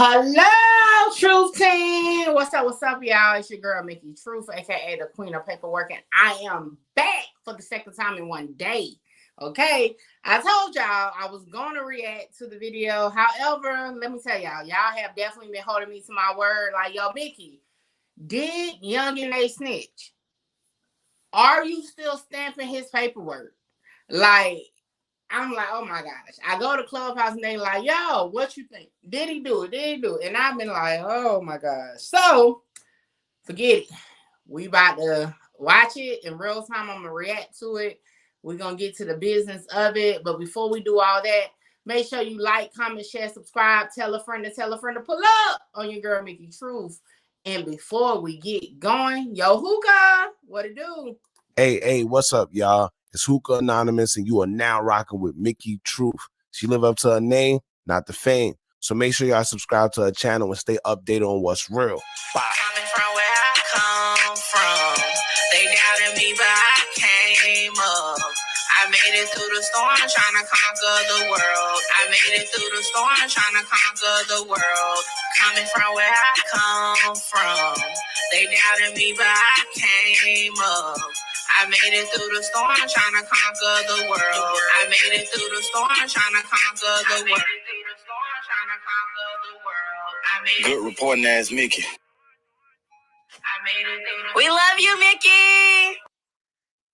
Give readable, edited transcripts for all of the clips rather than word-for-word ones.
Hello, Truth Team. What's up, y'all? It's your girl, Mickey Truth, aka the Queen of Paperwork, and I am back for the second time in one day. Okay, I told y'all I was going to react to the video. However, let me tell y'all have definitely been holding me to my word. Like, yo, Mickey, did Yungeen snitch? Are you still stamping his paperwork? Like, I'm like, oh my gosh. I go to Clubhouse and they like, yo, what you think? Did he do it? Did he do it? And I've been like, oh my gosh. So, forget it. We about to watch it in real time. I'm going to react to it. We're going to get to the business of it. But before we do all that, make sure you like, comment, share, subscribe, tell a friend to pull up on your girl, Mickey Truth. And before we get going, yo, Hookah, what it do? Hey, what's up, y'all? It's Hookah Anonymous, and you are now rocking with Mickey Truth. She live up to her name, not the fame. So make sure y'all subscribe to her channel and stay updated on what's real. Bye. Coming from where I come from, they doubted me, but I came up. I made it through the storm, trying to conquer the world. I made it through the storm, trying to conquer the world. Coming from where I come from, they doubted me, but I came up. I made it through the storm, trying to conquer the world. I made it through the storm, trying to conquer the world. Good reporting ass Mickey. We love you, Mickey.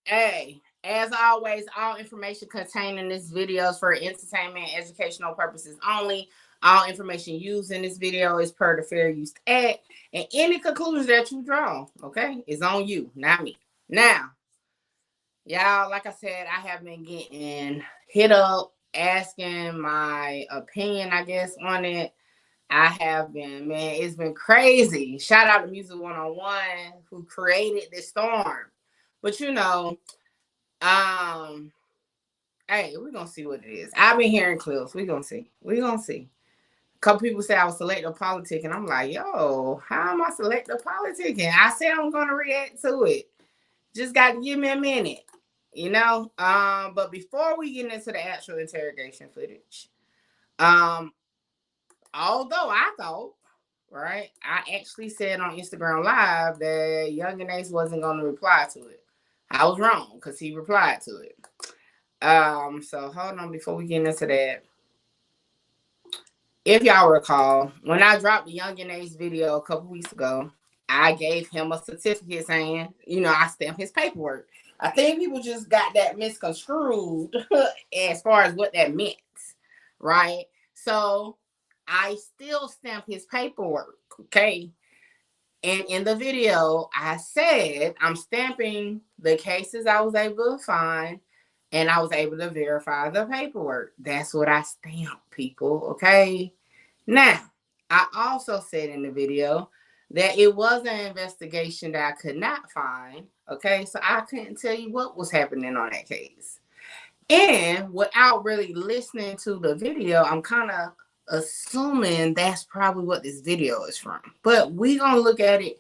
Hey, as always, all information contained in this video is for entertainment and educational purposes only. All information used in this video is per the Fair Use Act, and any conclusions that you draw, okay, is on you, not me. Now, y'all, like I said, I have been getting hit up, asking my opinion, I guess, on it. I have been, man, it's been crazy. Shout out to Music 101 who created this storm. But you know, hey, we're gonna see what it is. I've been hearing clips. We're gonna see. We're gonna see. A couple people say I was selective politic, and I'm like, yo, how am I selective politicking? I said I'm gonna react to it. Just got to give me a minute, you know. But before we get into the actual interrogation footage, although I thought, right, I actually said on Instagram Live that Yungeen wasn't going to reply to it. I was wrong because he replied to it. So hold on before we get into that. If y'all recall, when I dropped the Yungeen video a couple weeks ago, I gave him a certificate saying, you know, I stamped his paperwork. I think people just got that misconstrued as far as what that meant, right? So I still stamp his paperwork, okay? And in the video, I said I'm stamping the cases I was able to find, and I was able to verify the paperwork. That's what I stamped, people, okay? Now, I also said in the video that it was an investigation that I could not find, okay? So I couldn't tell you what was happening on that case. And without really listening to the video, I'm kind of assuming that's probably what this video is from. But we're going to look at it.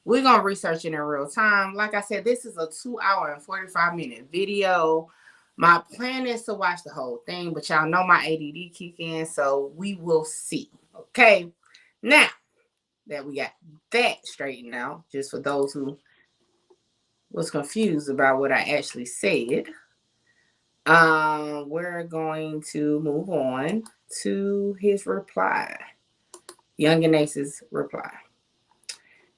We're going to research it in real time. Like I said, this is a 2-hour and 45-minute video. My plan is to watch the whole thing, but y'all know my ADD kick in, so we will see. Okay? Now that we got that straightened out, just for those who was confused about what I actually said, we're going to move on to his reply, Yungeen's reply.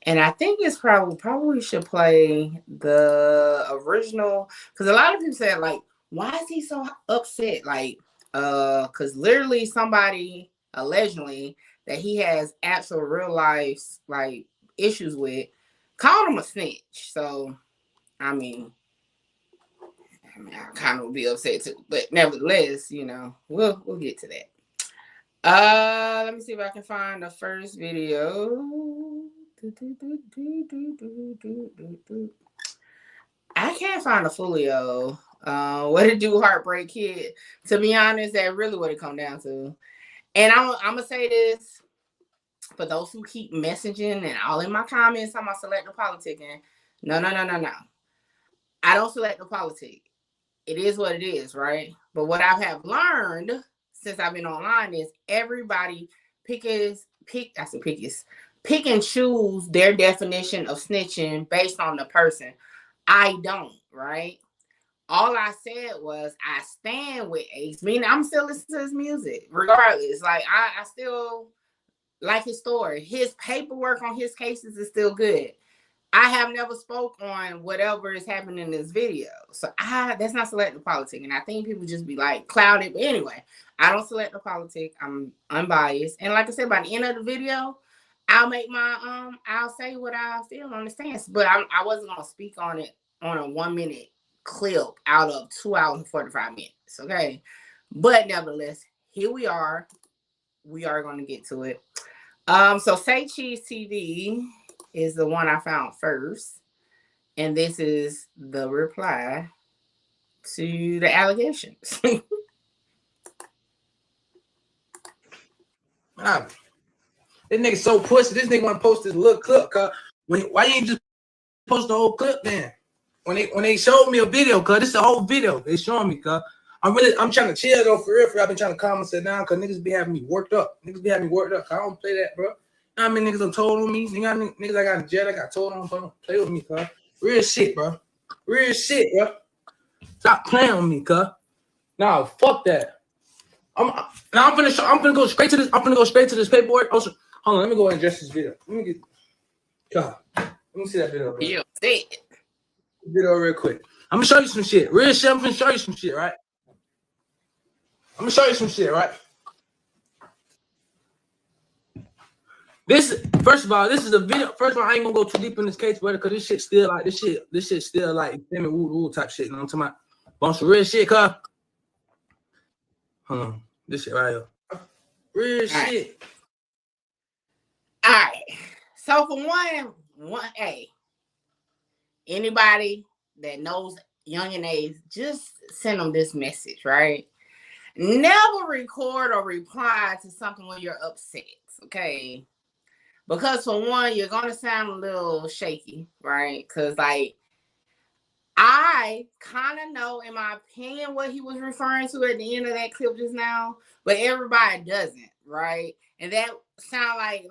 And I think it's probably should play the original, because a lot of people said, like, why is he so upset? Like, because literally somebody allegedly that he has actual real life like issues with called him a snitch. So, I mean, I kind of would be upset too, but nevertheless, you know, we'll get to that. Let me see if I can find the first video. I can't find a folio. What it do, Heartbreak Kid? To be honest, that really what it come down to. And I'm gonna say this for those who keep messaging and all in my comments on my selective politicking. No. I don't select the politic. It is what it is, right? But what I have learned since I've been online is everybody pick and choose their definition of snitching based on the person. I don't, right? All I said was I stand with Ace, meaning I'm still listening to his music, regardless. Like I still like his story. His paperwork on his cases is still good. I have never spoke on whatever is happening in this video. So that's not selective politic. And I think people just be like clouded. But anyway, I don't select the politic. I'm unbiased. And like I said, by the end of the video, I'll make my I'll say what I feel on the stance. But I wasn't gonna speak on it on a 1 minute clip out of 2 hours and 45 minutes. Okay. But nevertheless, here we are. We are gonna get to it. So Say Cheese TV is the one I found first. And this is the reply to the allegations. Wow. This nigga so pussy. This nigga want to post this little clip, cuz. Why you ain't just post the whole clip then? When they showed me a video, cuz this is the whole video. They showing me, cuz. I'm trying to chill though for real. I've been trying to calm and sit down because niggas be having me worked up. I don't play that, bro. I mean, niggas done told on me. Niggas I got in jail, I got told on, don't play with me, cuz. Real shit, bro. Real shit, bro. Stop playing with me, cuz. Nah, fuck that. I'm gonna go straight to this. I'm gonna go straight to this paperwork. Also, hold on, let me go and address this video. Let me get God. Let me see that video, bro. You see it. Video real quick. I'm gonna show you some shit. Real shit, I'm gonna show you some shit, right? This, first of all, this is a video. First of all, I ain't gonna go too deep in this case, brother, because this shit still like this shit still like woo type shit. You know what I'm talking about? Bunch of real shit, cuz. Hold on. This shit right here. Real shit. All right. So for one, anybody that knows Yungeen A's, just send them this message, right? Never record or reply to something when you're upset, okay? Because for one, you're gonna sound a little shaky, right? Because like I kind of know, in my opinion, what he was referring to at the end of that clip just now, but everybody doesn't, right? And that sound like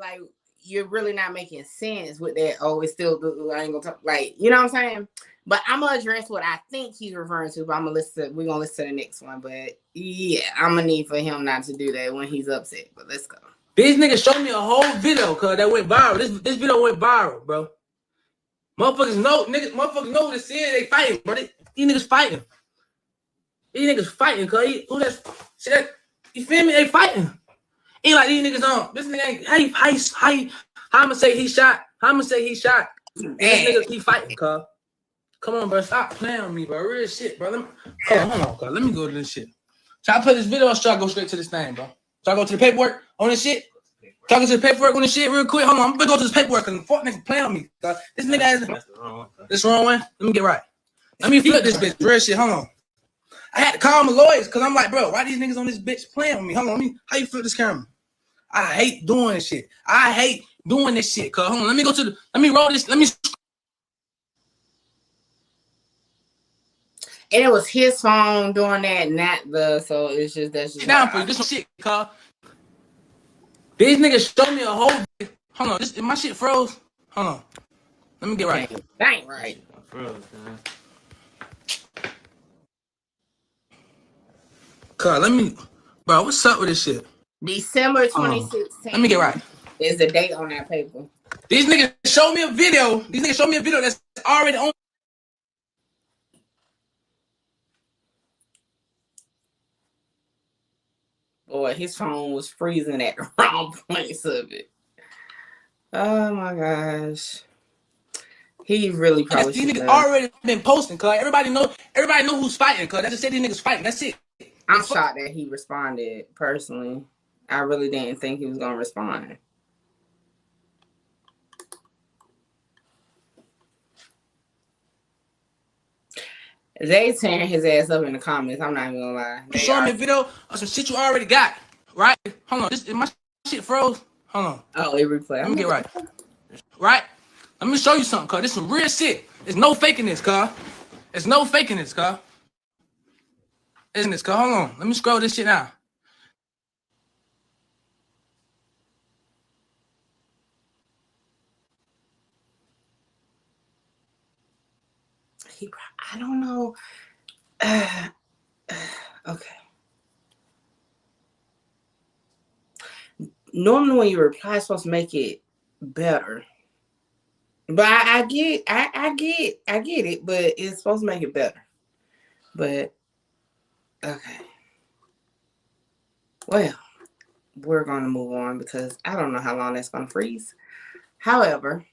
you're really not making sense with that. Oh, it's still good. I ain't gonna talk, like, you know what I'm saying? But I'm gonna address what I think he's referring to. But we're gonna listen to the next one. But yeah, I'm gonna need for him not to do that when he's upset. But let's go. These niggas showed me a whole video, cuz that went viral. This video went viral, bro. Motherfuckers know this is they fighting, bro. These niggas fighting. Cuz who that's shit? You feel me? They fighting. Ain't like these niggas on. This nigga ain't how I'ma say he shot. This nigga he fighting, cuz. Come on, bro. Stop playing with me, bro. Real shit, bro. Hold on, cuz. Let me go to this shit. Should I play this video or should I go straight to this thing, bro? Should I go to the paperwork on this shit? Talking to the paperwork on this shit real quick. Hold on, I'm gonna go to this paperwork and fuck nigga playing with me. Cuz this nigga has this wrong one. Let me get right. Let me flip this bitch. Real shit. Hold on. I had to call my lawyers because I'm like, bro, why these niggas on this bitch playing with me? Hold on, how you flip this camera? I hate doing this shit. Cuz hold on, let me roll this. And it was his phone doing that, so it's just that's just down for you. This shit, cuz. These niggas showed me a whole. Hold on, my shit froze. Hold on, let me get right. That ain't right. Cuz, bro, what's up with this shit? December 2016. Let me get right. Is the date on that paper? These niggas showed me a video. That's already on. Boy, his phone was freezing at the wrong points of it. Oh my gosh. He really probably These niggas already been posting, cuz. Everybody know who's fighting, cuz. I just said these niggas fighting. That's it. I'm shocked that he responded, personally. I really didn't think he was gonna respond. They tearing his ass up in the comments. I'm not even gonna lie. Show me a video of some shit you already got, right? Hold on, my shit froze. Hold on. Oh, it replay. Let me get right. Right? Let me show you something, cuz. This is some real shit. There's no faking this, cuz. Isn't this, cuz? Hold on. Let me scroll this shit now. I don't know. Okay. Normally when you reply, it's supposed to make it better. But I get it, but it's supposed to make it better. But okay. Well, we're gonna move on because I don't know how long that's gonna freeze. However,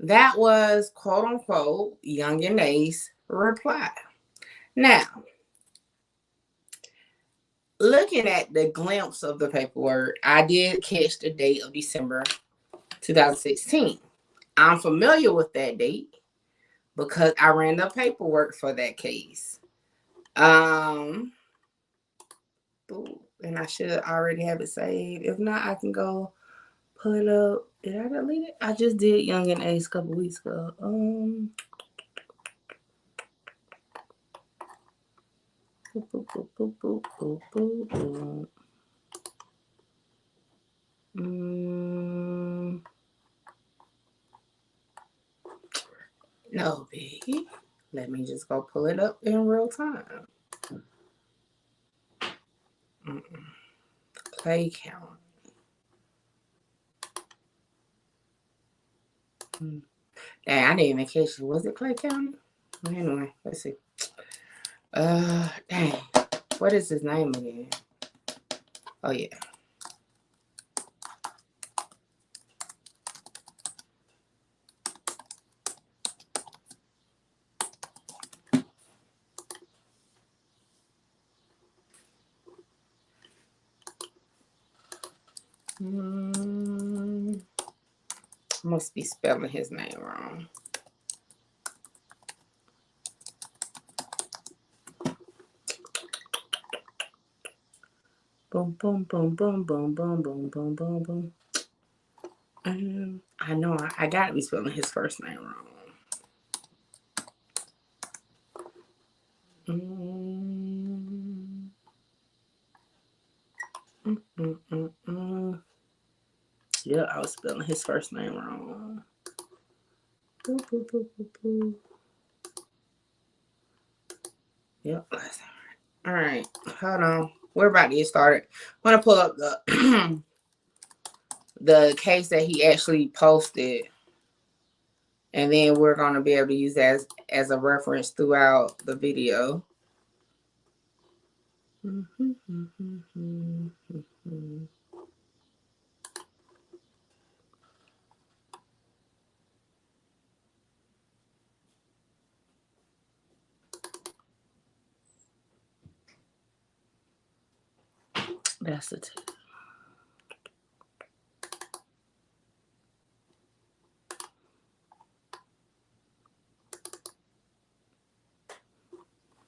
that was quote unquote Yungeen Ace reply. Now, looking at the glimpse of the paperwork, I did catch the date of December 2016. I'm familiar with that date because I ran the paperwork for that case. And I should already have it saved. If not, I can go pull it up. Did I delete it? I just did Yungeen Ace a couple weeks ago. No biggie. Let me just go pull it up in real time. Clay County. Dang, I didn't even catch it. Was it Clay County? Anyway, let's see. Dang. What is his name again? Oh, yeah. Must be spelling his name wrong. Boom, boom, boom, boom, boom, boom, boom, boom, boom, boom. I know I gotta be spelling his first name wrong. Yeah, I was spelling his first name wrong. Boop, boop, boop, boop, boop. Yep. All right. Hold on. We're about to get started. I'm gonna pull up the the case that he actually posted, and then we're gonna be able to use that as a reference throughout the video. That's the two.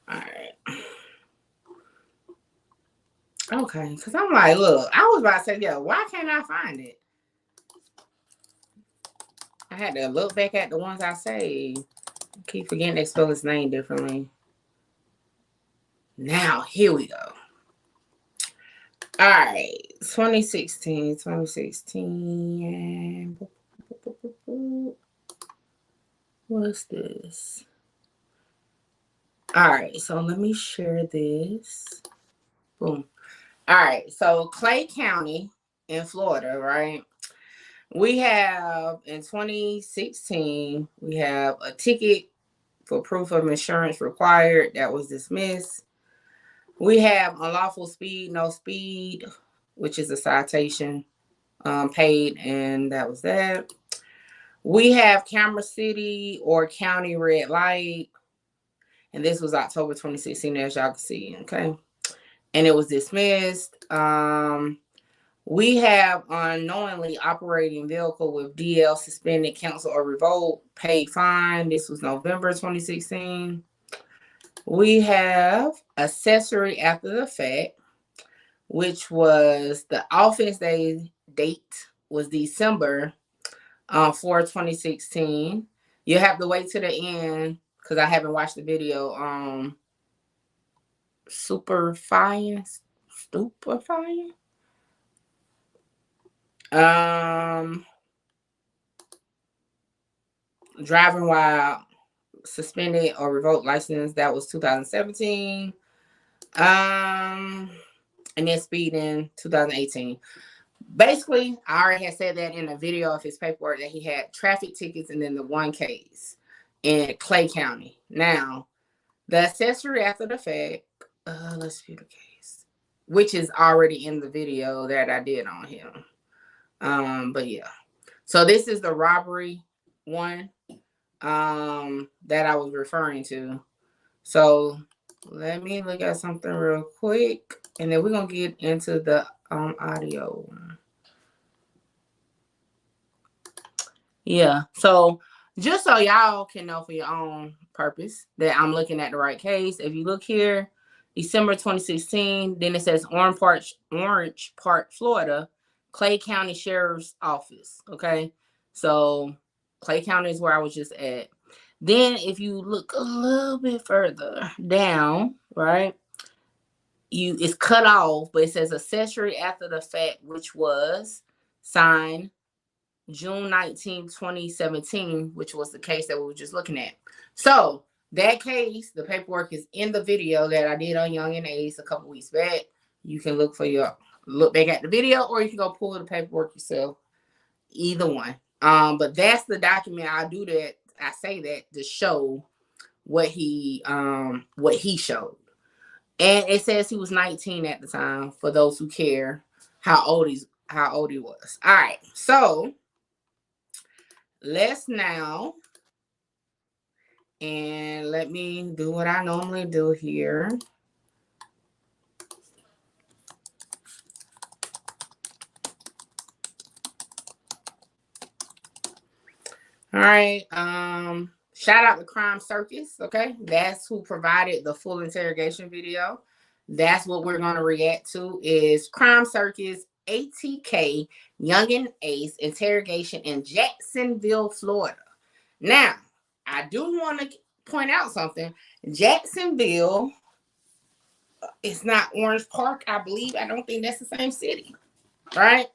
All right. Okay, because I'm like, look, I was about to say, yeah, why can't I find it? I had to look back at the ones I saved. Keep forgetting they spell his name differently. Now, here we go. All right, 2016. What's this? All right, so let me share this. Boom. All right, so Clay County in Florida, right? We have, in 2016, we have a ticket for proof of insurance required that was dismissed. We have unlawful speed, no speed, which is a citation, paid, and that was that. We have Camera City or County red light, and this was October 2016, as y'all can see, okay? And it was dismissed. We have unknowingly operating vehicle with DL suspended, cancel, or revoked, paid fine. This was November 2016. We have accessory after the fact, which was the offense date was December 4, 2016. You have to wait to the end because I haven't watched the video. Stupefying. Driving while suspended or revoked license. That was 2017. And then speeding 2018. Basically, I already had said that in a video of his paperwork that he had traffic tickets and then the one case in Clay County. Now, the accessory after the fact, let's view the case, which is already in the video that I did on him. But yeah. So this is the robbery one that I was referring to. So let me look at something real quick, and then we're gonna get into the audio one. Yeah, so just so y'all can know for your own purpose that I'm looking at the right case. If you look here, December 2016, then it says Orange Park, Florida, Clay County Sheriff's Office. Okay, so Clay County is where I was just at. Then if you look a little bit further down, right, it's cut off, but it says accessory after the fact, which was signed June 19, 2017, which was the case that we were just looking at. So that case, the paperwork is in the video that I did on Young and Ace a couple weeks back. You can look back at the video, or you can go pull the paperwork yourself. Either one. But that's the document. I do that. I say that to show what he showed. And it says he was 19 at the time, for those who care how old he was. All right, so let's now, and let me do what I normally do here. All right, shout out to Crime Circus, okay? That's who provided the full interrogation video. That's what we're going to react to, is Crime Circus, ATK, Young and Ace, interrogation in Jacksonville, Florida. Now, I do want to point out something. Jacksonville is not Orange Park, I believe. I don't think that's the same city, right?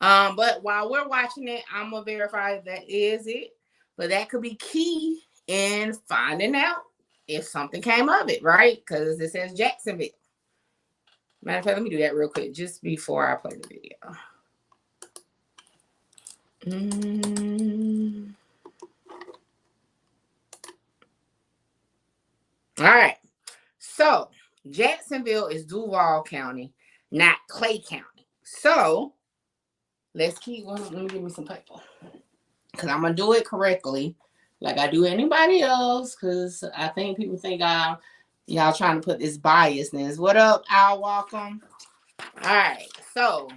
But while we're watching it, I'm gonna verify that is it. But that could be key in finding out if something came of it, right? Because it says Jacksonville. Matter of fact, let me do that real quick just before I play the video. All right. So Jacksonville is Duval County, not Clay County. So let's keep going. Let me give me some paper, because I'm going to do it correctly like I do anybody else, because I think people think y'all trying to put this biasness. What up, Al? Welcome. All right. So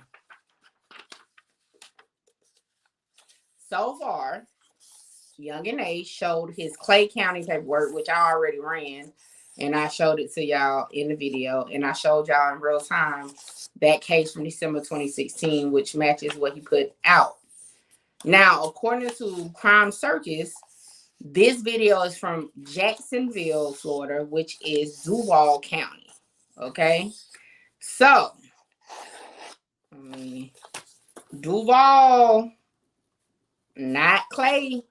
far, Young and Ace showed his Clay County paperwork, which I already ran, and I showed it to y'all in the video, and I showed y'all in real time that case from December 2016, which matches what he put out. Now, according to Crime Circus, this video is from Jacksonville, Florida, which is Duval County. Okay? So, Duval, not Clay.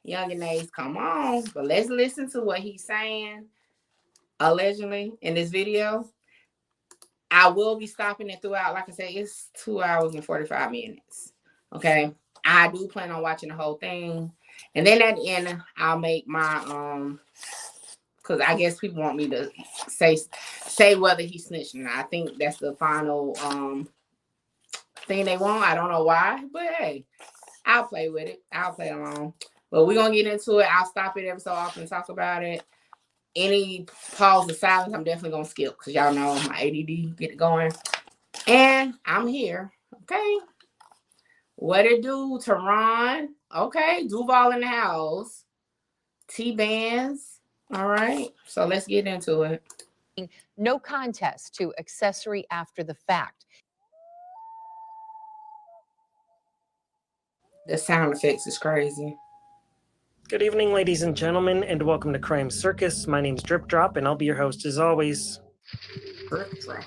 Young and Ace, come on. But let's listen to what he's saying, allegedly, in this video. I will be stopping it throughout. Like I said, it's 2 hours and 45 minutes. Okay? I do plan on watching the whole thing. And then at the end, I'll make my, because I guess people want me to say whether he snitched or not. I think that's the final thing they want. I don't know why, but hey, I'll play with it. I'll play along. But we're going to get into it. I'll stop it every so often and talk about it. Any pause of silence, I'm definitely going to skip, because y'all know my ADD get it going. And I'm here. Okay. What it do, Teron? Okay, Duval in the house. T-Bands. All right, so let's get into it. No contest to accessory after the fact. The sound effects is crazy. Good evening, ladies and gentlemen, and welcome to Crime Circus. My name's Drip Drop, and I'll be your host as always. Drip Drop.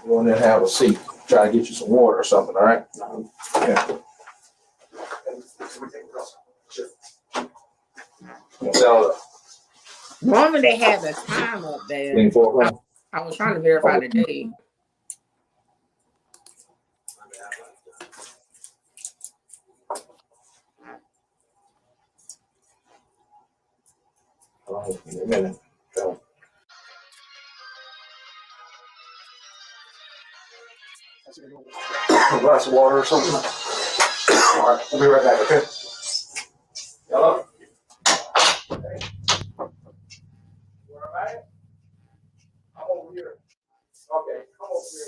Go in there and have a seat. try to get you some water or something, all right? Yeah. So, Normally they had the time up there. I was trying to verify the date. In a minute. So. A glass of water or something. All right, we'll be right back, okay? Hello? Okay. Where am I? I'm over here. Okay, come over here.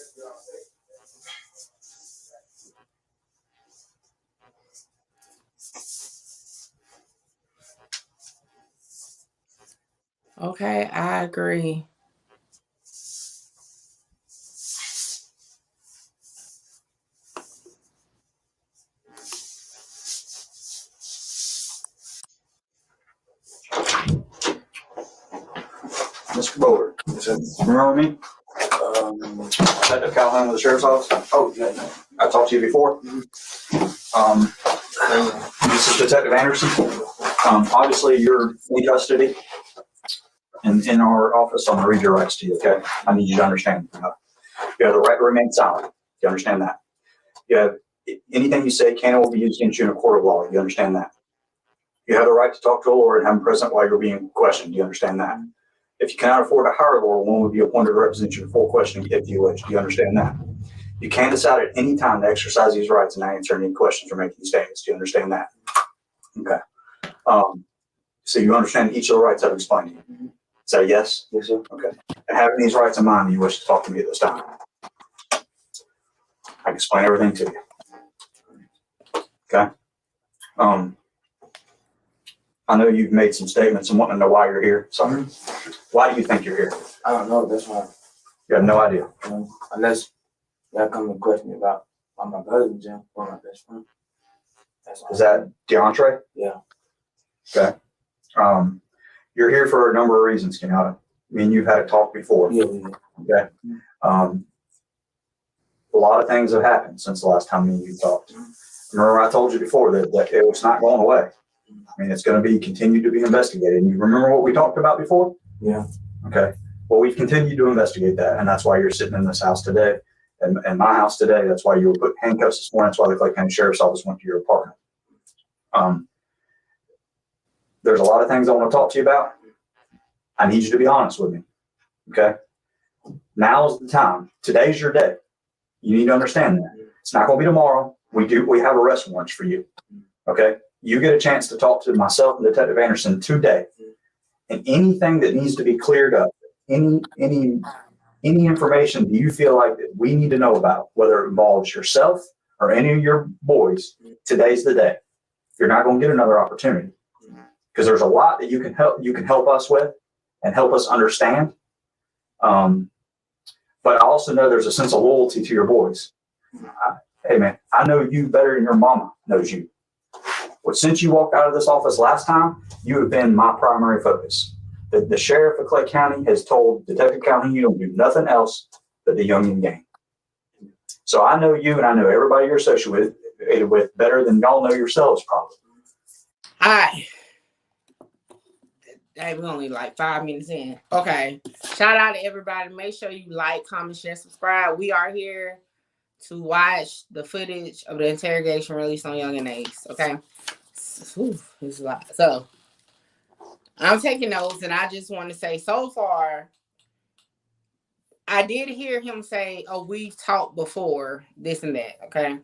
Okay, I agree. Mr. Bowler, remember me? At the Calhoun with the sheriff's office? Oh, yeah. I talked to you before. This is Detective Anderson. Obviously, you're in custody in our office. I'm going to read your rights to you, okay? I need you to understand. You have the right to remain silent. You understand that? You have anything you say can and will be used against you in a court of law. You understand that? You have the right to talk to a lawyer and have him present while you're being questioned. Do you understand that? If you cannot afford to hire a lawyer, one would be appointed to represent you before questioning if you wish. Do you understand that? You can decide at any time to exercise these rights and not answer any questions or make any statements. Do you understand that? Okay. So you understand each of the rights I've explained to you? Is that a yes? Yes, sir. Okay. And having these rights in mind, you wish to talk to me at this time. I can explain everything to you. Okay. I know you've made some statements and want to know why you're here. Sorry. Why do you think you're here? I don't know, that's why. You have no idea. Unless y'all come and question me about why my cousin Jim or my best friend. Is that DeAndre? Yeah. Okay. You're here for a number of reasons, Kenyatta. I mean, you've had a talk before. Yeah. Okay. A lot of things have happened since the last time me and you talked. Remember I told you before that it was not going away. I mean, it's going to be continued to be investigated. And you remember what we talked about before? Yeah. Okay. Well, we've continued to investigate that, and that's why you're sitting in this house today, and my house today. That's why you were put handcuffs this morning. That's why the Clay County Sheriff's Office went to your apartment. There's a lot of things I want to talk to you about. I need you to be honest with me. Okay. Now's the time. Today's your day. You need to understand that. It's not going to be tomorrow. We have arrest warrants for you. Okay. You get a chance to talk to myself and Detective Anderson today. And anything that needs to be cleared up, any information that you feel like that we need to know about, whether it involves yourself or any of your boys, today's the day. You're not going to get another opportunity because there's a lot that you can help us with and help us understand. But I also know there's a sense of loyalty to your boys. Hey man, I know you better than your mama knows you. But since you walked out of this office last time, you have been my primary focus. The sheriff of Clay County has told Detective Calhoun you don't do nothing else but the Yungeen gang. So I know you and I know everybody you're associated with better than y'all know yourselves probably. All right. Hey, we're only like 5 minutes in. Okay. Shout out to everybody. Make sure you like, comment, share, subscribe. We are here to watch the footage of the interrogation released on Yungeen Ace. Okay. It's a lot. So I'm taking notes, and I just want to say, so far, I did hear him say, "Oh, we've talked before, this and that." Okay,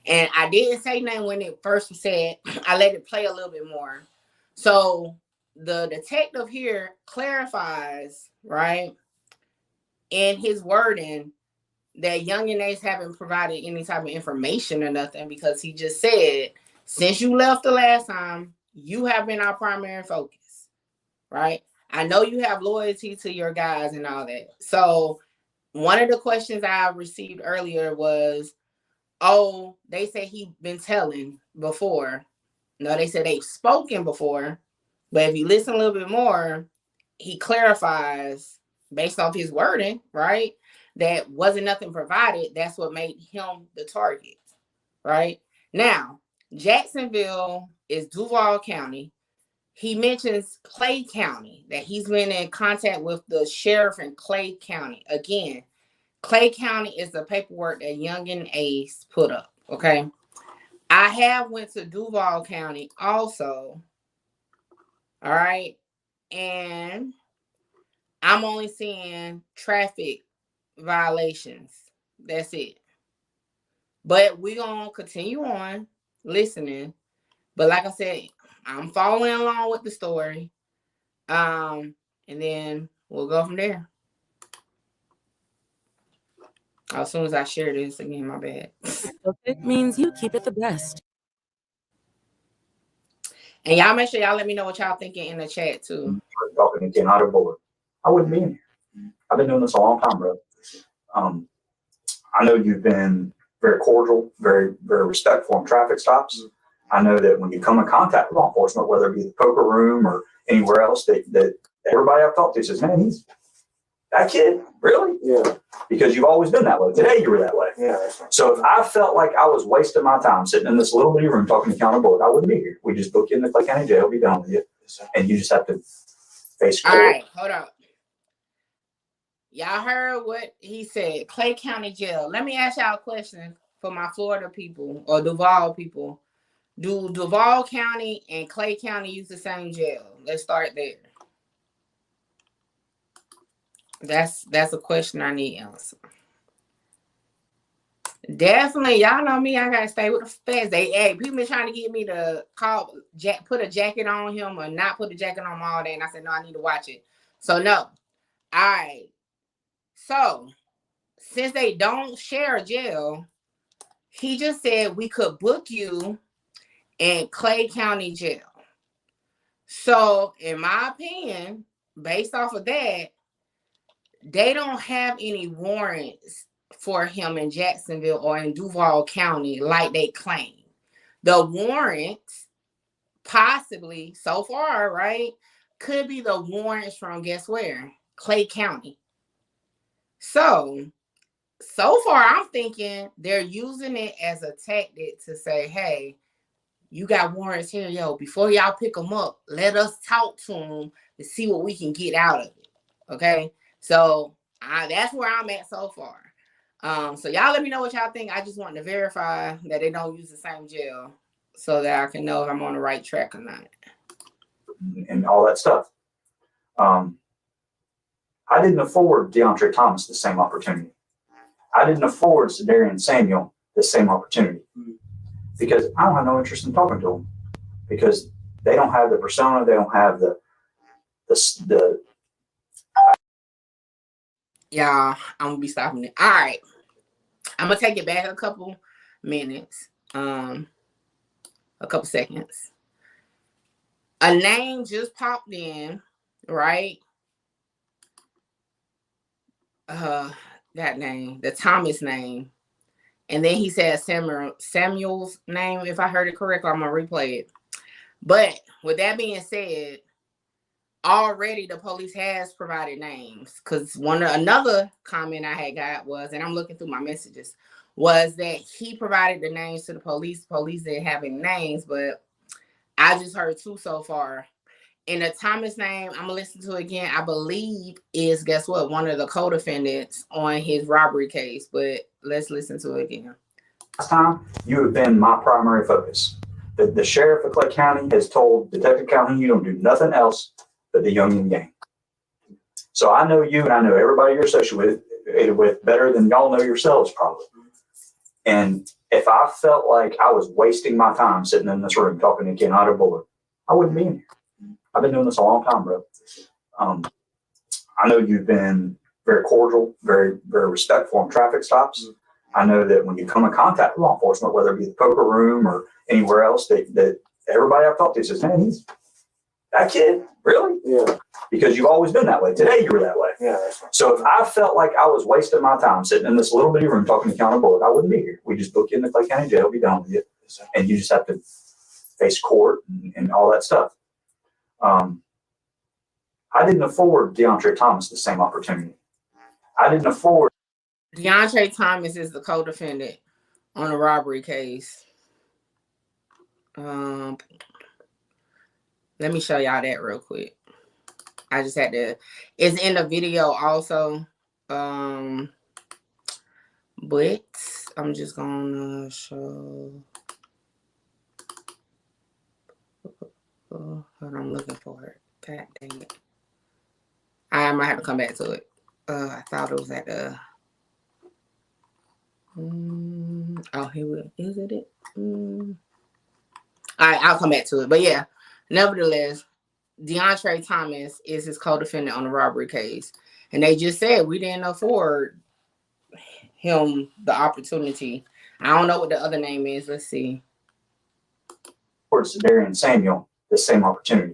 and I didn't say nothing when it first was said. I let it play a little bit more. So the detective here clarifies, right, in his wording that Yungeen Ace haven't provided any type of information or nothing because he just said, since you left the last time, you have been our primary focus, right? I know you have loyalty to your guys and all that. So one of the questions I received earlier was, oh, they say he's been telling before. No, they said they've spoken before. But if you listen a little bit more, he clarifies based off his wording, right, that wasn't nothing provided. That's what made him the target, right? Now, Jacksonville is Duval County. He mentions Clay County, that he's been in contact with the sheriff in Clay County. Again, Clay County is the paperwork that Yungeen Ace put up, okay? I have went to Duval County also, all right? And I'm only seeing traffic violations. That's it. But we're going to continue on listening. But like I said, I'm following along with the story. And then we'll go from there. As soon as I share this again, my bad. It means you keep it the best. And y'all make sure y'all let me know what y'all thinking in the chat too. Talking again out of board. I wouldn't be in here. I've been doing this a long time, bro. I know you've been very cordial, very, very respectful on traffic stops. I know that when you come in contact with law enforcement, whether it be the poker room or anywhere else, that everybody I've talked to says, man, he's that kid, really? Yeah. Because you've always been that way. Today you were that way. Yeah. So if I felt like I was wasting my time sitting in this little bitty room talking to county board, I wouldn't be here. We just book you in the Clay County Jail, be done with you, and you just have to face court. All right, hold on. Y'all heard what he said, Clay County Jail. Let me ask y'all a question for my Florida people or Duval people. Do Duval County and Clay County use the same jail? Let's start there. That's a question I need answer. Definitely, y'all know me. I gotta stay with the feds. People been trying to get me to put a jacket on him or not put a jacket on him all day, and I said no, I need to watch it. So no. All right. So since they don't share a jail, he just said we could book you in Clay County Jail. So in my opinion, based off of that, they don't have any warrants for him in Jacksonville or in Duval County like they claim. The warrants, possibly, so far, right, could be the warrants from, guess where? Clay County. So far, I'm thinking they're using it as a tactic to say, hey, you got warrants here, yo, before y'all pick them up, let us talk to them to see what we can get out of it, okay? So that's where I'm at so far. So y'all let me know what y'all think. I just want to verify that they don't use the same jail so that I can know if I'm on the right track or not. And all that stuff. I didn't afford DeAndre Thomas the same opportunity. I didn't afford Sedarian Samuel the same opportunity because I don't have no interest in talking to them because they don't have the persona, they don't have the Yeah, I'm gonna be stopping it. All right, I'm gonna take it back a couple minutes, a couple seconds. A name just popped in, right? That name, the Thomas name, and then he said Samuel's name. If I heard it correctly, I'm gonna replay it. But with that being said, already the police has provided names because another comment I had got was, and I'm looking through my messages, was that he provided the names to the police. Police didn't have any names, but I just heard two so far. And the Thomas name, I'm gonna listen to it again, I believe is, guess what, one of the co-defendants on his robbery case, but let's listen to it again. Last time, you have been my primary focus. The sheriff of Clay County has told Detective Calhoun you don't do nothing else but the Yungeen gang. So I know you and I know everybody you're associated with better than y'all know yourselves probably. And if I felt like I was wasting my time sitting in this room talking to Ken Otterboard, I wouldn't be in here. I've been doing this a long time, bro. I know you've been very cordial, very, very respectful on traffic stops. I know that when you come in contact with law enforcement, whether it be the poker room or anywhere else, that everybody I've talked to says, man, he's that kid, really? Yeah. Because you've always been that way. Today you were that way. Yeah. So if I felt like I was wasting my time sitting in this little bitty room talking to county board, I wouldn't be here. We just book you in the Clay County Jail, be done with you, and you just have to face court and all that stuff. I didn't afford DeAndre Thomas the same opportunity. I didn't afford DeAndre Thomas is the co-defendant on a robbery case. Let me show y'all that real quick. I just had to. It's in the video also. But I'm just gonna show. Hold on, I'm looking for it. God dang it. I might have to come back to it. I thought it was at the. Oh, here we is it? All right, I'll come back to it. But yeah, nevertheless, DeAndre Thomas is his co-defendant on the robbery case, and they just said we didn't afford him the opportunity. I don't know what the other name is. Let's see. Or Darian Samuel, the same opportunity.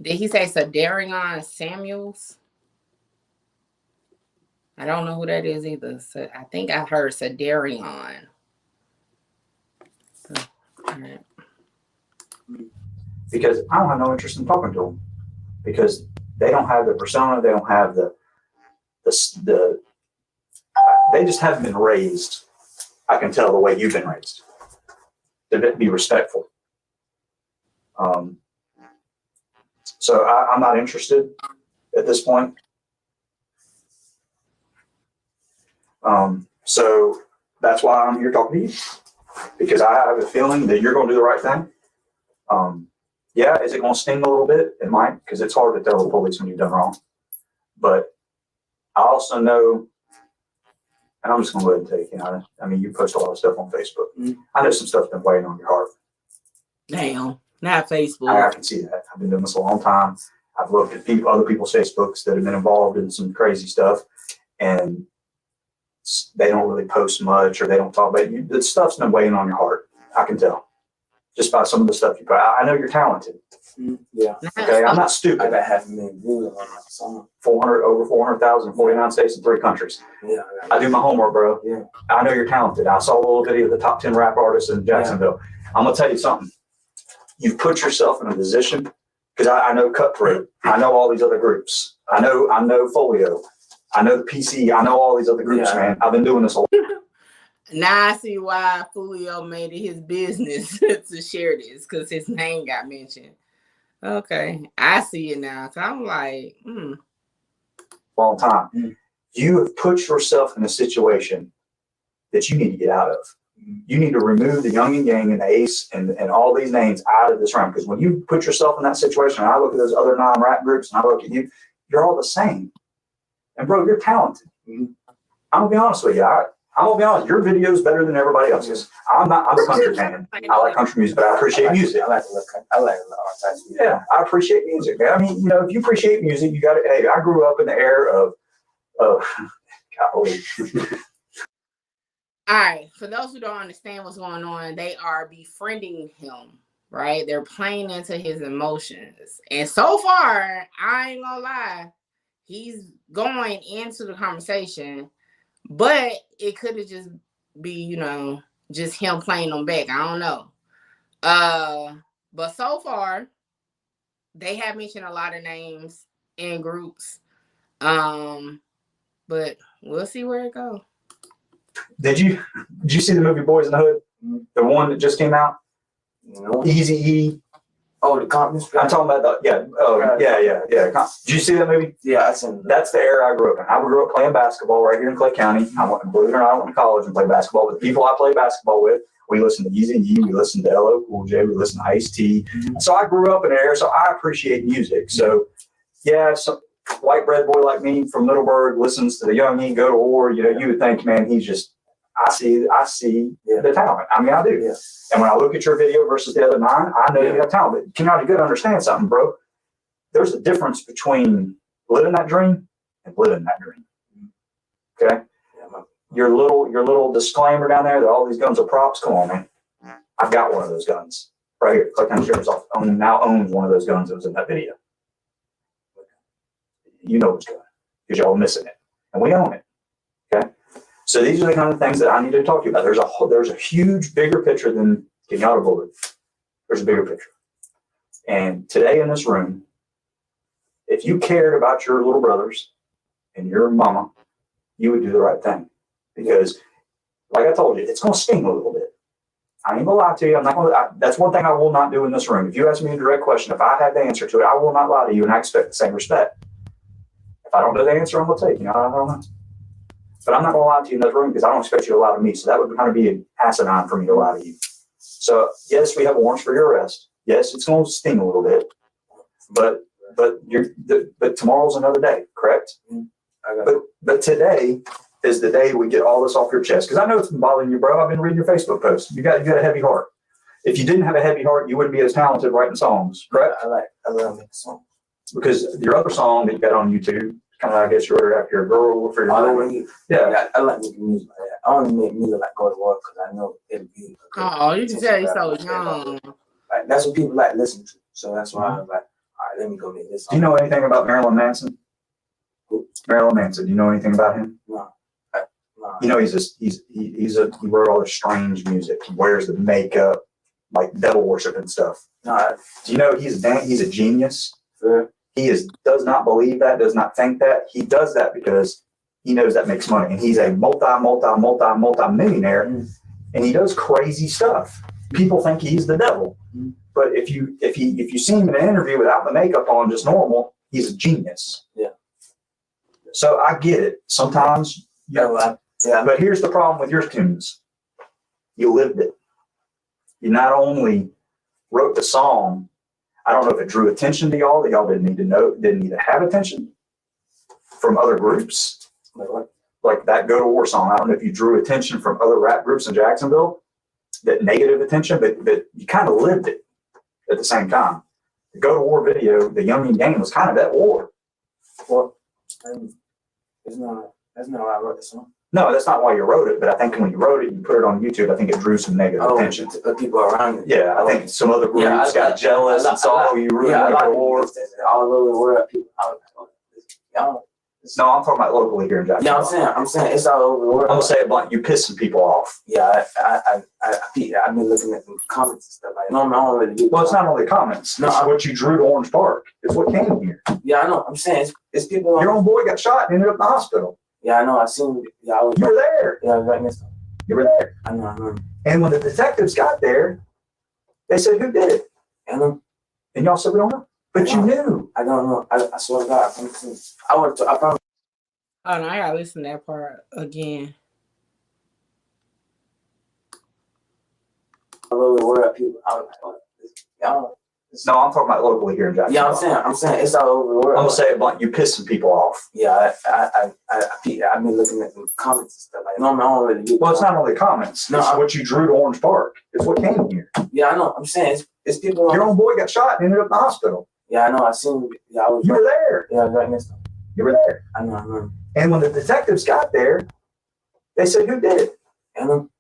Did he say Sadarian Samuels? I don't know who that is either. So I think I heard Sadarian. So, all right. Because I don't have no interest in talking to them. Because they don't have the persona, they don't have the they just haven't been raised. I can tell the way you've been raised. To be respectful. So I'm not interested at this point. So that's why I'm here talking to you, because I have a feeling that you're going to do the right thing. Yeah, is it going to sting a little bit? It might, because it's hard to tell the police when you've done wrong. But I also know, and I'm just going to go ahead and take it. I mean, you post a lot of stuff on Facebook. I know some stuff's been weighing on your heart. Damn, not Facebook. I can see that. I've been doing this a long time. I've looked at other people's Facebooks that have been involved in some crazy stuff, and they don't really post much, or they don't talk about you. The stuff's been weighing on your heart. I can tell just by some of the stuff you put. I know you're talented. Yeah. Okay, I'm not stupid. I got 500,000 views on my song. Over 400,000, 49 states and 3 countries. Yeah. I do my homework, bro. Yeah. I know you're talented. I saw a little video of the top 10 rap artists in Jacksonville. Yeah. I'm gonna tell you something. You've put yourself in a position, because I know Cutthroat. I know all these other groups. I know Folio. I know the PC. I know all these other groups, man. I've been doing this a lot. Now I see why Folio made it his business to share this, because his name got mentioned. Okay, I see it now. So I'm like, Long time. You have put yourself in a situation that you need to get out of. You need to remove the Yungeen gang and the Ace and all these names out of this room. Because when you put yourself in that situation, and I look at those other non-rap groups and I look at you, you're all the same. And bro, you're talented. I'm gonna be honest with you. I'm gonna be honest. Your video is better than everybody else's. I'm a country fan. I like country music, but I appreciate music. I like all types of music. Yeah, I appreciate music, man. I mean, if you appreciate music, you got to. Hey, I grew up in the era of golly. all right. For those who don't understand what's going on, they are befriending him, right? They're playing into his emotions, and so far, I ain't gonna lie, he's going into the conversation. But it could have just be, just him playing them back. I don't know. But so far, they have mentioned a lot of names in groups. But we'll see where it goes. Did you see the movie Boys in the Hood? The one that just came out? No. Eazy-E. Oh, the Compton. I'm talking about yeah. Did you see that movie? Yeah, I seen that. That's the era I grew up in. I grew up playing basketball right here in Clay County. Believe it or not, I went to college and played basketball with the people I played basketball with. We listened to Eazy-E, we listened to LL Cool J, we listened to Ice-T. So I grew up in an era, so I appreciate music. So yeah, some white bread boy like me from Middleburg listens to the Yungeen Go to War. You would think, man, he's just. I see the talent. I mean, I do. Yeah. And when I look at your video versus the other 9, I know you have talent. But you got to understand something, bro. There's a difference between living that dream and living that dream. Okay? Yeah, your little disclaimer down there that all these guns are props. Come on, man. I've got one of those guns right here. Clay County Sheriff's Office now owns one of those guns that was in that video. You know what's going, because y'all missing it, and we own it. Okay. So these are the kind of things that I need to talk to you about. There's a huge, bigger picture than Kenyatta Bullet. There's a bigger picture. And today in this room, if you cared about your little brothers and your mama, you would do the right thing. because, like I told you, it's going to sting a little bit. I ain't gonna lie to you. I'm not gonna. That's one thing I will not do in this room. If you ask me a direct question, if I have the answer to it, I will not lie to you, and I expect the same respect. If I don't know the answer, I'm gonna take. I don't know. But I'm not gonna lie to you in this room because I don't expect you to lie to me. So that would kind of be an asinine for me to lie to you. So yes, we have warrants for your arrest. Yes, it's gonna sting a little bit, but tomorrow's another day, correct? But today is the day we get all this off your chest. Because I know it's been bothering you, bro. I've been reading your Facebook posts. You got a heavy heart. If you didn't have a heavy heart, you wouldn't be as talented writing songs, correct? I love making songs. Because your other song that you got on YouTube, kind of, I guess you wrote it after your girl for your I like making music like that. I only make music like go to war because I know it'll be. Oh, you can tell you're so young. Like that's what people like listen to. So that's why I was like, all right, let me go make this song. Do you know anything about Marilyn Manson? Who? Marilyn Manson. Do you know anything about him? No. You know, he wrote all this strange music. He wears the makeup, like devil worship and stuff. No. Do you know he's a genius? Sure. He does not believe that, does not think that. He does that because he knows that makes money. And he's a multi-millionaire, and he does crazy stuff. People think he's the devil. But if you see him in an interview without the makeup on, just normal, he's a genius. Yeah. So I get it. Sometimes, but here's the problem with your tunes. You lived it. You not only wrote the song, I don't know if it drew attention to y'all that y'all didn't need to know, didn't need to have attention from other groups. Like that Go to War song. I don't know if you drew attention from other rap groups in Jacksonville, that negative attention, but you kind of lived it at the same time. The Go to War video, the Yungeen was kind of at war. Well, that's not why I wrote the song. No, that's not why you wrote it, but I think when you wrote it, you put it on YouTube, I think it drew some negative attention. The people around you. Yeah, I think some other groups got jealous and saw you really went to war. All over the world, people. No, I'm talking about locally here in Jacksonville. Yeah, I'm saying it's all over the world. I'm gonna say it blunt. You pissing people off. Yeah, I've been looking at the comments and stuff. Like, no, I don't really do. Well, it's not only comments. No, it's what you drew to Orange Park. It's what came here. Yeah, I know. I'm saying it's people. Your own boy got shot and ended up in the hospital. Yeah, I know. I seen. Yeah, you were there. Yeah, I was right next to him. You were there. I know. I remember. And when the detectives got there, they said, "Who did it?" And y'all said, "We don't know." But you knew. I don't know. I swear to God. I promise. Oh no, I gotta listen to that part again. All over the world, people. No, I'm talking about locally here in Jacksonville. Yeah, I'm saying it's all over the world. I'm gonna say it blunt. You pissing people off. Yeah, I've been looking at the comments and stuff. Like, no, I don't really do. Well, it's not only comments. No, it's what you drew to Orange Park. It's what came here. Yeah, I know. I'm saying it's people. Your own boy got shot and ended up in the hospital. Yeah, I know. I seen. Yeah, you were there. Yeah, I was right next to him. You were there. I know. I remember. And when the detectives got there, they said, "Who did it?" And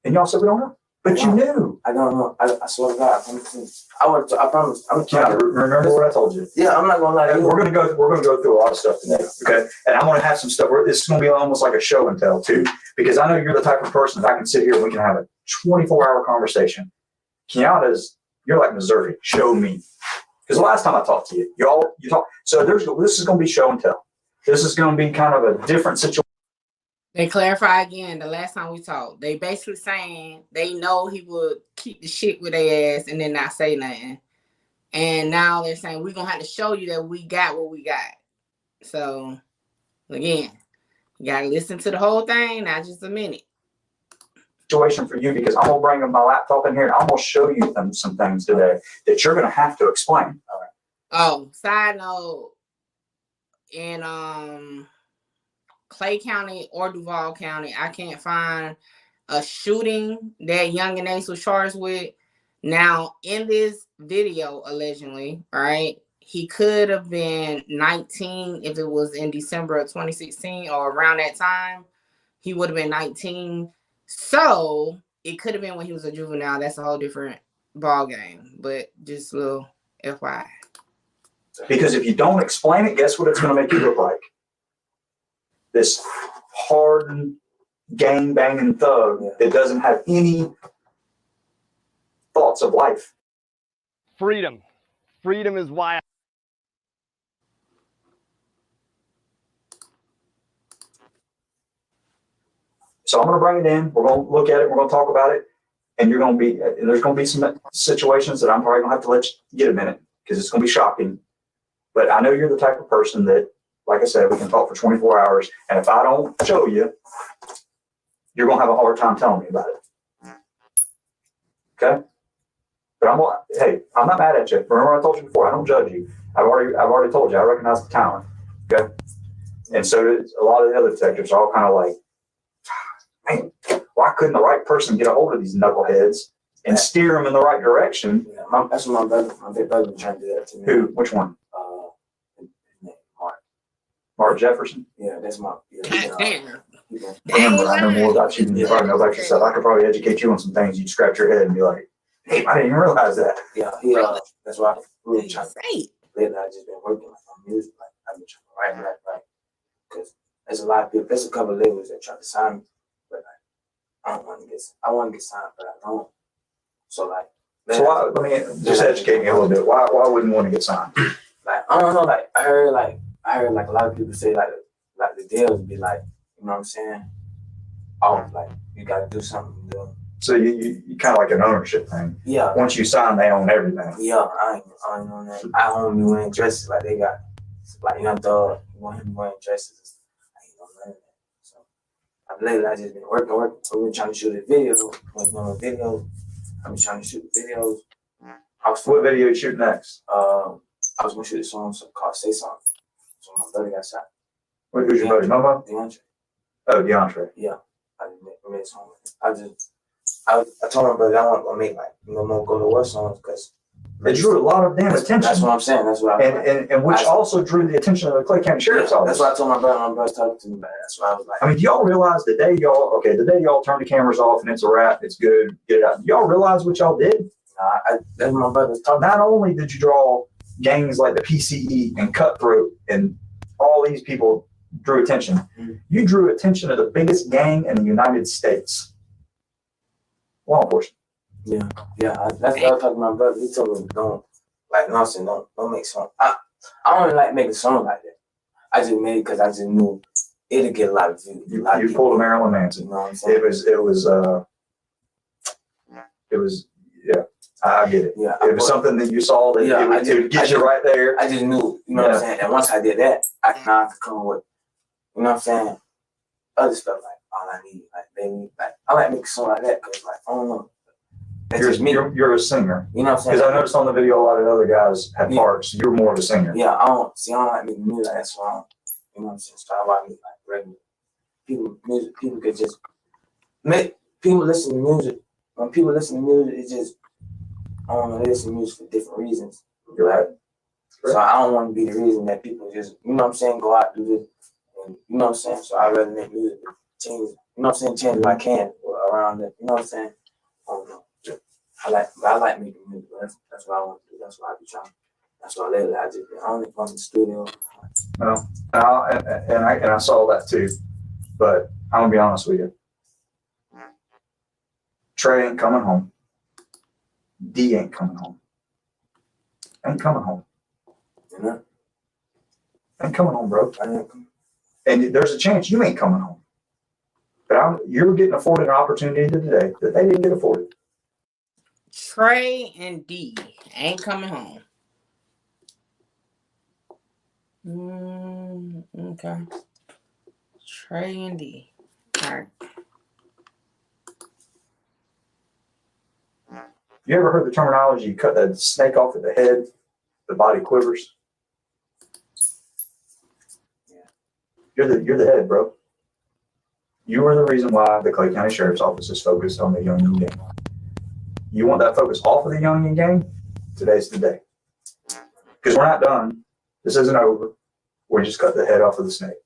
y'all said, "We don't know." But you knew. I don't know. I swear to God. I promise. Remember what I told you. Yeah, I'm not gonna lie to you. We're gonna go through a lot of stuff today. Okay, and I'm gonna have some stuff where this is gonna be almost like a show and tell too, because I know you're the type of person that I can sit here and we can have a 24-hour conversation. Kiana's, you're like Missouri. Show me. Because the last time I talked to you, you talk. So this is gonna be show and tell. This is gonna be kind of a different situation. They clarify again the last time we talked. They basically saying they know he would keep the shit with their ass and then not say nothing. And now they're saying we're going to have to show you that we got what we got. So, again, you got to listen to the whole thing, not just a minute. Situation for you because I'm going to bring my laptop in here and I'm going to show you some things today that you're going to have to explain. All right. Oh, side note, in Clay County or Duval County, I can't find a shooting that Yungeen Ace was charged with. Now, in this video, allegedly, right, he could have been 19 if it was in December of 2016 or around that time. He would have been 19. So it could have been when he was a juvenile. That's a whole different ball game. But just a little FYI. Because if you don't explain it, guess what it's going to make you look like? This hardened, gang-banging thug that doesn't have any thoughts of life. Freedom. Freedom is why. So I'm going to bring it in. We're going to look at it. We're going to talk about it. And there's going to be some situations that I'm probably going to have to let you get a minute because it's going to be shocking. But I know you're the type of person that, like I said, we can talk for 24 hours. And if I don't show you, you're going to have a hard time telling me about it. Okay? But I'm not mad at you. Remember I told you before, I don't judge you. I've already told you, I recognize the talent. Okay? And so did a lot of the other detectives are all kind of like, man, why couldn't the right person get a hold of these knuckleheads and steer them in the right direction? Yeah, that's what my big brother trying to do that to me. Who? Which one? Mark Jefferson? Yeah, that's my. Remember, I know more about you than you probably know about yourself. I could probably educate you on some things. You'd scratch your head and be like, hey, I didn't even realize that. Yeah, that's why I really trying to say. Lately, I just been working on music. Like, I've been trying to write. Because there's a lot of people, there's a couple of labels that try to sign me, but like, I want to get signed, but I don't. So like, so why, let me just educate me a little bit. Why wouldn't you want to get signed? Like, I don't know. Like, I heard like a lot of people say like the deals be like, you know what I'm saying? Oh, like you got to do something. So you kind of like an ownership thing. Yeah. Once you sign, they own everything. Yeah, I ain't on that. I own you wearing dresses like they got, like Young Thug, you want him wearing dresses. I ain't on none of that. So lately I just been working. We've been trying to shoot a video. Working on a video. I've been trying to shoot videos. What video you shoot next? I was gonna shoot a song called "Say Something." So my brother got shot. Who's your brother? Momo? DeAndre. Oh, DeAndre. Yeah, I made a song with him. I told my brother I want to make like more go to war songs because it drew a lot of damn attention. That's what I'm saying. That's what and which also drew the attention of the Clay County Sheriff's Office. That's what I told my brother. My brother's talking to me about it. That's why I was like. I mean, do y'all realize the day y'all turn the cameras off and it's a wrap, it's good, get it out. Do y'all realize what y'all did? That's what my brother's talking. Not only did you draw gangs like the PCE and Cutthroat and all these people drew attention, you drew attention to the biggest gang in the United States. Law enforcement. Yeah. That's what I was talking to my brother. He told me don't make songs. I don't really like making songs like that. I just made it because I just knew it'd get a lot of views. You pulled a Marilyn Manson. You know what I'm saying? It was yeah. I get it. Yeah, it was something that you saw that it would get you right there. I just knew, you know what I'm saying? And once I did that, I could come with, you know what I'm saying, other stuff like all I need, like baby, like I like making songs like that because like I don't know. That's just me. You're a singer. You know what I'm saying? Because I noticed on the video a lot of other guys had parts. You're more of a singer. Yeah, I don't like making music like that, so I don't, you know what I'm saying? So I like me like regular people could just make people listen to music. When people listen to music, it's just I don't know, they listen to music for different reasons. You're right. So I don't want to be the reason that people just, you know what I'm saying, go out and do this. And, you know what I'm saying? So I'd rather make music change, you know what I'm saying, change what I can around it. You know what I'm saying? I don't know. I like making music. That's what I want to do. That's what I be trying. That's why lately I only come in the studio. Well, and I saw that too. But I'm gonna be honest with you. Trey ain't coming home. D ain't coming home. Ain't coming home. You know? Ain't coming home, bro. And there's a chance you ain't coming home. But you're getting afforded an opportunity today that they didn't get afforded. Trey and D ain't coming home. Okay. Trey and D. All right. You ever heard the terminology, you cut that snake off at the head, the body quivers? Yeah. You're the head, bro. You are the reason why the Clay County Sheriff's Office is focused on the Yungeen gang. You want that focus off of the Yungeen gang? Today's the day. Because we're not done. This isn't over. We just cut the head off of the snake.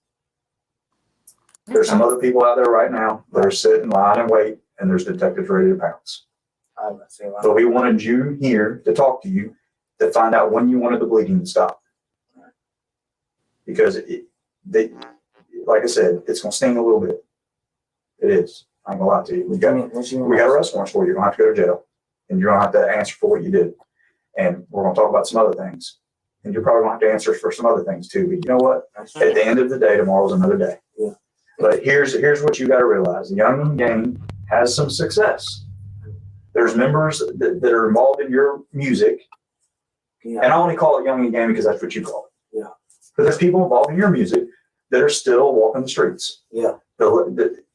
There's some other people out there right now that are sitting, lying in wait, and there's detectives ready to pounce. But we wanted you here to talk to you to find out when you wanted the bleeding to stop. Because like I said, it's going to sting a little bit. It is. I ain't going to lie to you. We got arrest warrants for you. You're going to have to go to jail. And you're going to have to answer for what you did. And we're going to talk about some other things. And you're probably going to have to answer for some other things too. But you know what? At the end of the day, tomorrow's another day. Yeah. But here's what you got to realize: the Yungeen has some success. There's members that are involved in your music, and I only call it Yungeen because that's what you call it. Yeah. But there's people involved in your music that are still walking the streets. Yeah.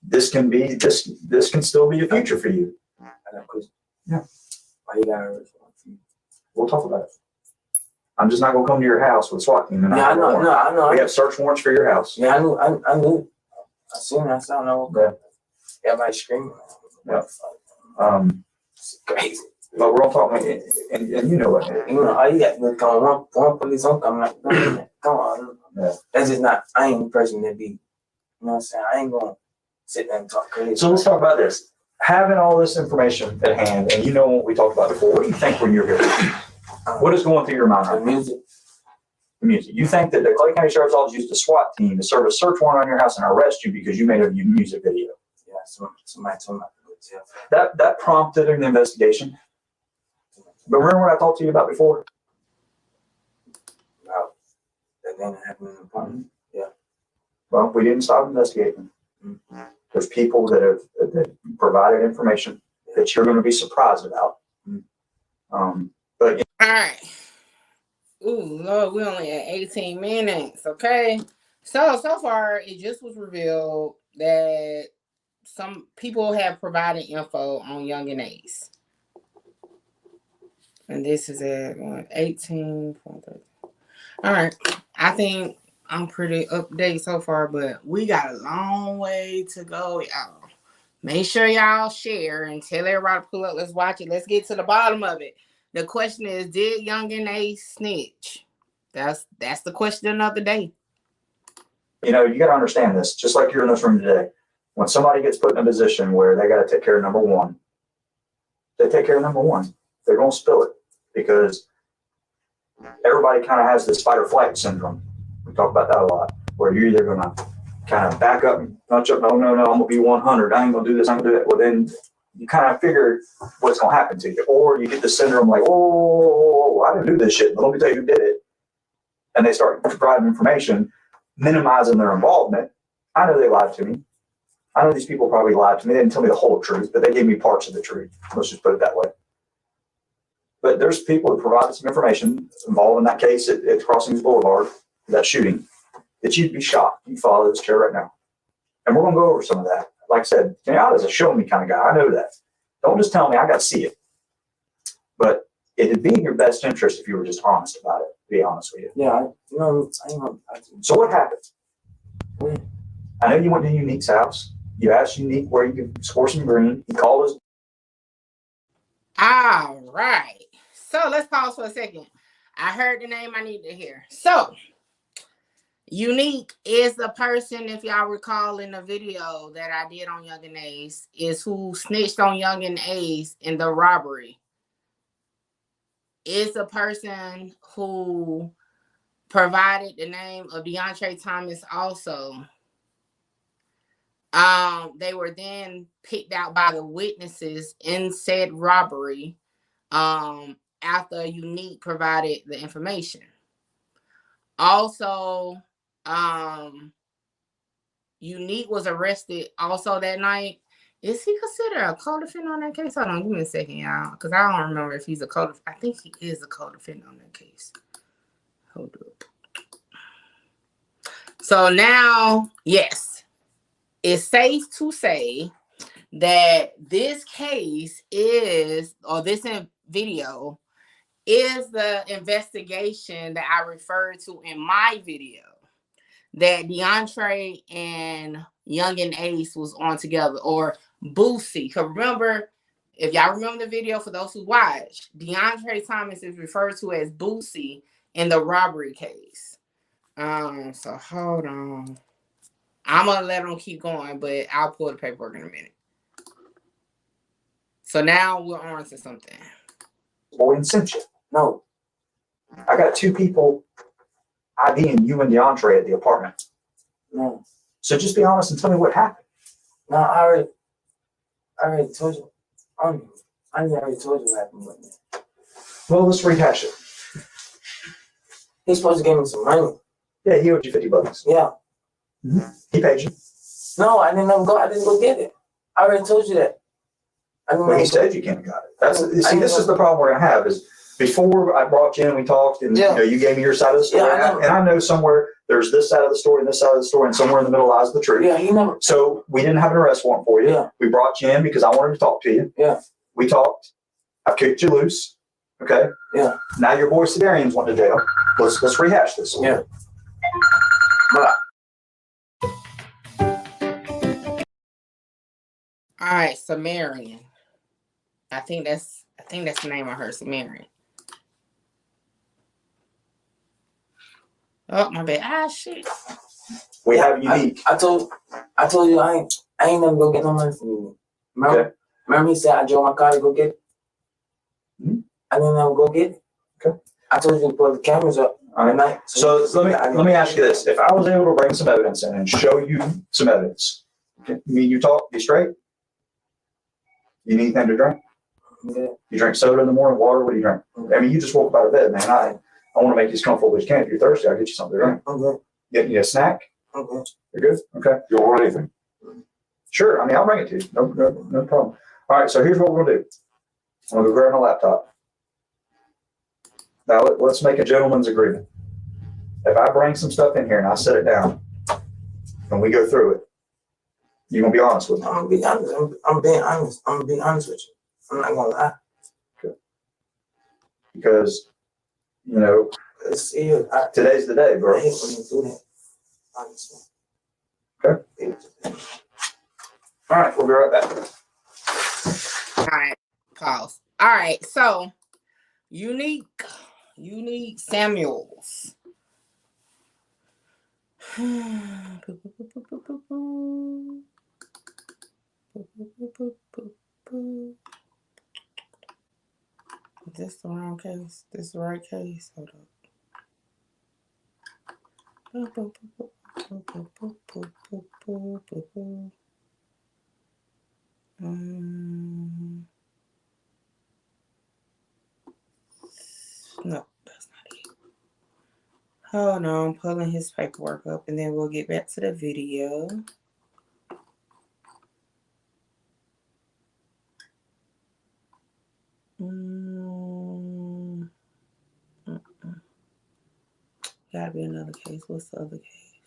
This can still be a future for you. I got a question. Yeah. Why you got a We'll talk about it. I'm just not gonna come to your house with a SWAT team. Yeah, I know. No, I know. We have search warrants for your house. Yeah, I knew. I knew. I seen it. I saw no. Yeah. Everybody screaming. Yeah. It's crazy. But we're all talking, and you know what? You know, all you got to come one police on come like, come on. Yeah. That's just not. I ain't the person that be. You know what I'm saying? I ain't gonna sit there and talk crazy. So let's talk about this. Having all this information at hand, and you know what we talked about before. What do you think when you're here? What is going through your mind? The music. The music. You think that the Clay County Sheriff's Office used a SWAT team to serve a search warrant on your house and arrest you because you made a music video? Yeah, somebody told me to go to jail. That prompted an investigation. But remember what I talked to you about before? About that thing that happened in the apartment. Yeah. Well, we didn't stop investigating. Mm-hmm. There's people that provided information that you're going to be surprised about. But all right. Ooh, Lord, we only at 18 minutes. Okay. So far, it just was revealed that some people have provided info on Yungeen Ace. And this is at 18.30. All right. I think I'm pretty up to date so far, but we got a long way to go, y'all. Make sure y'all share and tell everybody to pull up. Let's watch it. Let's get to the bottom of it. The question is, did Yungeen Ace snitch? That's the question of the day. You know, you got to understand this. Just like you're in this room today, when somebody gets put in a position where they got to take care of number one, they take care of number one. They're going to spill it because everybody kind of has this fight or flight syndrome. We talk about that a lot, where you're either going to kind of back up and punch up. No, I'm going to be 100. I ain't going to do this. I'm going to do that. Well, then you kind of figure what's going to happen to you. Or you get the syndrome like, oh, I didn't do this shit, but let me tell you who did it. And they start providing information, minimizing their involvement. I know they lied to me. I know these people probably lied to me. They didn't tell me the whole truth, but they gave me parts of the truth. Let's just put it that way. But there's people that provided some information involved in that case at Crossings Boulevard, that shooting, that you'd be shocked. You follow this chair right now. And we're going to go over some of that. Like I said, Kenyatta's a show me kind of guy. I know that. Don't just tell me, I got to see it. But it'd be in your best interest if you were just honest about it, to be honest with you. Yeah, So what happened? I know you went to Unique's house. You asked Unique where you could score some green. He called us. All right. So let's pause for a second. I heard the name I need to hear. So Unique is the person, if y'all recall in the video that I did on Yungeen Ace, is who snitched on Yungeen Ace in the robbery. Is the person who provided the name of DeAndre Thomas also. They were then picked out by the witnesses in said robbery after Unique provided the information. Also, Unique was arrested also that night. Is he considered a co-defendant on that case? Hold on, give me a second, y'all, because I don't remember if he's a co-defendant. I think he is a co-defendant on that case. Hold up. So now, yes, it's safe to say that this case is, or this video is the investigation that I referred to in my video that DeAndre and Yungeen Ace was on together, or Boosie. Because remember, if y'all remember the video, for those who watched, DeAndre Thomas is referred to as Boosie in the robbery case. So hold on. I'm going to let them keep going, but I'll pull the paperwork in a minute. So now we're on to something. Boy in Cincha. No. I got two people IDing you and DeAndre at the apartment. No. So just be honest and tell me what happened. No, I already told you. I already told you what happened with me. Well, let's rehash it. He's supposed to give me some money. Yeah, he owed you $50. Yeah. Mm-hmm. He paid you. No, I didn't go. I didn't go get it. I already told you that. Well, he said you can't got it. This is the problem we're gonna have is before I brought you in, we talked, and you gave me your side of the story, and I know somewhere there's this side of the story and this side of the story, and somewhere in the middle lies the truth. Yeah, he never. So we didn't have an arrest warrant for you. Yeah. We brought you in because I wanted to talk to you. Yeah. We talked. I kicked you loose. Okay. Yeah. Now your boy Sedarian's went to jail. Let's rehash this. Yeah. But. All right, Sumerian. I think that's the name of her, Sumerian. Oh, my bad. Ah, shit. We have Unique. I told you I ain't never go get no money from you. Remember? Okay. Remember he said I drove my car to go get it? Mm-hmm. I didn't ever go get it. Okay. I told you to put the cameras up all night. So let me ask you this. If I was able to bring some evidence in and show you some evidence, me and you talk, you straight? You need anything to drink? Yeah. You drink soda in the morning, water, what do you drink? I mean, you just woke up out of bed, man. I want to make you as comfortable as you can. If you're thirsty, I'll get you something to drink. Okay. Get you a snack? Okay. You're good? Okay. You don't want anything? Sure. I mean, I'll bring it to you. No problem. All right. So here's what we're going to do. I'm going to go grab my laptop. Now, let's make a gentleman's agreement. If I bring some stuff in here and I set it down and we go through it, you're going to be honest with me? I'm going to be honest. I'm being honest. I'm going to be honest with you. I'm not going to lie. Okay. Because, today's the day, bro. I hate when you do that. Honestly. Okay. All right. We'll be right back. All right. Pause. All right. So, Unique Samuels. Is this the wrong case? This is the right case? Hold up. No, that's not it. Hold on, I'm pulling his paperwork up and then we'll get back to the video. Gotta be another case. What's the other case?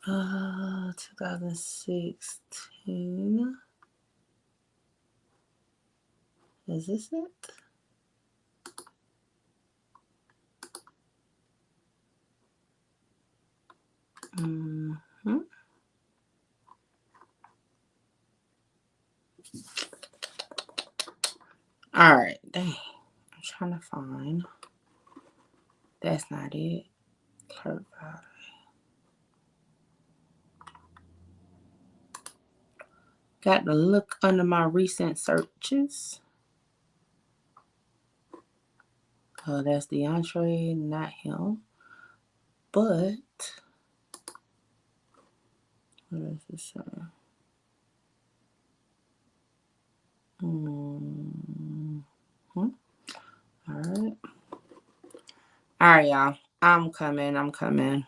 2016. Is this it? Mm-hmm. All right, dang. I'm trying to find. That's not it. Clerk Valley. Got to look under my recent searches. Oh, that's the entree, not him. But what does this say? All right. All right, y'all. I'm coming.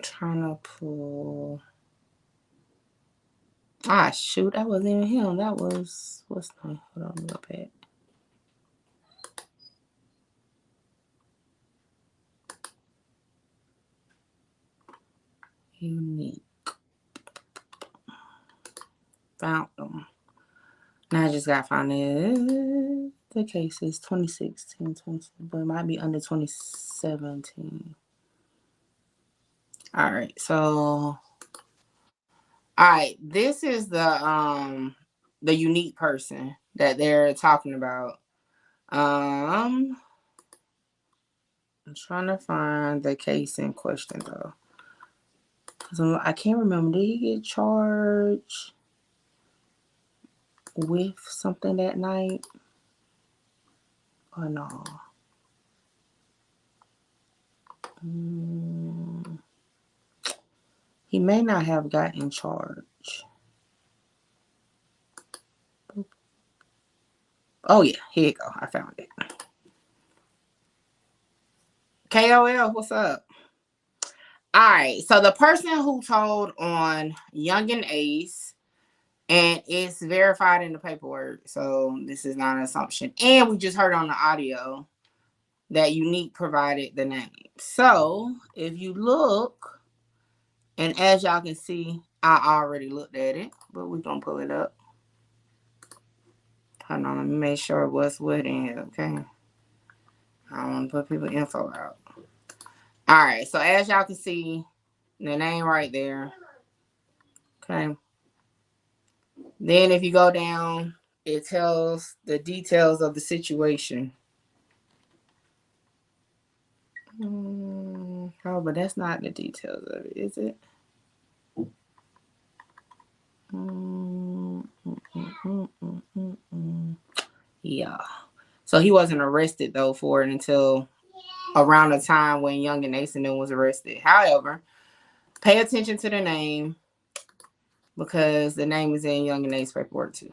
Trying to pull. Ah, shoot. That wasn't even him. That was, what's the name? Hold on, look back. Unique. Found them. Now I just got to find it. The case is 2016, but it might be under 2017. All right, so all right, this is the unique person that they're talking about. I'm trying to find the case in question though, because I can't remember. Did he get charged with something that night or no? He may not have gotten charged. Oh yeah, here you go. I found it. KOL, what's up? All right. So the person who told on Yungeen Ace, and it's verified in the paperwork. So this is not an assumption. And we just heard on the audio that Unique provided the name. So if you look, and as y'all can see, I already looked at it, but we're going to pull it up. Hold on, let me make sure what's what in here, okay? I don't want to put people's info out. All right, so as y'all can see, the name right there, okay? Then if you go down, it tells the details of the situation. Oh, but that's not the details of it, is it? Yeah. So he wasn't arrested though for it until around the time when Yungeen Ace was arrested. However, pay attention to the name because the name is in Yungeen Ace paperwork too.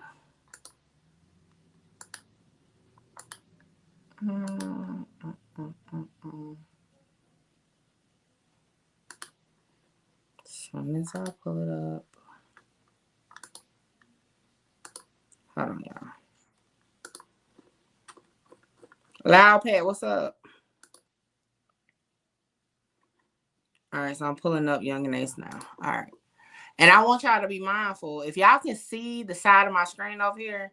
So as I pull it up. Hold on, y'all. Loud Pat, what's up? All right, so I'm pulling up Yungeen Ace now. All right. And I want y'all to be mindful. If y'all can see the side of my screen over here,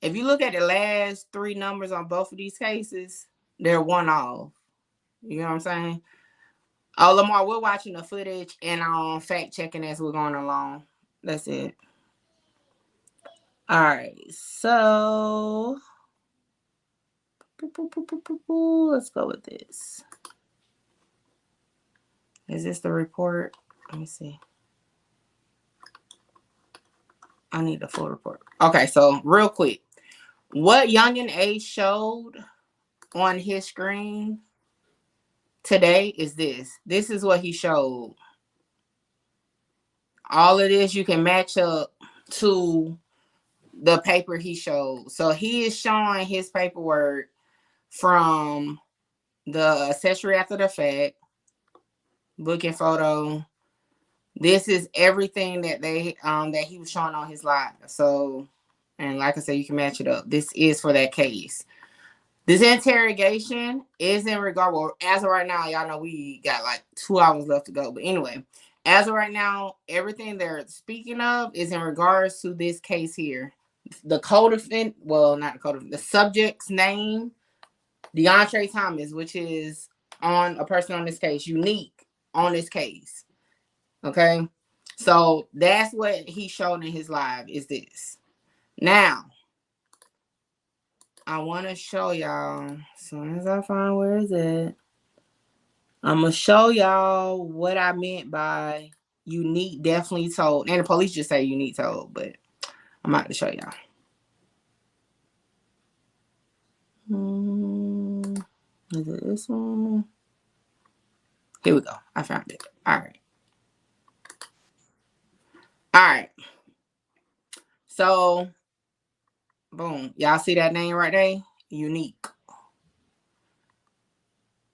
if you look at the last 3 numbers on both of these cases, they're one off. You know what I'm saying? Oh, Lamar, we're watching the footage and fact checking as we're going along. That's it. All right, so let's go with this. Is this the report? Let me see. I need the full report. Okay, so real quick, what Yungeen Ace showed on his screen today is this. This is what he showed. All of this you can match up to the paper he showed. So he is showing his paperwork from the accessory after the fact, booking photo. This is everything that that he was showing on his live. So, and like I said, you can match it up. This is for that case. This interrogation is in regard, well, as of right now, y'all know we got like 2 hours left to go. But anyway, as of right now, everything they're speaking of is in regards to this case here. The co-defendant, well, not the co-defendant, the subject's name, DeAndre Thomas, which is on a person on this case, Unique on this case. Okay? So that's what he showed in his live is this. Now, I want to show y'all, as soon as I find where is it, I'm going to show y'all what I meant by Unique definitely told. And the police just say Unique told, but I'm about to show y'all. Is it this one? Here we go. I found it. All right. All right. So, boom. Y'all see that name right there? Unique.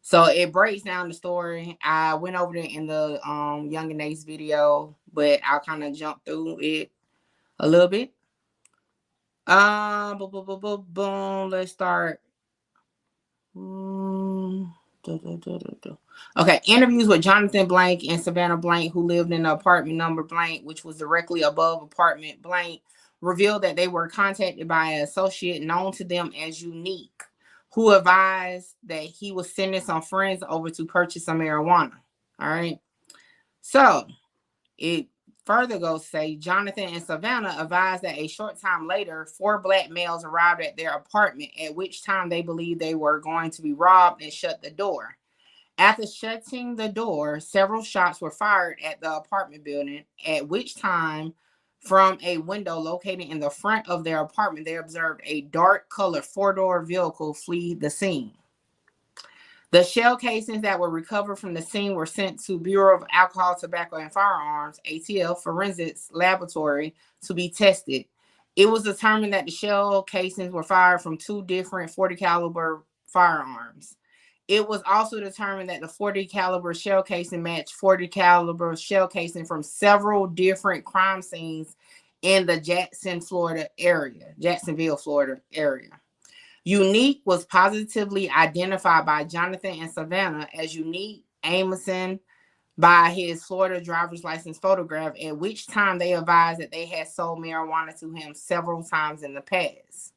So it breaks down the story. I went over it in the Yungeen Ace video, but I'll kind of jump through it a little bit. Boom. Let's start. Okay, interviews with Jonathan Blank and Savannah Blank, who lived in the apartment number blank, which was directly above apartment blank, revealed that they were contacted by an associate known to them as Unique, who advised that he was sending some friends over to purchase some marijuana. All right. So it further goes to say Jonathan and Savannah advised that a short time later, 4 black males arrived at their apartment, at which time they believed they were going to be robbed and shut the door. After shutting the door, several shots were fired at the apartment building, at which time from a window located in the front of their apartment, they observed a dark colored 4-door vehicle flee the scene. The shell casings that were recovered from the scene were sent to Bureau of Alcohol, Tobacco, and Firearms, ATF, Forensics Laboratory to be tested. It was determined that the shell casings were fired from 2 different .40 caliber firearms. It was also determined that the 40 caliber shell casing matched 40 caliber shell casing from several different crime scenes in the Jacksonville, Florida area. Unique was positively identified by Jonathan and Savannah as Unique Amerson by his Florida driver's license photograph, at which time they advised that they had sold marijuana to him several times in the past.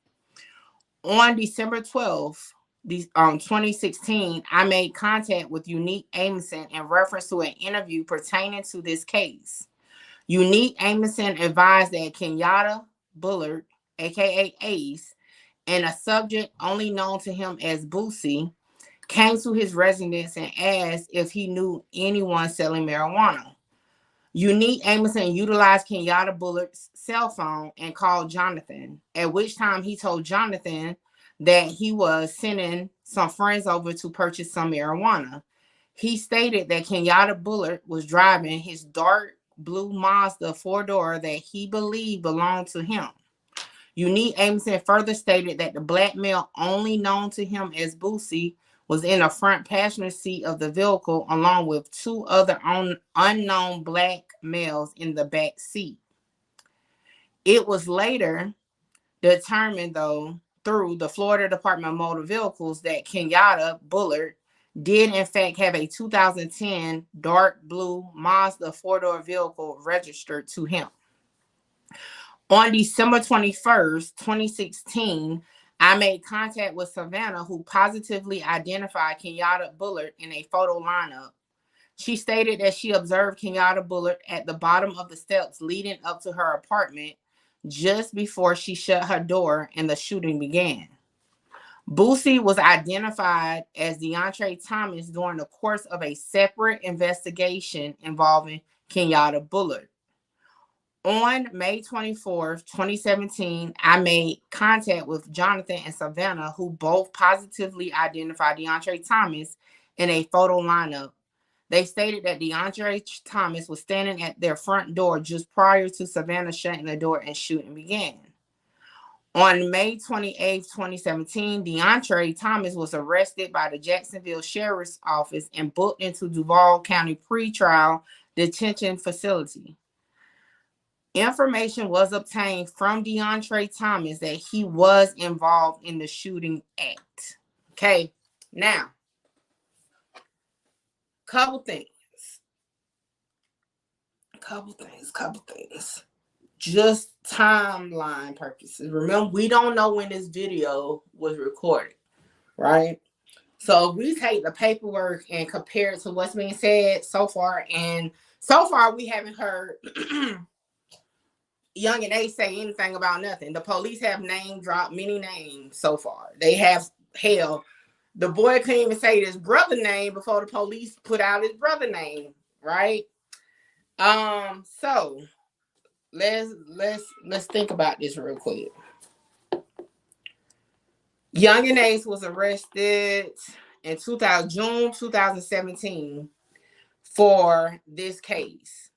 On December 12th, 2016, I made contact with Unique Amerson in reference to an interview pertaining to this case. Unique Amerson advised that Kenyatta Bullard, aka Ace, and a subject only known to him as Boosie, came to his residence and asked if he knew anyone selling marijuana. Unique Amerson utilized Kenyatta Bullard's cell phone and called Jonathan, at which time he told Jonathan that he was sending some friends over to purchase some marijuana. He stated that Kenyatta Bullard was driving his dark blue Mazda 4-door that he believed belonged to him. Unique Amerson further stated that the black male only known to him as Boosie was in the front passenger seat of the vehicle along with two other unknown black males in the back seat. It was later determined, though, through the Florida Department of Motor Vehicles that Kenyatta Bullard did in fact have a 2010 dark blue Mazda 4-door vehicle registered to him. On December 21st, 2016, I made contact with Savannah, who positively identified Kenyatta Bullard in a photo lineup. She stated that she observed Kenyatta Bullard at the bottom of the steps leading up to her apartment just before she shut her door and the shooting began. Boosie was identified as DeAndre Thomas during the course of a separate investigation involving Kenyatta Bullard. On May 24th, 2017, I made contact with Jonathan and Savannah, who both positively identified DeAndre Thomas in a photo lineup. They stated that DeAndre Thomas was standing at their front door just prior to Savannah shutting the door and shooting began. On May 28th, 2017, DeAndre Thomas was arrested by the Jacksonville Sheriff's Office and booked into Duval County pretrial detention facility. Information was obtained from DeAndre Thomas that he was involved in the shooting act. Okay, now, couple things. Just timeline purposes. Remember, we don't know when this video was recorded, right? So we take the paperwork and compare it to what's being said so far, and so far we haven't heard Yungeen A say anything about nothing. The police have name dropped many names so far. They have, hell, the boy couldn't even say his brother name before the police put out his brother name, right? So let's think about this real quick. Yungeen Ace was arrested in June 2017 for this case.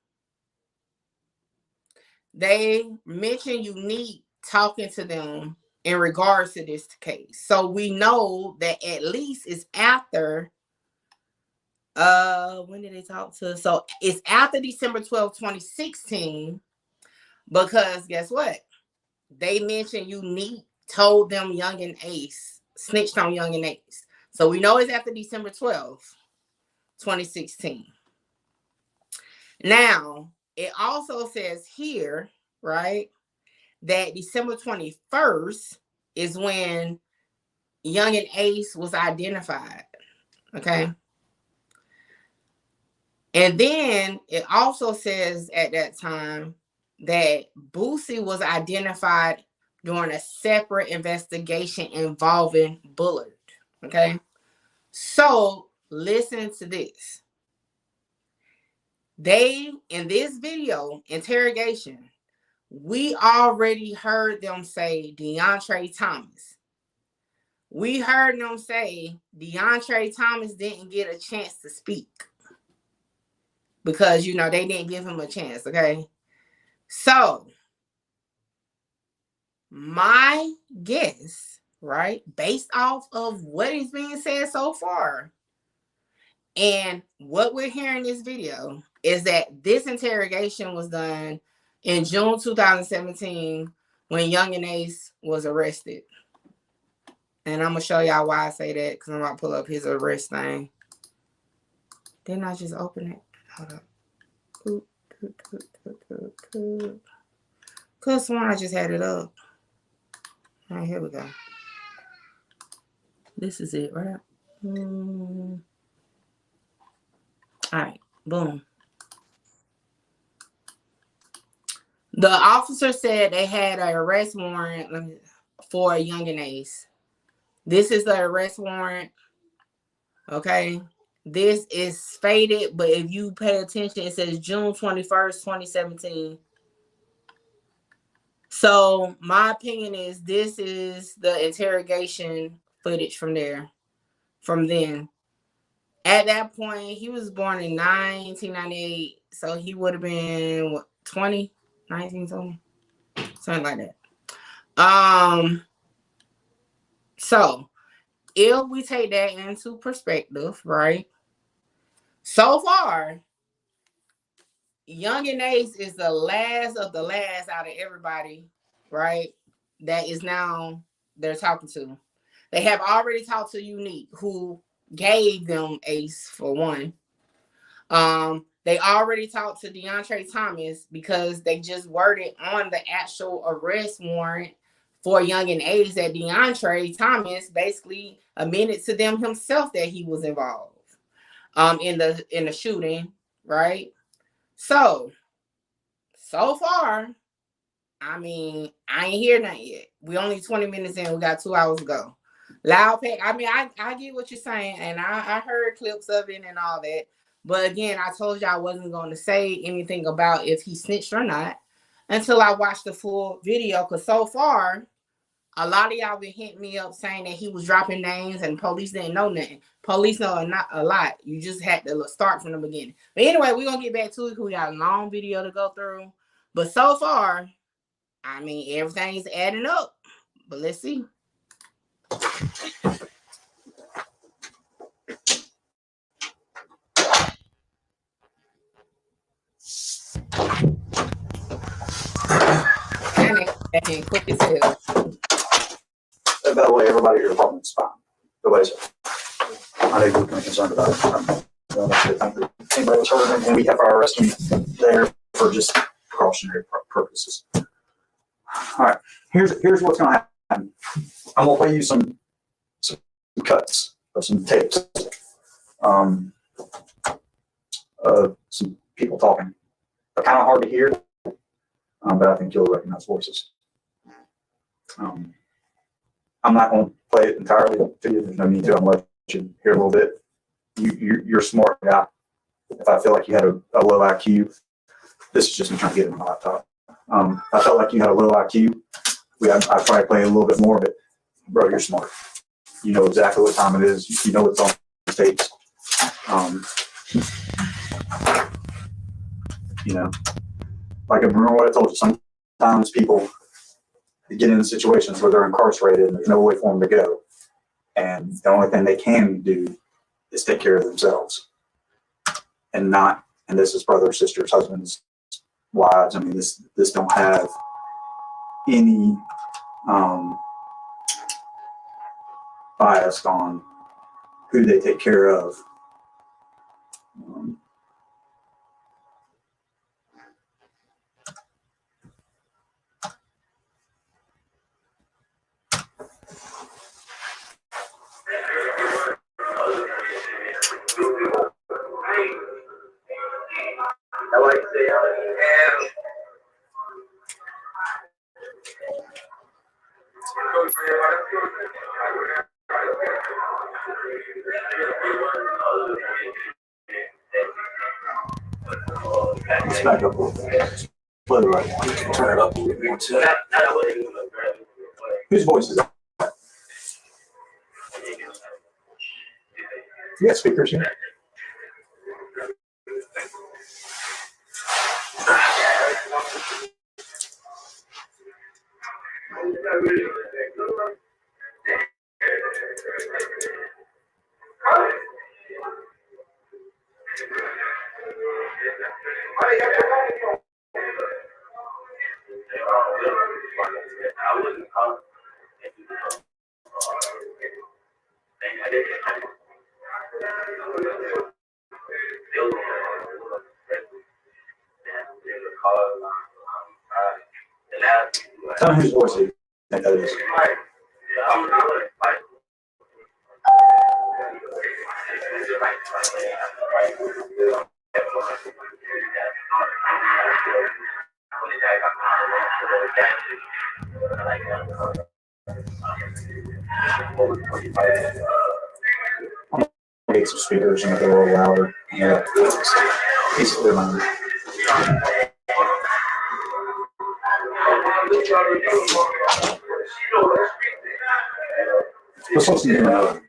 They mentioned Unique talking to them in regards to this case. So we know that at least it's after, when did they talk to? So it's after December 12, 2016, because guess what? They mentioned Unique told them Yungeen Ace, snitched on Yungeen Ace. So we know it's after December 12th, 2016. Now, it also says here, right, that December 21st is when Yungeen Ace was identified, okay? And then it also says at that time that Boosie was identified during a separate investigation involving Bullard, okay? So listen to this. They, in this video, interrogation, we already heard them say DeAndre Thomas. We heard them say DeAndre Thomas didn't get a chance to speak because, you know, they didn't give him a chance, okay? So, my guess, right? Based off of what is being said so far. And what we're hearing in this video is that this interrogation was done in June 2017 when Yungeen Ace was arrested. And I'm going to show y'all why I say that, because I'm about to pull up his arrest thing. Didn't I just open it? Hold up. Could have sworn I just had it up. All right, here we go. This is it, right? All right, boom. The officer said they had an arrest warrant for Yungeen Ace. This is the arrest warrant. Okay. This is faded, but if you pay attention, it says June 21st, 2017. So my opinion is this is the interrogation footage from there, from then. At that point, he was born in 1998, so he would have been, what, 20? 19, something like that. So if we take that into perspective, right? So far, Yungeen Ace is the last of the last out of everybody, right? That is now they're talking to. They have already talked to Unique, who gave them Ace for one. They already talked to DeAndre Thomas because they just worded on the actual arrest warrant for Yungeen Ace that DeAndre Thomas basically admitted to them himself that he was involved in the shooting, right? So far, I mean, I ain't hear nothing yet. We only 20 minutes in. We got 2 hours to go. Loud Pack, I mean, I get what you're saying, and I heard clips of it and all that. But again, I told you I wasn't going to say anything about if he snitched or not until I watched the full video. Because so far, a lot of y'all been hitting me up saying that he was dropping names and police didn't know nothing. Police know not a lot. You just had to start from the beginning. But anyway, we're going to get back to it because we got a long video to go through. But so far, I mean, everything's adding up. But let's see. And quick as hell. By the way, everybody at your apartment's fine. Nobody's. I know you're kind of concerned about it. Anybody was hurt, and we have our rescue there for just precautionary purposes. All right, here's what's going to happen. I'm going to play you some cuts of some tapes. Some people talking. They're kind of hard to hear, but I think you'll recognize voices. I'm not going to play it entirely to you. There's no need to. I'm going to let you hear a little bit. You're a smart guy. If I feel like you had a low IQ, this is just me trying to get it on my laptop. I felt like you had a low IQ. I'd probably play a little bit more, but bro, you're smart. You know exactly what time it is. You know what's on the tapes. You know, like I remember what I told you. Sometimes people get in situations where they're incarcerated and there's no way for them to go, and the only thing they can do is take care of themselves, and not. And this is brothers, sisters, husbands, wives. I mean, this don't have any bias on who they take care of. Let's back up a little bit. Play the right one. Turn it up a little bit more too. Whose voice is that? You got speakers here? Tell me whose voice you think that is. Get some speakers and make it a little louder. Yeah. He's clear minded. Let's listen to him.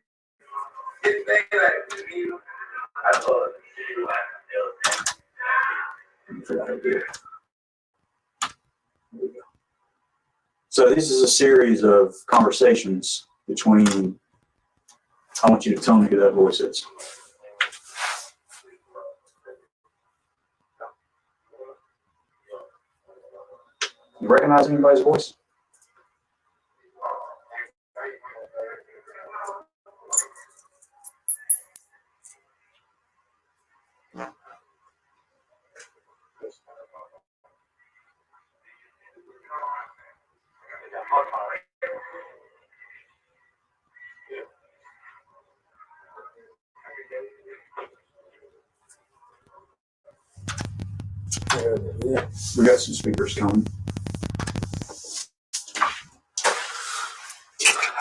So this is a series of conversations between, I want you to tell me who that voice is. You recognize anybody's voice? Yeah. We got some speakers coming.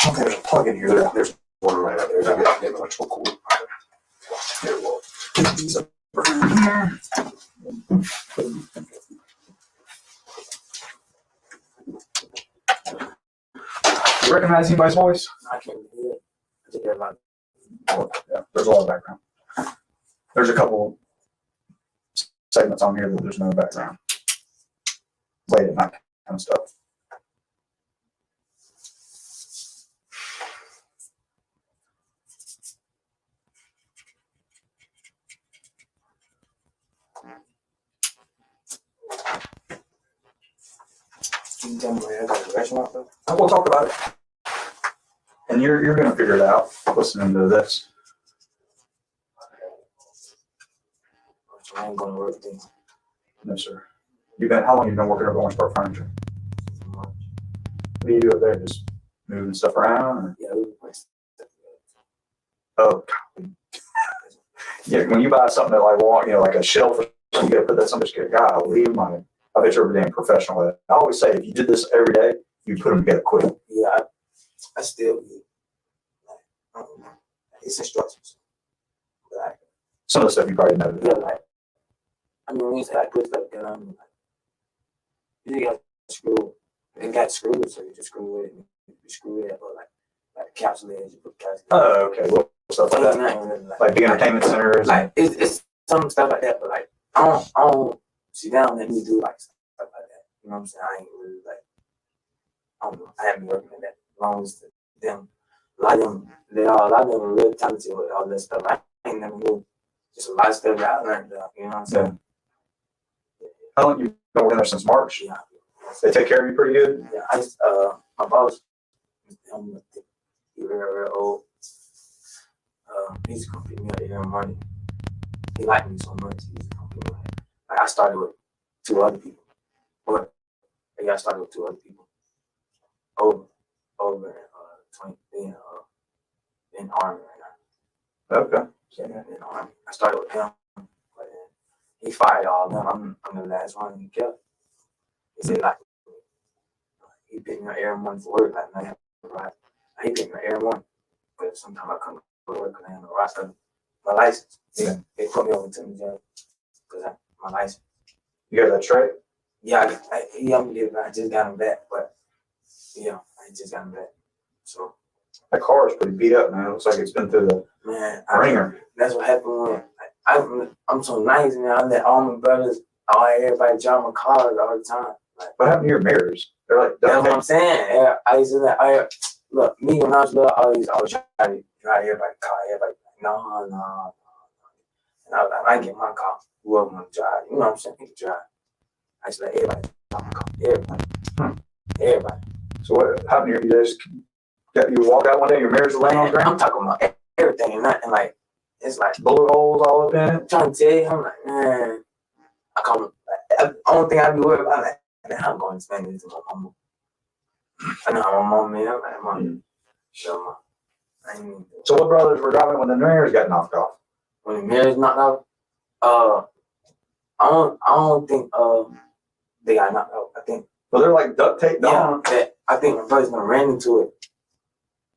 Okay, there's a plug in here. There's one right out there. I've got the electrical cord. Here, we'll put these up around here. You recognize anybody's voice? I can't hear it. I think everybody. Oh, yeah, there's a lot of background. There's a couple segments on here that there's no background. Late at night kind of stuff. Can you tell me where I got the restaurant though? We'll talk about it. And you're gonna figure it out listening to this. I ain't gonna work things. No, sir. How long you been working at Orange Park Furniture? What do you do up there? Just moving stuff around? Or? Yeah, we place. Oh, God. Yeah, when you buy something that like a shelf or something, you gotta put that something. God, leave my. I bet you're a damn professional at it. I always say if you did this every day, you put them together quick. Yeah, I still do. Like, it's instructions. Like, some of the stuff you probably know. Yeah, like. I mean, when you say I put stuff together, you got screw. It got screws, so you just screw it. You screw it, but like the couch legs, you put the couch legs. Oh, okay. Well, stuff like that. Like the entertainment centers. Like it's some stuff like that, but like I don't sit down and let me do like stuff like that. You know what I'm saying? I ain't really like. I don't know. I haven't been working in that long as them. A lot of them are really talented with all that stuff. I ain't never knew. Just a lot of stuff that I learned. You know what I'm saying? Yeah. How long you been working there since March? Yeah. They take care of you pretty good? Yeah, I just, my boss, he's real old. He used to come pick me up every morning. He liked me so much, he used to come pick me up. Like, I started with 2 other people. But I started with 2 other people. Over in Army right now. Okay. Yeah, in Army. I started with him, but he fired all of them. I'm the last one he kept. He said, like, he picked me up every morning for work. Like, I have to ride. He picked me up every morning. But sometimes I come to work because I have no roster. My license. Yeah. They put me over to the job because my license. You got that trait? Yeah, I just got him back. But, yeah, I just got him back. So. That car is pretty beat up, man. It looks like it's been through the ringer. That's what happened when I'm so nice, man. I let all my brothers, everybody drive my cars all the time. Like, what happened to your mirrors? They're like, that's what I'm saying. Yeah, I used to look, me when I was little, I always try to drive everybody's car. Everybody like, no. And And I was like, I get my car. Whoever want to drive, you know what I'm saying? He can drive. I just let everybody drive my car. Everybody. Everybody. So what happened? You just you walk out one day, your mirrors are laying on the ground. I'm talking about everything and nothing like it's like bullet holes all up in it. I'm trying to tell you, I'm like, man, I call him. The only thing I be worried about, like, man, I'm going to spend this to my mama. I know how my mom is. I'm like, mom, show mom. So what brothers were driving when the mirrors got knocked off? When the mirrors knocked off, I don't think they got knocked out. I think. Well, they're like duct taped on. I think my person ran into it.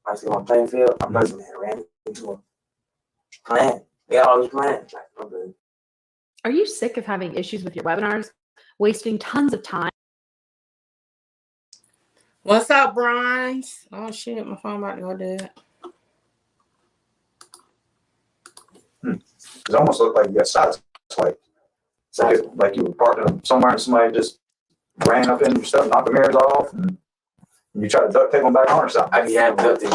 I was on playing field. My person ran into it. Plan. They always plan. Like, okay. Are you sick of having issues with your webinars, wasting tons of time? What's up, Bronze? Oh shit, my phone about to go dead. It almost looked like you got sideswiped. Like you were parking somewhere and somebody just ran up in your stuff, knocked the mirrors off, and you tried to duct tape them back on or something. I be having duct tape.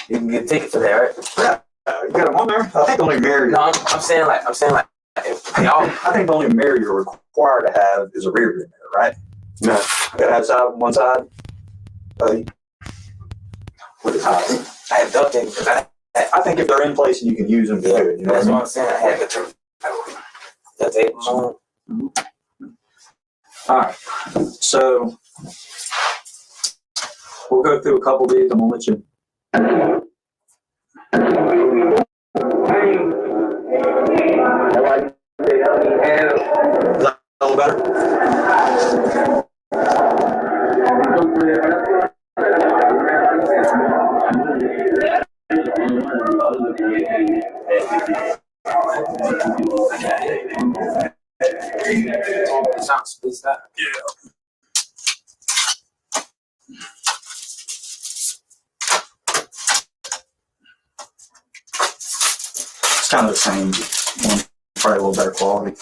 You can get a ticket for that, right? Yeah, you got them on there. I think the only mirror. No, I'm saying like if they all. I think the only mirror you're required to have is a rear view mirror, right? No, you gotta have side one side. What is high? I have duct tape because I think if they're in place and you can use them, they're good. You know that's what what I'm saying. I had duct tape on. All right, so we'll go through a couple of these. I'm gonna let you. Is that a little better? It's kind of the same, probably a little better quality.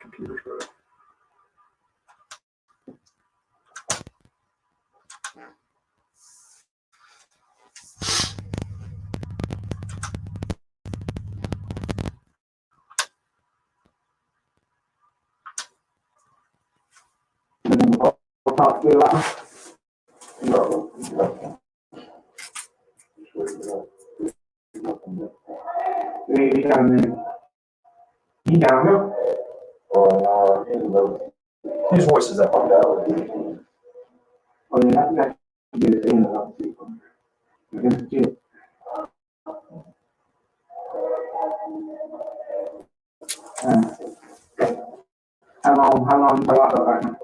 Computer's good. Whose voice is that? How long you out right now?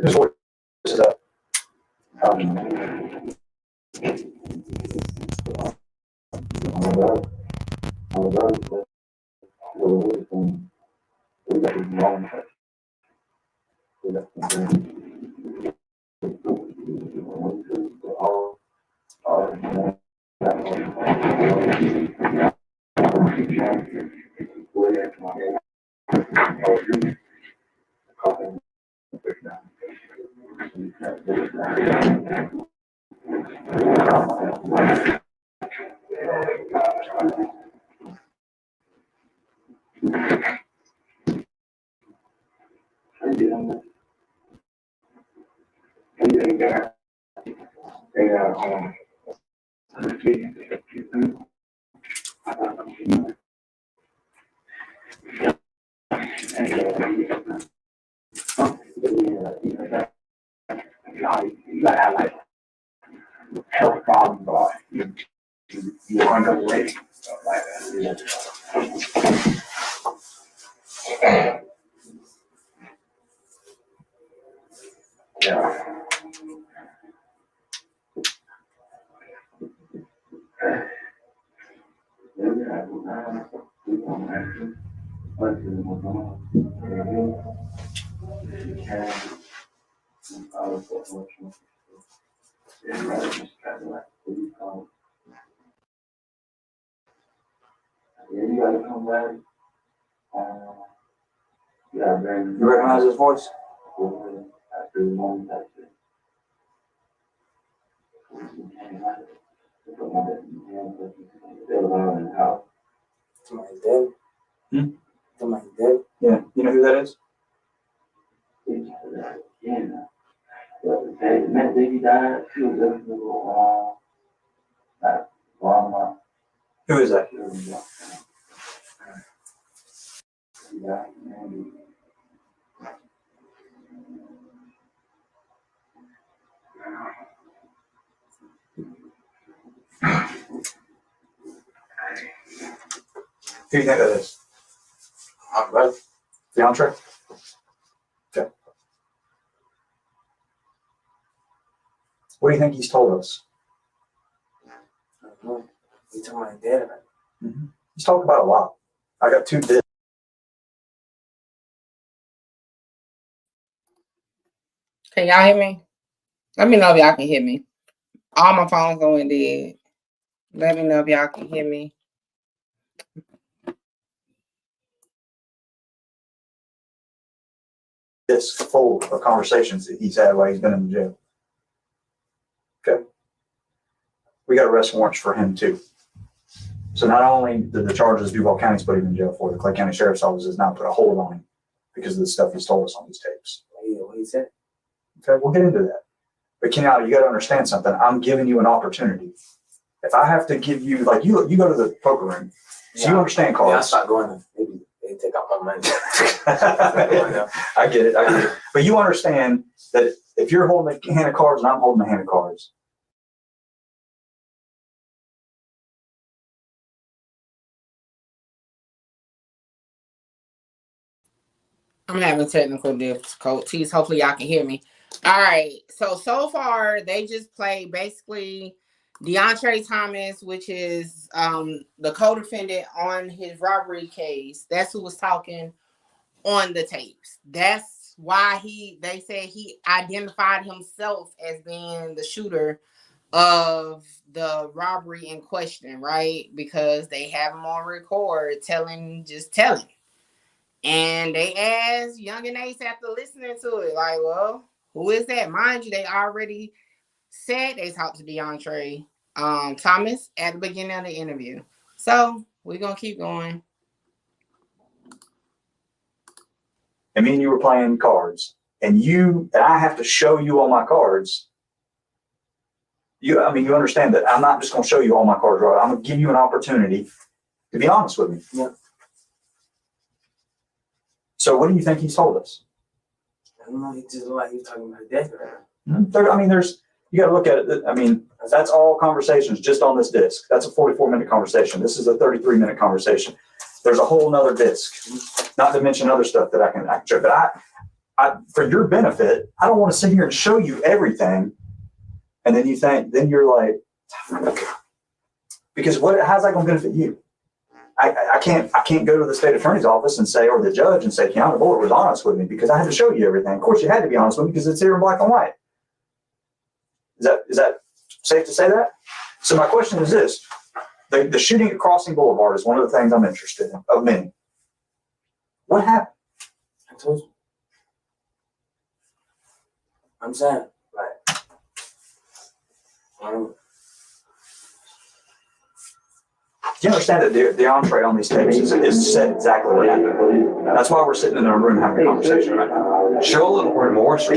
His voice is that? You gotta have like health problems or you're underweight, stuff like that. You recognize his voice? Somebody's dead. Hmm? Somebody's dead. Yeah. You know who that is? Who is that? Who do you think that is? DeAndre? Okay. What do you think he's told us? I don't know. He's talking about his dad. Mm-hmm. He's talked about a lot. I got 2 discs. Can y'all hear me? Let me know if y'all can hear me. All my phones going dead. Let me know if y'all can hear me. Disc full of conversations that he's had while he's been in the jail. Okay. We got arrest warrants for him too. So not only did the charges Duval County's put him in jail for, the Clay County Sheriff's Office has now put a hold on him because of the stuff he's told us on these tapes. What he said? Okay, we'll get into that. But Kenyatta, you got to understand something. I'm giving you an opportunity. If I have to give you, like you go to the poker room, so you understand cards. Yeah, I start going to maybe they take out my money. I get it. But you understand that if you're holding a hand of cards and I'm holding a hand of cards, I'm having technical difficulties. Hopefully y'all can hear me. All right. So far they just played basically DeAndre Thomas, which is the co-defendant on his robbery case. That's who was talking on the tapes. That's why they said he identified himself as being the shooter of the robbery in question, right? Because they have him on record telling. And they asked Yungeen Ace after listening to it, like, well, who is that? Mind you, they already said they talked to DeAndre Thomas at the beginning of the interview. So we're going to keep going. and me and you were playing cards, and I have to show you all my cards. You understand that I'm not just going to show you all my cards, right? I'm going to give you an opportunity to be honest with me. Yeah. So what do you think he's told us? I don't know. He just looked like he was talking about his dad. You got to look at it. That's all conversations just on this disc. That's a 44-minute conversation. This is a 33-minute conversation. There's a whole nother disc, not to mention other stuff that I can show. But I, for your benefit, I don't want to sit here and show you everything. And then you're like, because how's that going to benefit you? I can't go to the state attorney's office and say, or the judge and say, Keanu Board was honest with me because I had to show you everything. Of course, you had to be honest with me because it's here in black and white. Is that safe to say that? So my question is this: the shooting at Crossing Boulevard is one of the things I'm interested in, of many. What happened? I told you. I'm saying, like, Do you understand that the entree on these tapes is said exactly what happened? That's why we're sitting in a room having a conversation right now. Show a little remorse.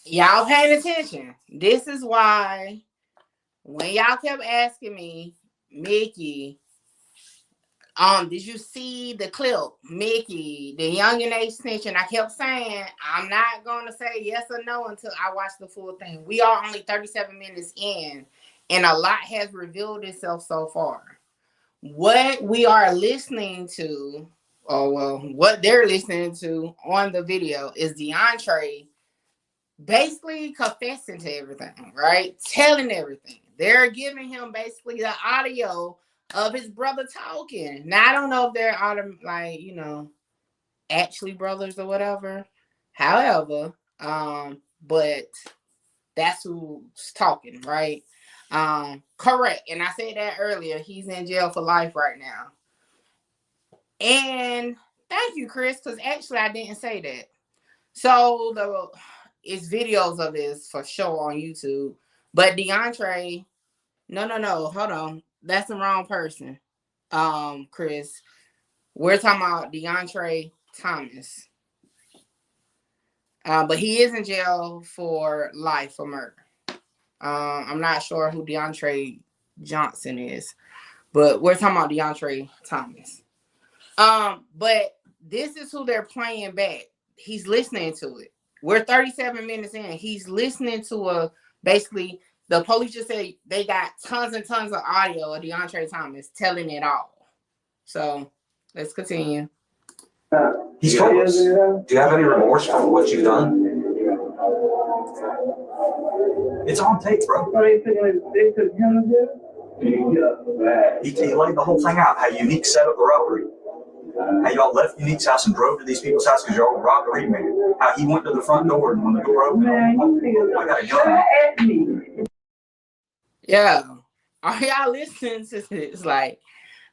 Y'all paying attention. This is why when y'all kept asking me, Mickey, did you see the clip? Mickey, the Yungeen Ace snitching. I kept saying, I'm not going to say yes or no until I watch the full thing. We are only 37 minutes in, and a lot has revealed itself so far. What we are listening to, Oh, well, what they're listening to on the video is DeAndre basically confessing to everything, right? Telling everything. They're giving him basically the audio of his brother talking. Now, I don't know if they're like, you know, actually brothers or whatever. However, but that's who's talking, right? Correct. And I said that earlier. He's in jail for life right now. And thank you, Chris, because actually I didn't say that. So it's videos of this for sure on YouTube. But DeAndre, no, hold on. That's the wrong person. Chris. We're talking about DeAndre Thomas. But he is in jail for life for murder. I'm not sure who DeAndre Johnson is, but we're talking about DeAndre Thomas. But this is who they're playing back. He's listening to it. We're 37 minutes in. He's listening to basically the police just said they got tons and tons of audio of DeAndre Thomas telling it all. So let's continue. He's told us. Do you have any remorse for what you've done? It's on tape, bro. He laid the whole thing out. How Unique set up the robbery. How y'all left Unique's house and drove to these people's house because y'all robbed the reed man. How he went to the front door and when the door opened, I got a gun. Yeah. Are y'all listening to this? Like,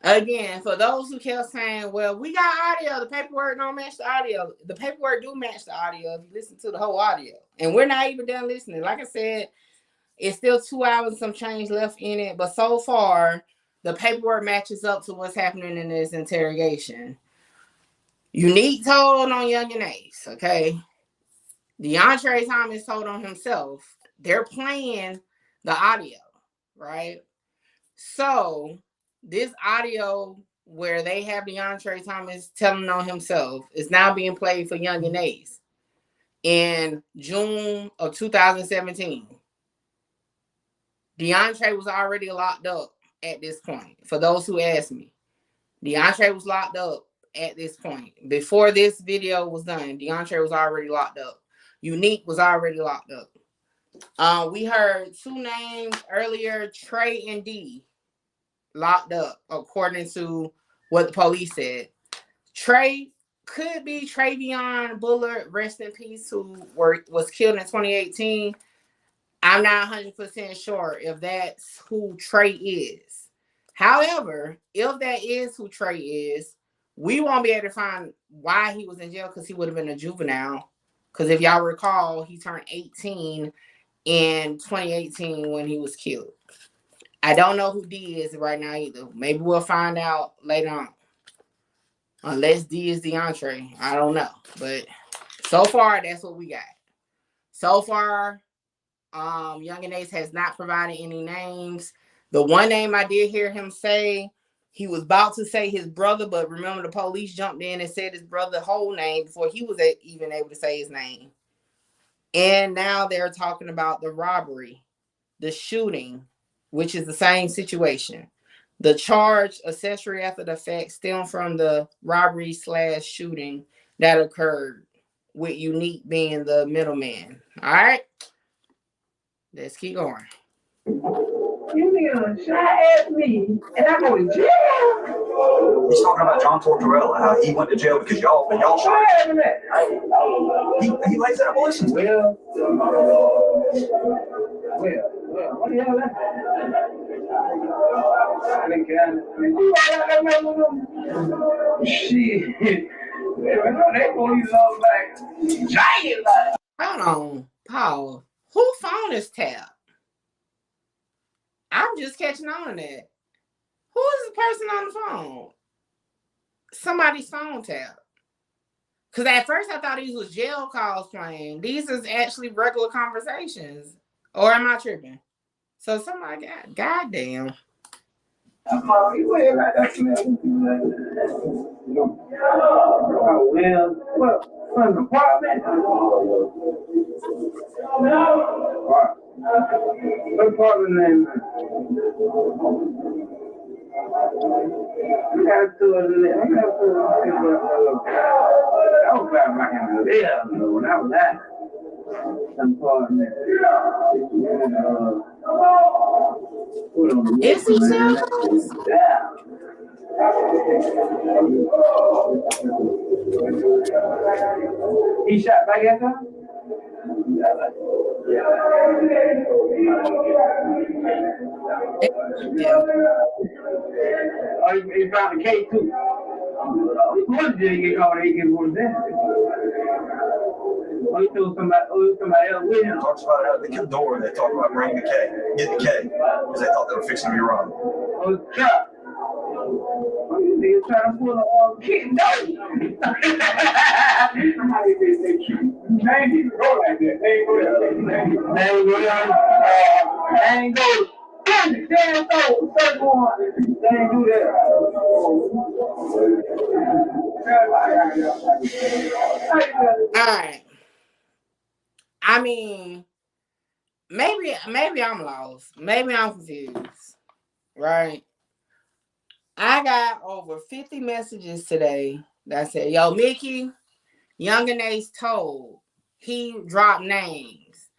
again, for those who kept saying, well, we got audio, the paperwork don't match the audio. The paperwork do match the audio if you listen to the whole audio. And we're not even done listening. Like I said, it's still 2 hours and some change left in it. But so far, the paperwork matches up to what's happening in this interrogation. Unique told on Yungeen Ace, okay? DeAndre Thomas told on himself. They're playing the audio, right? So this audio where they have DeAndre Thomas telling on himself is now being played for Yungeen Ace in June of 2017. DeAndre was already locked up at this point. For those who asked me, DeAndre was locked up at this point. Before this video was done, DeAndre was already locked up. Unique was already locked up. We heard two names earlier, Trey and D, locked up, according to what the police said. Trey could be Travion Bullard, rest in peace, who was killed in 2018. I'm not 100% sure if that's who Trey is. However, if that is who Trey is, we won't be able to find why he was in jail because he would have been a juvenile. Because if y'all recall, he turned 18 in 2018 when he was killed. I don't know who D is right now either. Maybe we'll find out later on. Unless D is DeAndre. I don't know. But so far, that's what we got. So far, Yungeen Ace has not provided any names. The one name I did hear him say, he was about to say his brother, but remember the police jumped in and said his brother's whole name before he was even able to say his name. And now they're talking about the robbery, the shooting, which is the same situation. The charge, accessory after the fact, stem from the robbery / shooting that occurred, with Unique being the middleman. All right, let's keep going. You niggas shot at me, and I go to jail. He's talking about John Tortorella, how he went to jail because y'all shot him. He lays that up. Listen to him. What the hell is that? Shit. That police all like giant. Hold on, Paul. Whose phone is tapped? I'm just catching on to that. Who is the person on the phone? Somebody's phone tapped. Because at first I thought these was jail calls playing. These is actually regular conversations. Or am I tripping? So somebody got, goddamn. Well, from the apartment. What apartment name? Is he serious? He shot back at her? Yeah. Oh, he found the K too. What did he get caught? He get one there. Oh, he told somebody else with him. Talks about how they get the door. They talk about bringing the K, get the K, because they thought they were fixing to be robbed. Oh, it's Chuck. Nigga trying to pull a kid down. Somebody said they ain't even go like that. They ain't go that. They ain't go down. They ain't go. Damn soul. Third one. They ain't do that. All right. I mean, maybe I'm lost. Maybe I'm confused. Right? I got over 50 messages today that said, yo, Mickey, Yungeen Ace told. He dropped names.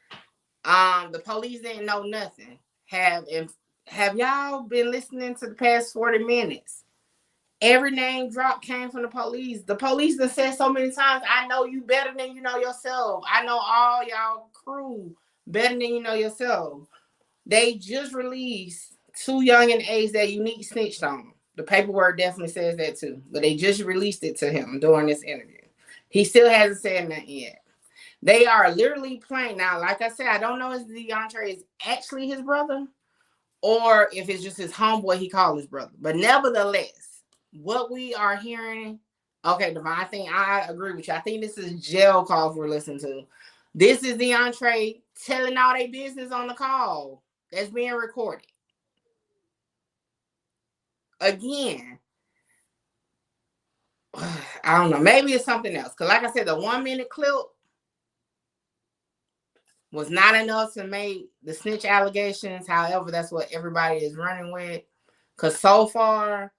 The police didn't know nothing. Have y'all been listening to the past 40 minutes? Every name drop came from the police. The police that said so many times, I know you better than you know yourself. I know all y'all crew better than you know yourself. They just released 2 Yungeen Ace that Unique snitched on. The paperwork definitely says that too. But they just released it to him during this interview. He still hasn't said nothing yet. They are literally playing. Now, like I said, I don't know if DeAndre is actually his brother or if it's just his homeboy he called his brother. But nevertheless, what we are hearing, okay, Devon, I think I agree with you. I think this is jail calls we're listening to. This is DeAndre telling all their business on the call that's being recorded. Again, I don't know. Maybe it's something else. Because like I said, the 1-minute clip was not enough to make the snitch allegations. However, that's what everybody is running with. Because so far,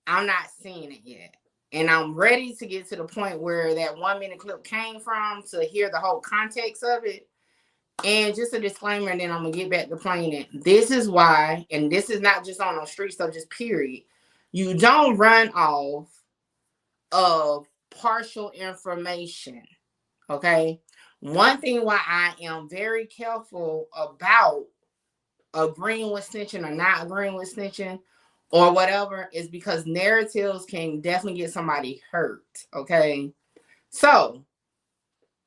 I'm not seeing it yet. And I'm ready to get to the point where that 1-minute clip came from to hear the whole context of it. And just a disclaimer, and then I'm going to get back to playing it. This is why, and this is not just on the street stuff, just period. You don't run off of partial information, okay? One thing why I am very careful about agreeing with snitching or not agreeing with snitching or whatever is because narratives can definitely get somebody hurt, okay? So,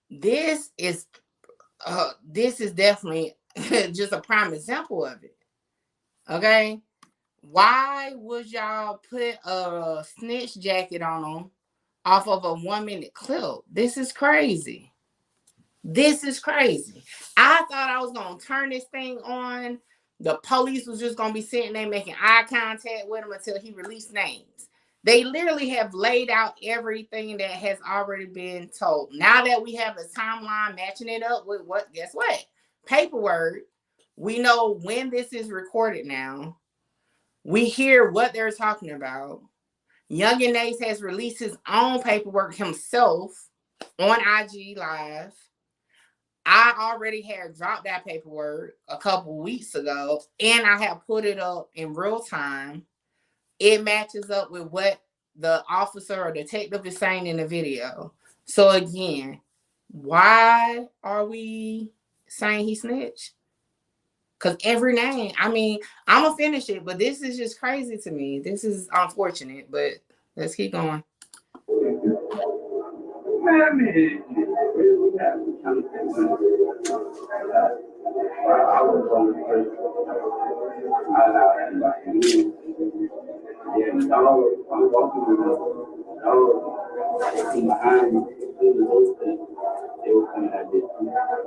this is definitely just a prime example of it. Okay? Why would y'all put a snitch jacket on them off of a 1-minute clip? This is crazy. This is crazy. I thought I was going to turn this thing on. The police was just going to be sitting there making eye contact with him until he released names. They literally have laid out everything that has already been told. Now that we have a timeline matching it up with what, guess what? Paperwork. We know when this is recorded now. We hear what they're talking about. Yungeen Ace has released his own paperwork himself on IG Live. I already had dropped that paperwork a couple weeks ago, and I have put it up in real time. It matches up with what the officer or detective is saying in the video. So again, why are we saying he snitched? Because every name, I mean, I'm going to finish it, but this is just crazy to me. This is unfortunate, but let's keep going.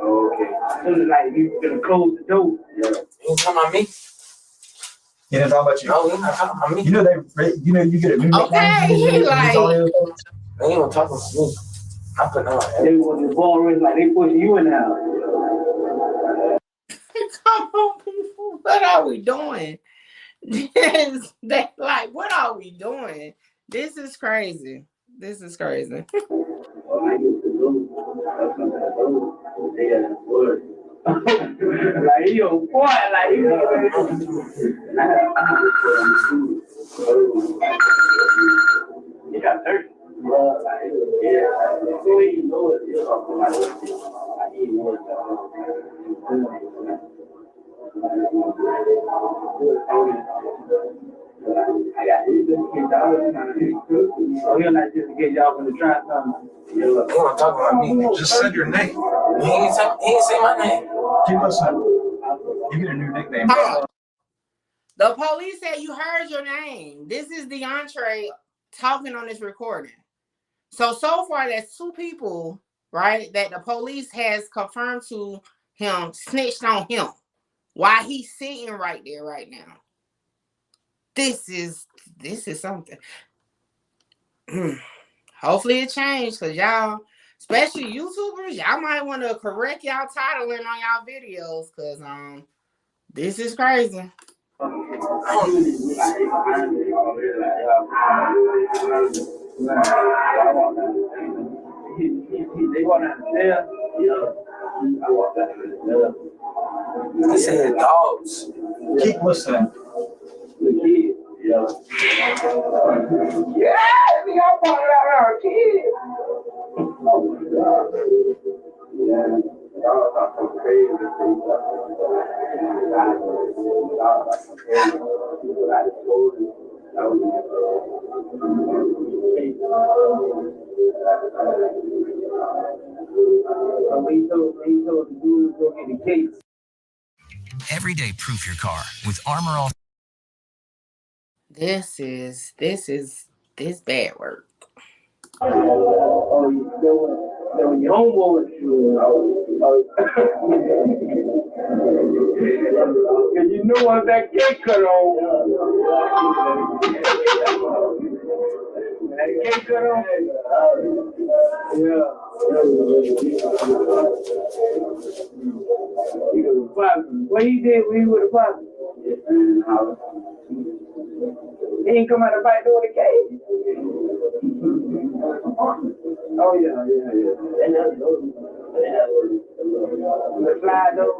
Okay. So it's like you gonna close the door. You ain't talking about me. He didn't talk about you. No, he's not talking about me. You know you get a new Okay, he like. They ain't gonna talk about me. I put on. They want the ballrooms like they pushing you in the house. Come on, people. What are we doing? That, like, what are we doing? This is crazy. This is crazy. Like you on point, like you got 30. Oh, you're not just to get y'all from the try something. You want to talk about me? Just said your name. He ain't say my name. Keep listening. You get a new nickname. The police said you heard your name. This is DeAndre talking on this recording. So far, there's 2 people, right, that the police has confirmed to him snitched on him while he's sitting right there right now. This is something. Hopefully it changed, because y'all, especially YouTubers, y'all might want to correct y'all titling on y'all videos, because this is crazy. He said dogs. Keep listening. Yeah, we all pointed out our kids. Oh my God. Yeah, y'all talk some crazy things. Everyday proof your car with Armor All. This bad work. When your homeboy, and you know what that cake cut on. That cake cut on. Yeah. What he did when he was a father? He ain't come out the back door of the cage. Oh yeah. And the fly door.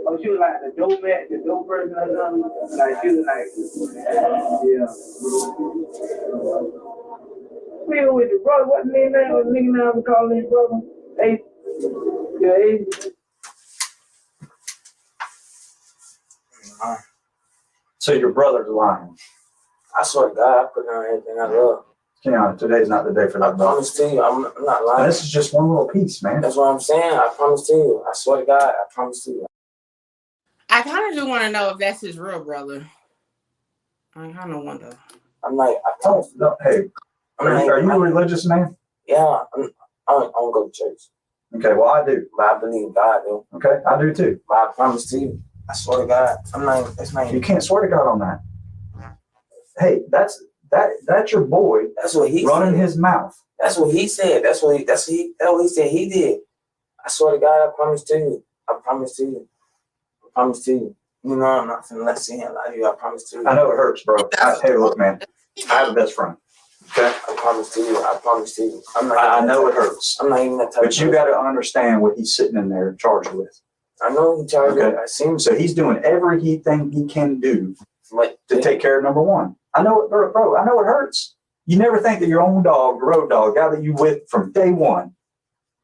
Oh, she was like the dope man, the dope person or something. Like she was like, yeah. Still with the brother, what's the name now? What nigga now I'm calling his brother? Hey, yeah, hey. So your brother's lying. I swear to God, I put down everything I love. Keon, today's not the day for that. I promise to you, I'm not lying. And this is just one little piece, man. That's what I'm saying. I promise to you. I swear to God, I promise to you. I kind of do want to know if that's his real brother. I kind of wonder. I'm like, I promise. No, hey, are you a religious man? Yeah, I don't go to church. Okay, well, I do. But I believe God, though. Okay, I do too. But I promise to you, I swear to God, that's not. You can't swear to God on that. Hey, that's your boy. That's what he running said. His mouth. That's what he said. That's what he said he did. I swear to God, I promise to you. I promise to you. I promise to you. You know I'm not finna let see him lie to you. I promise to you. I know it hurts, bro. Hey, look, man. I have a best friend. Okay. I promise to you. I promise to you. I know it hurts. I'm not even that type. But you got to understand what he's sitting in there charged with. I know he charged. Okay. I see him. So he's doing everything he can do to take care of number one. I know it, bro. I know it hurts. You never think that your own dog, the road dog, guy that you with from day one,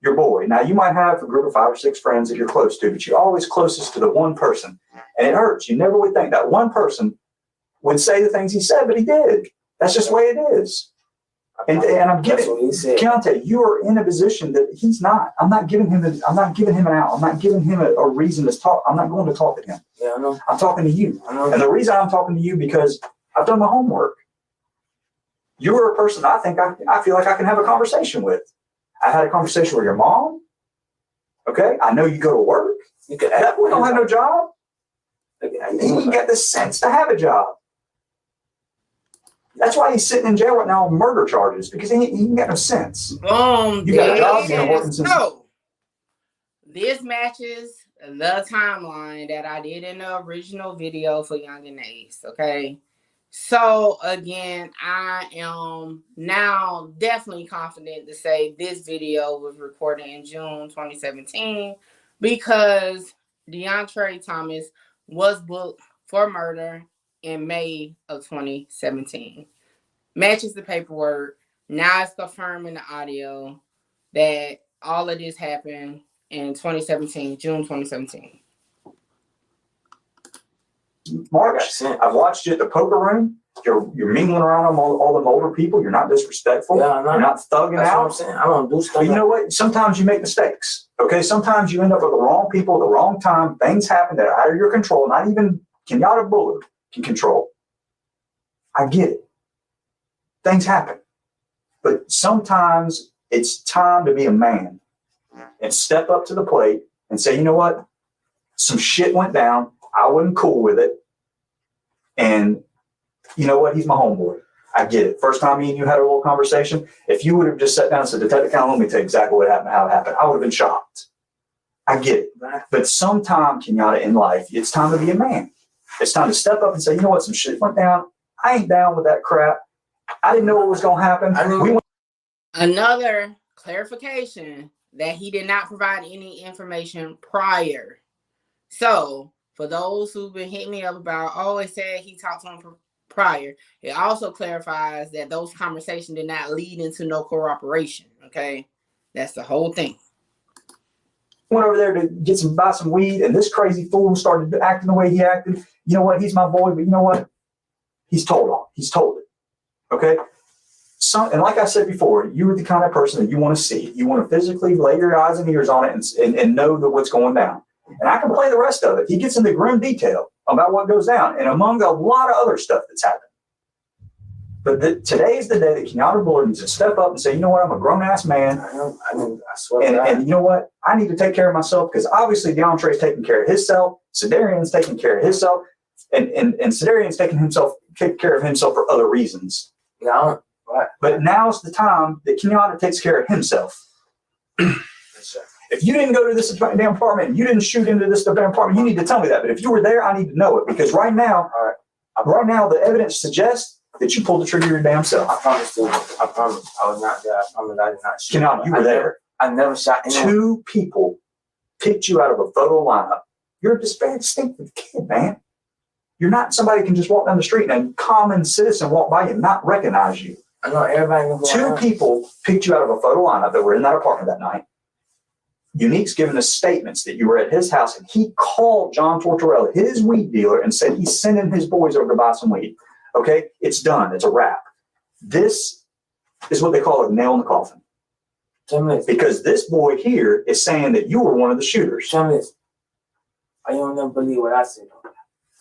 your boy. Now you might have a group of 5 or 6 friends that you're close to, but you're always closest to the one person, and it hurts. You never would think that one person would say the things he said, but he did. That's just the way it is. And I'm giving Keontae, you are in a position that he's not. I'm not giving him an out. I'm not giving him a reason to talk. I'm not going to talk to him. Yeah, I know. I'm talking to you. I know. And the reason I'm talking to you because I've done my homework. You're a person I think I feel like I can have a conversation with. I had a conversation with your mom. Okay, I know you go to work. That boy don't have no job. He ain't got the sense to have a job. That's why he's sitting in jail right now on murder charges, because he ain't got no sense. Boom. You got a job, you've been working since. So, this matches the timeline that I did in the original video for Yungeen Ace, okay? So, again, I am now definitely confident to say this video was recorded in June 2017 because DeAndre Thomas was booked for murder in May of 2017. Matches the paperwork. Now it's confirmed in the audio that all of this happened in 2017, June 2017. Mark, I've watched you at the poker room. You're mingling around all the older people. You're not disrespectful. Yeah, you're not thugging That's out. what I'm saying. I don't do stuff. But you know what? Sometimes you make mistakes. Okay, sometimes you end up with the wrong people at the wrong time. Things happen that are out of your control. Not even Kenyatta Bullard can control. I get it. Things happen. But sometimes it's time to be a man and step up to the plate and say, you know what? Some shit went down. I wasn't cool with it. And you know what? He's my homeboy. I get it. First time me and you had a little conversation, if you would have just sat down and said, Detective Count, let me tell you exactly what happened, how it happened, I would have been shocked. I get it. But sometime, Kenyatta, in life, it's time to be a man. It's time to step up and say, you know what? Some shit went down. I ain't down with that crap. I didn't know what was going to happen. Another clarification that he did not provide any information prior. So, for those who've been hitting me up about, oh, it said he talked to him prior, it also clarifies that those conversations did not lead into no cooperation. Okay, that's the whole thing. Went over there to buy some weed, and this crazy fool started acting the way he acted. You know what? He's my boy, but you know what? He's told on. He's told it. Okay. And like I said before, you're the kind of person that you want to see. You want to physically lay your eyes and ears on it and know that what's going down. And I can play the rest of it. He gets into grim detail about what goes down, and among a lot of other stuff that's happened. But today is the day that Kenyatta Bullard needs to step up and say, you know what, I'm a grown-ass man. I swear and you know what? I need to take care of myself, because obviously DeAndre's taking care of himself. Sedarian's taking care of himself. And Sedarian's taking care of himself for other reasons. Yeah, right. But now's the time that Kenyatta takes care of himself. If you didn't go to this damn apartment and you didn't shoot into this damn apartment, you need to tell me that. But if you were there, I need to know it, because right now, the evidence suggests that you pulled the trigger your damn self. I promise you. I promise. I was not there. I promise I did not shoot. Kenyatta, you were there. I never shot anyone. 2 people picked you out of a photo lineup. You're a distinctive kid, man. You're not somebody who can just walk down the street and a common citizen walk by you and not recognize you. I know everybody. 2 people picked you out of a photo lineup that were in that apartment that night. Unique's given us statements that you were at his house, and he called John Tortorella, his weed dealer, and said he's sending his boys over to buy some weed. Okay? It's done. It's a wrap. This is what they call a nail in the coffin. Because this boy here is saying that you were one of the shooters. I don't never believe what I said.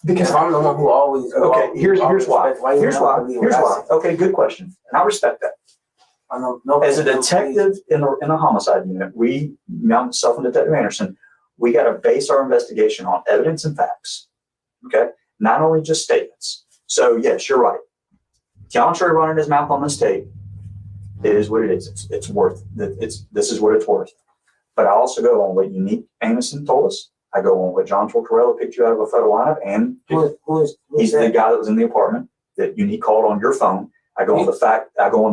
Because I'm the one who always. Okay, here's why. Here's why. Okay, good question. And I respect that. As a detective in the homicide unit, myself and Detective Anderson, we got to base our investigation on evidence and facts. Okay, not only just statements. So yes, you're right. DeAndre running his mouth on this tape, it is what it is. It's worth. This is what it's worth. But I also go on what Unique Amison told us. I go on what John Tortorella picked you out of a photo lineup, and he's the guy that was in the apartment that Unique called on your phone. I go on the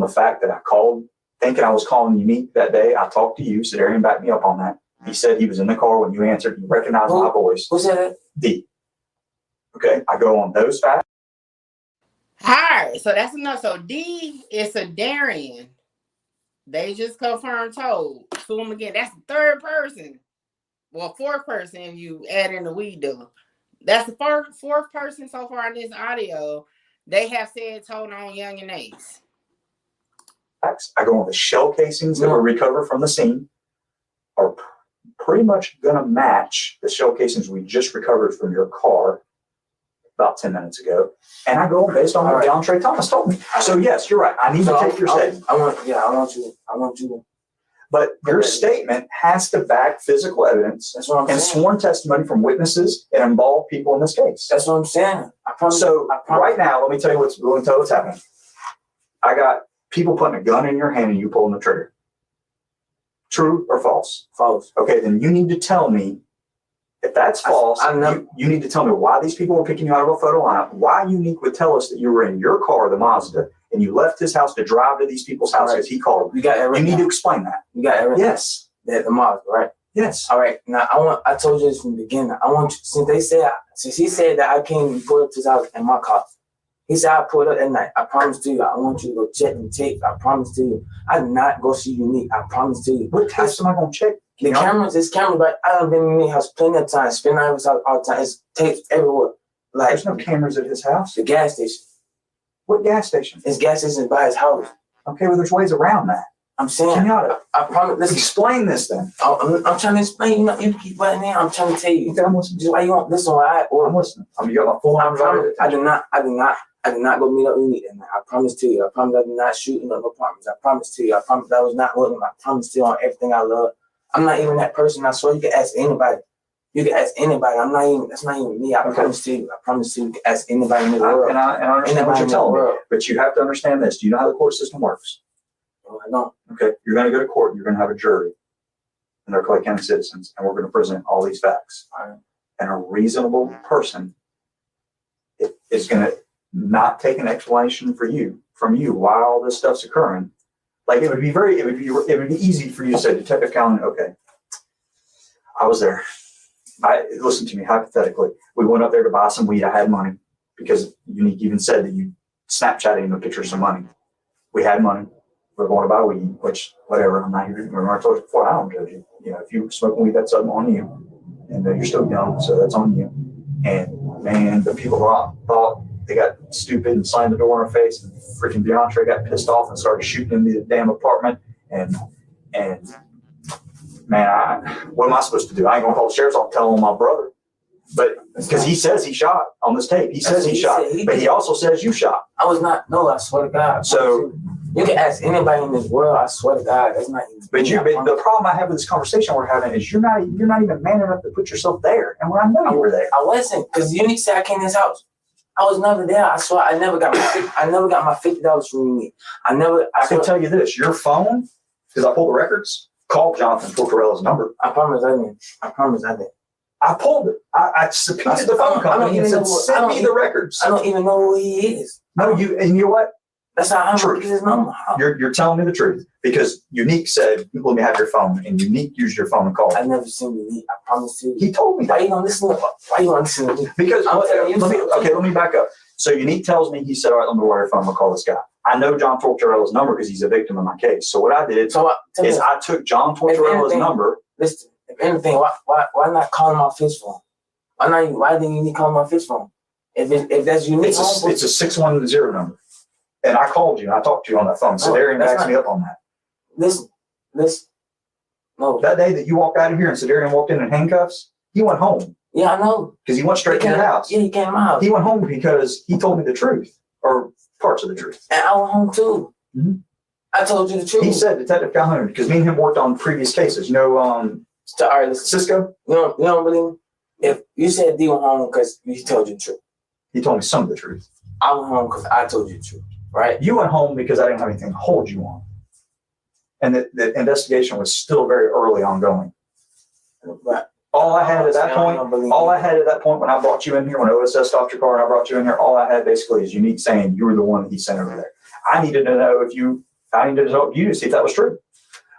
fact that I called thinking I was calling Unique that day. I talked to you. Sedarian backed me up on that. He said he was in the car when you answered. You recognized my voice. Who's that? D. Okay, I go on those facts. All right, so that's enough. So D is Sedarian. They just confirmed told. Sue him again. That's the 3rd person. Well, 4th person if you add in the weed dealer. That's the 4th person so far in this audio. They have said told on Yungeen Ace. I go on the shell casings that were recovered from the scene are pretty much going to match the shell casings we just recovered from your car about 10 minutes ago. And I go on based on what DeAndre Thomas told me. So yes, you're right. I need to take your statement. I want you. But your statement has to back physical evidence and sworn testimony from witnesses and involved people in this case. That's what I'm saying. Right now, let me tell you what's happening. I got people putting a gun in your hand and you pulling the trigger. True or false? False. Okay, then you need to tell me if that's false. You need to tell me why these people were picking you out of a photo lineup. Why Unique would tell us that you were in your car, the Mazda, and you left his house to drive to these people's house because he called. You got everything. You need to explain that. You got everything. Yes. The Mazda, right? Yes. All right. Now I told you this from the beginning. I want you, since he said that I came and pulled up to his house in my car. He said I pulled up at night. I promise to you. I want you to go check the tape. I promise to you. I did not go see Unique. I promise to you. What tapes am I gonna check? The cameras, it's cameras, but I done been in Unique house plenty of times. Spend night house all the time. It's tapes everywhere. Like there's no cameras at his house. The gas station. What gas station? His gas station by his house. Okay, well there's ways around that. I'm saying. I promise. Listen, explain this then. I'm trying to explain. You know, you keep butting in. I'm trying to tell you. Okay, I'm listening. Just why you don't listen? I'm listening. You got my full arms on it. I did not go meet up with you. I promise to you. I promise I did not shoot in other apartments. I promise to you. I promise that was not one of them. I promise to you on everything I love. I'm not even that person. I swear you can ask anybody. You can ask anybody. I'm not even. That's not even me. I promise to you. I promise to you. You can ask anybody in the world. And I understand what you're telling me. But you have to understand this. Do you know how the court system works? No, I don't. Okay, you're going to go to court. You're going to have a jury, and they're Clay County citizens, and we're going to present all these facts. Right. And a reasonable person is going to not take an explanation from you while all this stuff's occurring. Like it would be easy for you to say, Detective Callan, okay, I was there. Listen to me hypothetically. We went up there to buy some weed. I had money because Unique even said that you Snapchatted him a picture of some money. We had money. We're going to buy weed, which, whatever, I'm not here. Remember I told you before, I don't judge you. You know, if you're smoking weed, that's on you. And you're still young, so that's on you. And, man, the people thought they got stupid and slammed the door in our face. And freaking DeAndre got pissed off and started shooting into the damn apartment. And man, what am I supposed to do? I ain't going to call the sheriff's office, tell on my brother. But because he says he shot on this tape. He says he shot, but he also says you shot. I was not. No, I swear to God. So you can ask anybody in this world. I swear to God, that's not. But the problem I have with this conversation we're having is you're not even man enough to put yourself there. And when I know you were there, I wasn't, because Unique said I came to his house. I was never there. I swear I never got my $50 from Unique. I can tell you this: your phone, because I pulled the records. Called Jonathan Tortorella's number. I promise I didn't. I pulled it. I subpoenaed the phone company and said, send me the records. I don't even know who he is. No, and you know what? That's how I'm going to get his number. You're telling me the truth because Unique said, let me have your phone, and Unique used your phone and called. I've never seen Unique. I promise you. He told me that. Why you don't listen to me? Because, let me back up. So Unique tells me, he said, all right, let me wire your phone, I'll call this guy. I know John Tortorella's number because he's a victim of my case. So what I did is I took John Tortorella's number. Listen, if anything, why not call him off his phone? Why didn't you need to call him off his phone? If that's Unique, it's a 610 number. And I called you and I talked to you on that phone. So Darian backs me up on that. Listen. No. That day that you walked out of here and Darian walked in handcuffs, he went home. Yeah, I know. Because he went straight to your house. Yeah, he came out. He went home because he told me the truth. Or parts of the truth. And I went home too. Mm-hmm. I told you the truth. He said Detective Calhoun, because me and him worked on previous cases. You know, Cisco? You don't believe me? If you said D went home because he told you the truth. He told me some of the truth. I went home because I told you the truth, right? You went home because I didn't have anything to hold you on. And the investigation was still very early ongoing. But all I had at that point when I brought you in here, when OSS stopped your car and I brought you in here, all I had basically is Unique saying you were the one that he sent over there. I needed to know I needed to talk to you to see if that was true.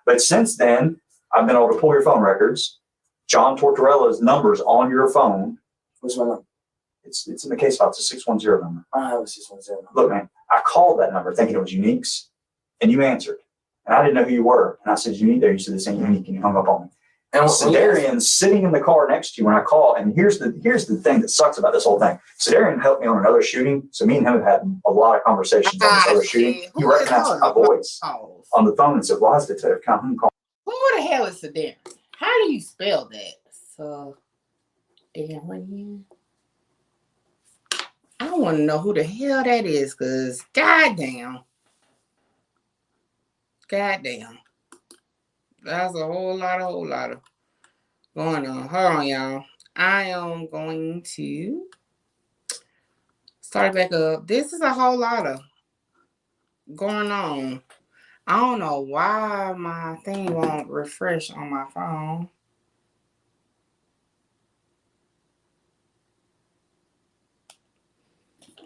But since then, I've been able to pull your phone records. John Tortorella's number's on your phone. What's my number? It's in the case file. It's a 610 number. I have a 610 number. Look, man, I called that number thinking it was Unique's, and you answered. And I didn't know who you were. And I said, Unique there. You said, this ain't Unique, and you hung up on me. And Darian's sitting in the car next to you when I call. And here's the thing that sucks about this whole thing. Darian helped me on another shooting. So me and him have had a lot of conversations on this other shooting. He recognized my voice on the phone and said, why is Detective Calhoun calling? Who the hell is Darian? How do you spell that? So, Darian. I want to know who the hell that is, because goddamn. That's a whole lot of going on. Hold on, y'all. I am going to start back up. This is a whole lot of going on? I don't know why my thing won't refresh on my phone.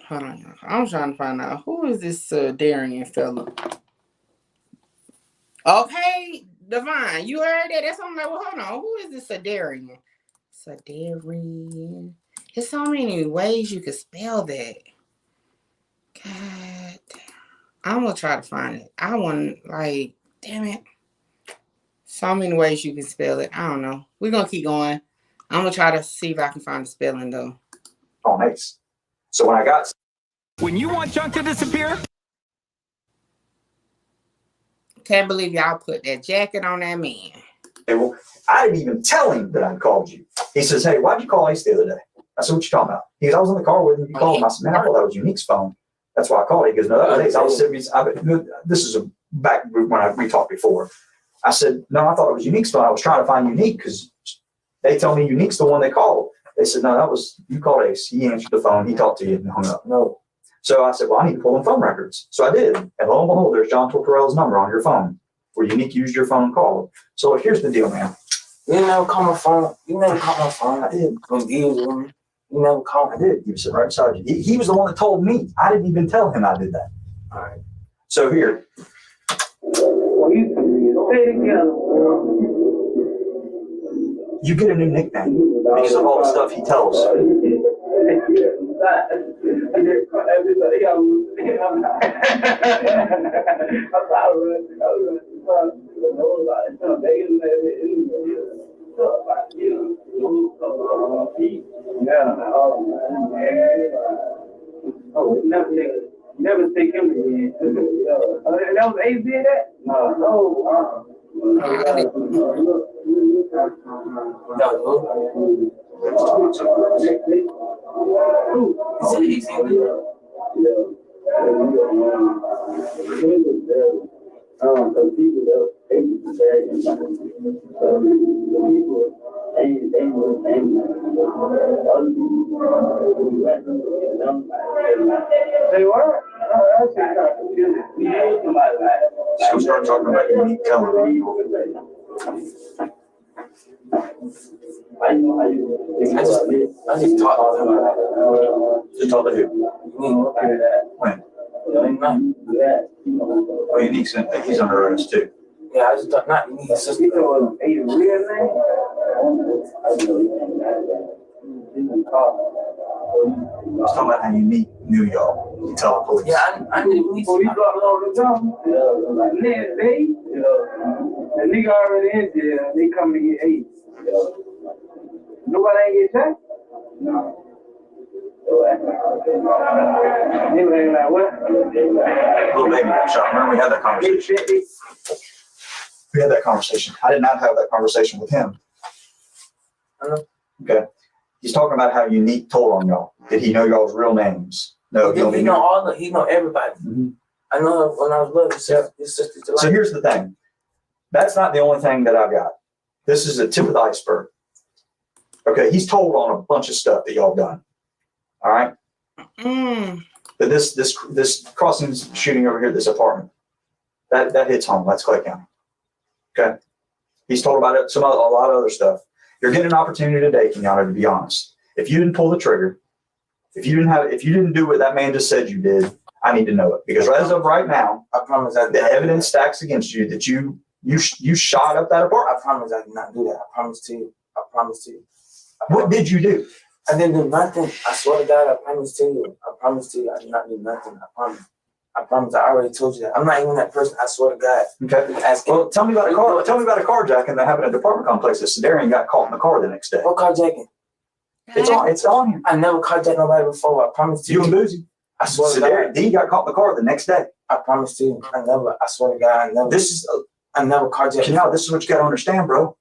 Hold on. I'm trying to find out who is this Darian fella. Okay, Divine, you heard that? That's something like, well, hold on. Who is this Darian? Darian. There's so many ways you could spell that. God, I'm gonna try to find it. I want damn it. So many ways you can spell it. I don't know. We're gonna keep going. I'm gonna try to see if I can find the spelling though. Oh, nice. So when you want junk to disappear, can't believe y'all put that jacket on that man. Well, I didn't even tell him that I called you. He says, "Hey, why'd you call Ace the other day?" I said, "What you talking about?" He goes, "I was in the car with him. You called him." I said, "Man, I thought that was Unique's phone. That's why I called." He goes, "No, that was Ace." I was sitting. This is back when we talked before. I said, "No, I thought it was Unique's phone. I was trying to find Unique because they told me Unique's the one they called." They said, "No, that was you called Ace. He answered the phone. He talked to you and hung up." No. So I said, "Well, I need to pull in phone records." So I did, and lo and behold, there's John Tortorell's number on your phone, where Unique used your phone and called. So look, here's the deal, man. You never call my phone. You never call my phone. I did. You never called. I did. He was sitting right beside you. He was the one that told me. I didn't even tell him I did that. All right. So here. You get a new nickname because of all the stuff he tells. Never take him again. That was Ace did that? No. They were. So start talking about Unique telling me. I just talked to him. Just talk to who? When? Oh, Unique said that he's under arrest too. Yeah, I just thought not Unique. It's just Let's talk about how Unique knew y'all. You tell the police. Yeah, I knew Unique. The nigga already in jail. They come to get Ace. Nobody ain't get shot? No. They were like, what? Little baby got shot. Remember we had that conversation? We had that conversation. I did not have that conversation with him. Okay. He's talking about how Unique told on y'all. Did he know y'all's real names? No, he know everybody. Mm-hmm. I know him when I was little. His sister. So here's the thing. That's not the only thing that I've got. This is the tip of the iceberg. Okay, he's told on a bunch of stuff that y'all done. All right. But this crossing shooting over here at this apartment, that hits home. That's Clay County. Okay. He's told about it. A lot of other stuff. You're getting an opportunity today, Kenyatta, to be honest. If you didn't pull the trigger, if you didn't do what that man just said you did, I need to know it. Because as of right now, I promise that the evidence stacks against you that you shot up that apartment. I promise I did not do that. I promise to you. What did you do? I didn't do nothing. I swear to God, I promise to you. I did not do nothing. I promise. I already told you that. I'm not even that person. I swear to God. Okay. Well, tell me about a car. Tell me about a carjacking that happened at an apartment complex that Darian got caught in the car the next day. What carjacking? It's on here. I never carjacked nobody before. I promise to you. You and Boozy. I swear to God. He got caught in the car the next day. I promise to you. I swear to God. I never carjacked. Now, this is what you got to understand, bro.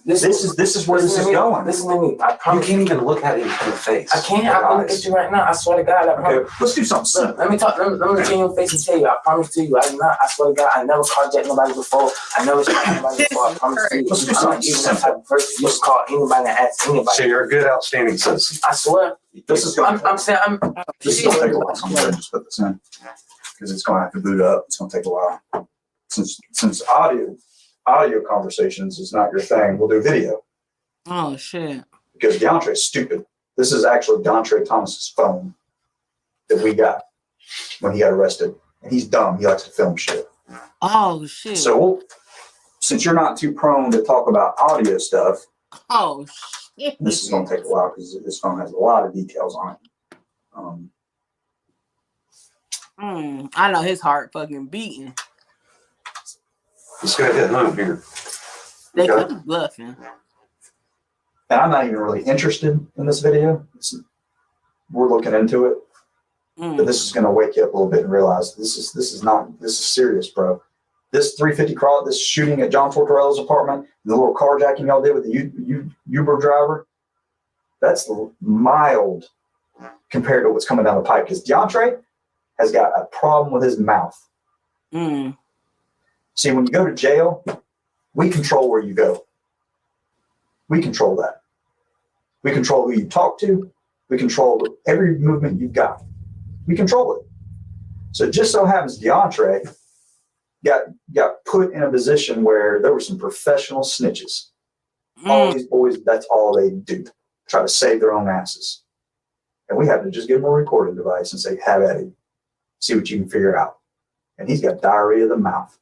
This is where this is going. Listen to me. I promise. You can't even look at him in the face. I can't. I can look at you right now. I swear to God. Okay, let's do something simple. Let me talk. Let me look in your face and tell you. I promise to you. I did not. I swear to God. I never carjacked nobody before. I never shot anybody before. I promise to you. Let's do I'm something not even simple. that type of person. You just call anybody and ask anybody. So you're a good, outstanding citizen. I swear. This is. I'm saying. This is gonna take a while. So I'm gonna just put this in. because it's going to have to boot up. It's going to take a while. Since audio conversations is not your thing, we'll do video. Oh shit! Because DeAndre's stupid. This is actually DeAndre Thomas's phone that we got when he got arrested, and he's dumb. He likes to film shit. Oh shit! So, since you're not too prone to talk about audio stuff, oh shit! This is going to take a while because this phone has a lot of details on it. I know his heart fucking beating. Let's go ahead home here. They could be bluffing. And I'm not even really interested in this video. We're looking into it. But this is going to wake you up a little bit and realize this is serious, bro. This 350 crawl, this shooting at John Tortorella's apartment, the little carjacking y'all did with the Uber driver, that's mild compared to what's coming down the pipe. Because DeAndre has got a problem with his mouth. See, when you go to jail, we control where you go. We control that. We control who you talk to. We control every movement you've got. We control it. So it just so happens DeAndre got put in a position where there were some professional snitches. All these boys, that's all they do. Try to save their own asses. And we have to just give them a recording device and say, have at it. See what you can figure out. And he's got diarrhea of the mouth.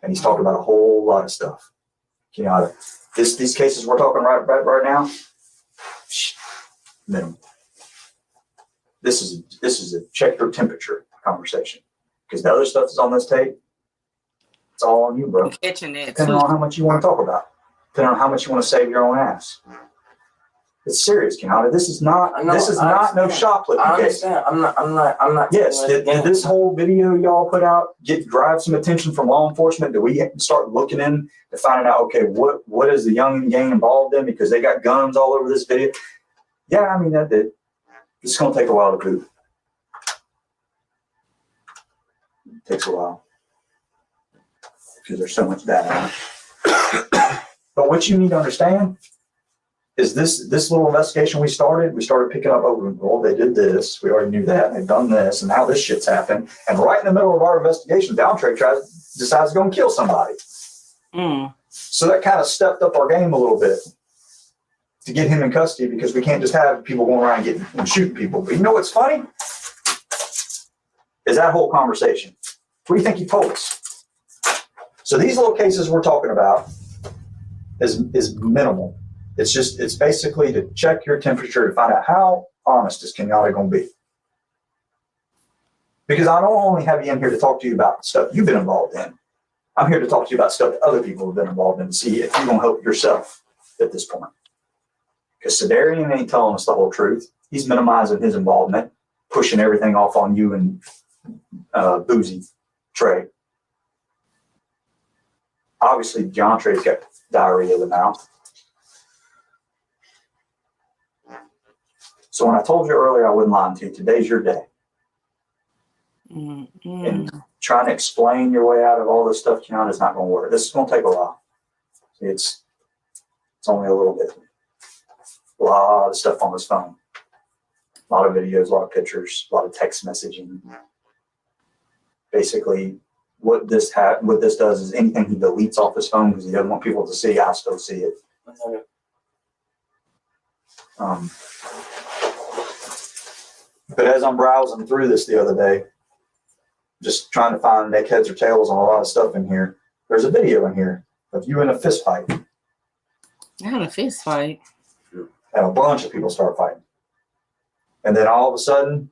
And he's talking about a whole lot of stuff. You know, these cases we're talking right now, minimum. This is a check your temperature conversation. Because the other stuff is on this tape. It's all on you, bro. Catching it Depending on how much you want to talk about. Depending on how much you want to save your own ass. It's serious, Kenyatta. This is not no shoplifting case. I'm not. Yes, did this whole video y'all put out drive some attention from law enforcement? Do we start looking in to finding out, okay, what is the Yungeen gang involved in? Because they got guns all over this video. Yeah, I mean, that did. It's going to take a while to boot. It takes a while. Because there's so much data on it. But what you need to understand is this little investigation we started picking up, they did this, we already knew that, they've done this, and now this shit's happened. And right in the middle of our investigation, DeAndre decides to go and kill somebody. So that kind of stepped up our game a little bit to get him in custody, because we can't just have people going around and shooting people. But you know what's funny? Is that whole conversation. What do you think he told us? So these little cases we're talking about is minimal. It's basically to check your temperature to find out how honest is Kenyatta going to be. Because I don't only have you in here to talk to you about stuff you've been involved in. I'm here to talk to you about stuff that other people have been involved in to see if you're going to help yourself at this point. Because Sedarian ain't telling us the whole truth. He's minimizing his involvement, pushing everything off on you and Boozy Trey. Obviously, DeAndre's got diarrhea of the mouth. So when I told you earlier I wouldn't lie to you, today's your day. And trying to explain your way out of all this stuff, Keanu, is not going to work. This is going to take a while. It's only a little bit. A lot of stuff on his phone. A lot of videos, a lot of pictures, a lot of text messaging. Basically, what this does is anything he deletes off his phone because he doesn't want people to see, I still see it. But as I'm browsing through this the other day, just trying to find neck heads or tails on a lot of stuff in here, there's a video in here of you in a fist fight. Not a fist fight. And a bunch of people start fighting. And then all of a sudden,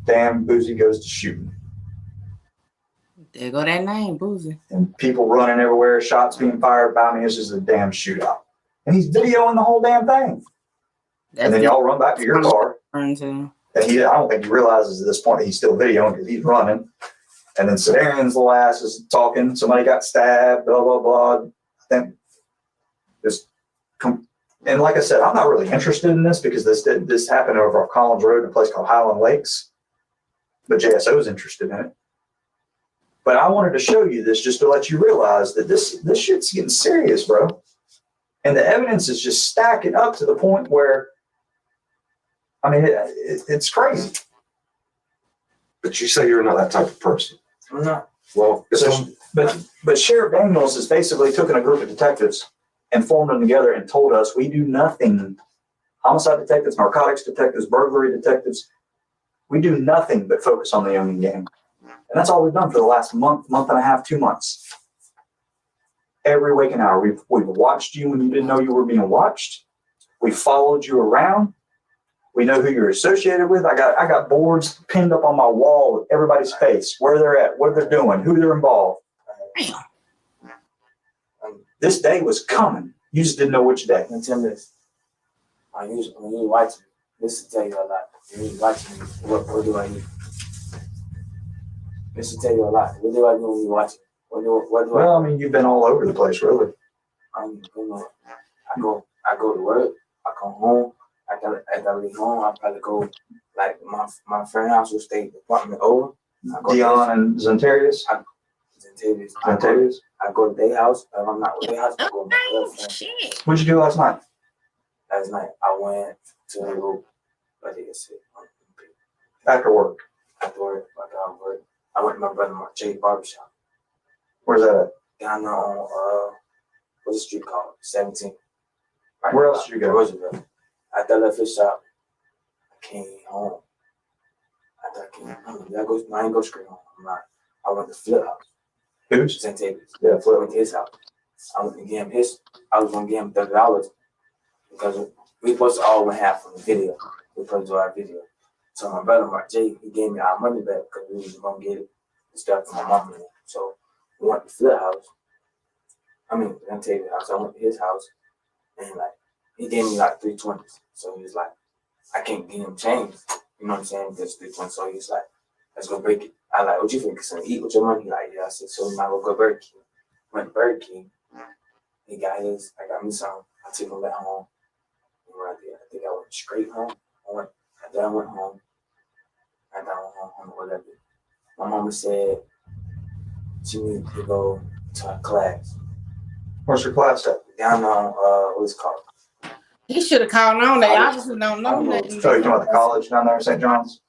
damn Boozy goes to shooting. There go that name, Boozy. And people running everywhere, shots being fired by me. It's just a damn shootout. And he's videoing the whole damn thing. And then y'all run back to your car. And I don't think he realizes at this point that he's still videoing because he's running. And then Sedarian's little ass is talking. Somebody got stabbed, blah, blah, blah. Then and like I said, I'm not really interested in this because this happened over off Collins Road in a place called Highland Lakes. But JSO is interested in it. But I wanted to show you this just to let you realize that this shit's getting serious, bro. And the evidence is just stacking up to the point where, I mean, it's crazy. But you say you're not that type of person. I'm not. Well, but Sheriff Daniels has basically taken a group of detectives and formed them together and told us we do nothing. Homicide detectives, narcotics detectives, burglary detectives. We do nothing but focus on the Yungeen gang. And that's all we've done for the last month and a half, 2 months. Every waking hour, we've watched you when you didn't know you were being watched. We followed you around. We know who you're associated with. I got boards pinned up on my wall with everybody's face, where they're at, what they're doing, who they're involved. This day was coming. You just didn't know which day. And tell me this. When you watch me, this will tell you a lot. When you watch me, what do I need? This will tell you a lot. What do I do when you watch me? Well, I mean, you've been all over the place, really. I go to work. I come home. I gotta leave home. I probably go like my friend house will stay apartment over. Dion and Zentarius. Zentarius. I go to their house. If I'm not with their house, I go to my girlfriend. What'd you do last night? Last night I went to go. After work. After work, I went to my brother Mark J barbershop. Where's that at? Down there on what's the street called? 17. Right. Where else did you go? Roosevelt. After I left his shop, I came home. After I came home, I ain't go straight home. I went to Flip House. Who's? St. David's. Yeah, Flip. I went to his house. I went to give him I was gonna give him $30 because we supposed to all went half from the video. We supposed to do our video. So my brother Mark J, he gave me our money back because we was gonna get it and stuff from my mom. So we went to Flip House. St. David's house. I went to his house and he gave me like 320s. So he was like, I can't give him change. You know what I'm saying? Because 320. So he's like, let's go break it. I like, what you think? Something to eat with your money? He like, yeah. I said, so we might go Burger King. Went to Burger King. He got his. I got me some. I took him back home. And right there, I think I went straight home. After I went home, whatever. My mama said she needed to go to her class. Where's your class at? Down on what's it called? He should have called on. They obviously don't know nothing. So you're talking about the college down there in St. John's?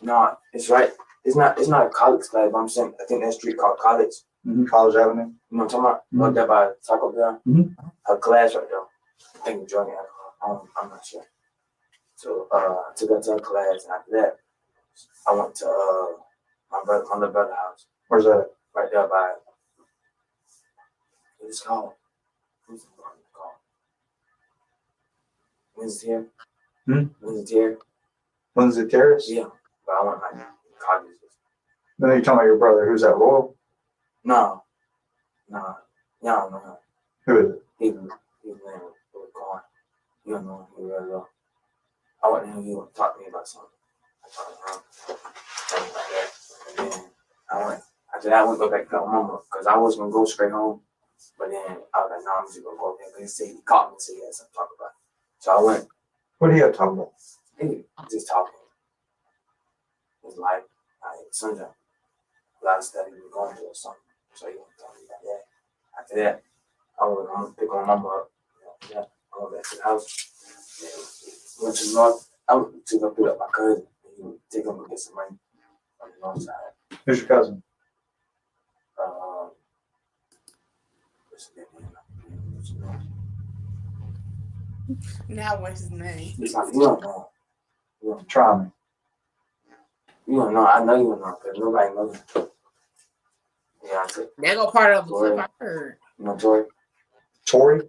No, it's right. It's not a college class, but I'm saying I think that street called College. Mm-hmm. College Avenue. You know what I'm talking about? Right there by Taco Bell. Mm-hmm. Her class right there. I think it's joining alcohol. I'm not sure. So I took her to her class, and after that, I went to my little brother's house. Where's that? Right there by what's it called? What's it called? Wednesday here. Wednesday here. Wednesday Terrace? Yeah. But I went like college. Then you're talking about your brother. Who's that, Royal? No. Yeah, I don't know him. Who is it? His name was Gone. You don't know him. He really well. I went to him. He would talk to me about something. I talked to him. Things like that. And then after that, I went to go back to my mama because I was going to go straight home. But then I was like, no, I'm just going to go there. Because he caught me and said he had something to talk about. So I went. What do you have to talk about? He just talking. His life, sunshine. A lot of stuff he was going through or something. So he went to tell me about that. After that, I'm going to pick my mama up. Yeah, I went back to the house. And went to the north. I went to go pick up my cousin. And he would take him to get some money on the north side. Who's your cousin? Now what's his name? It's like, you don't know. Try me. You don't know. I know you don't know because nobody knows. Yeah, They go part of the clip I heard. You know Tori? Tori?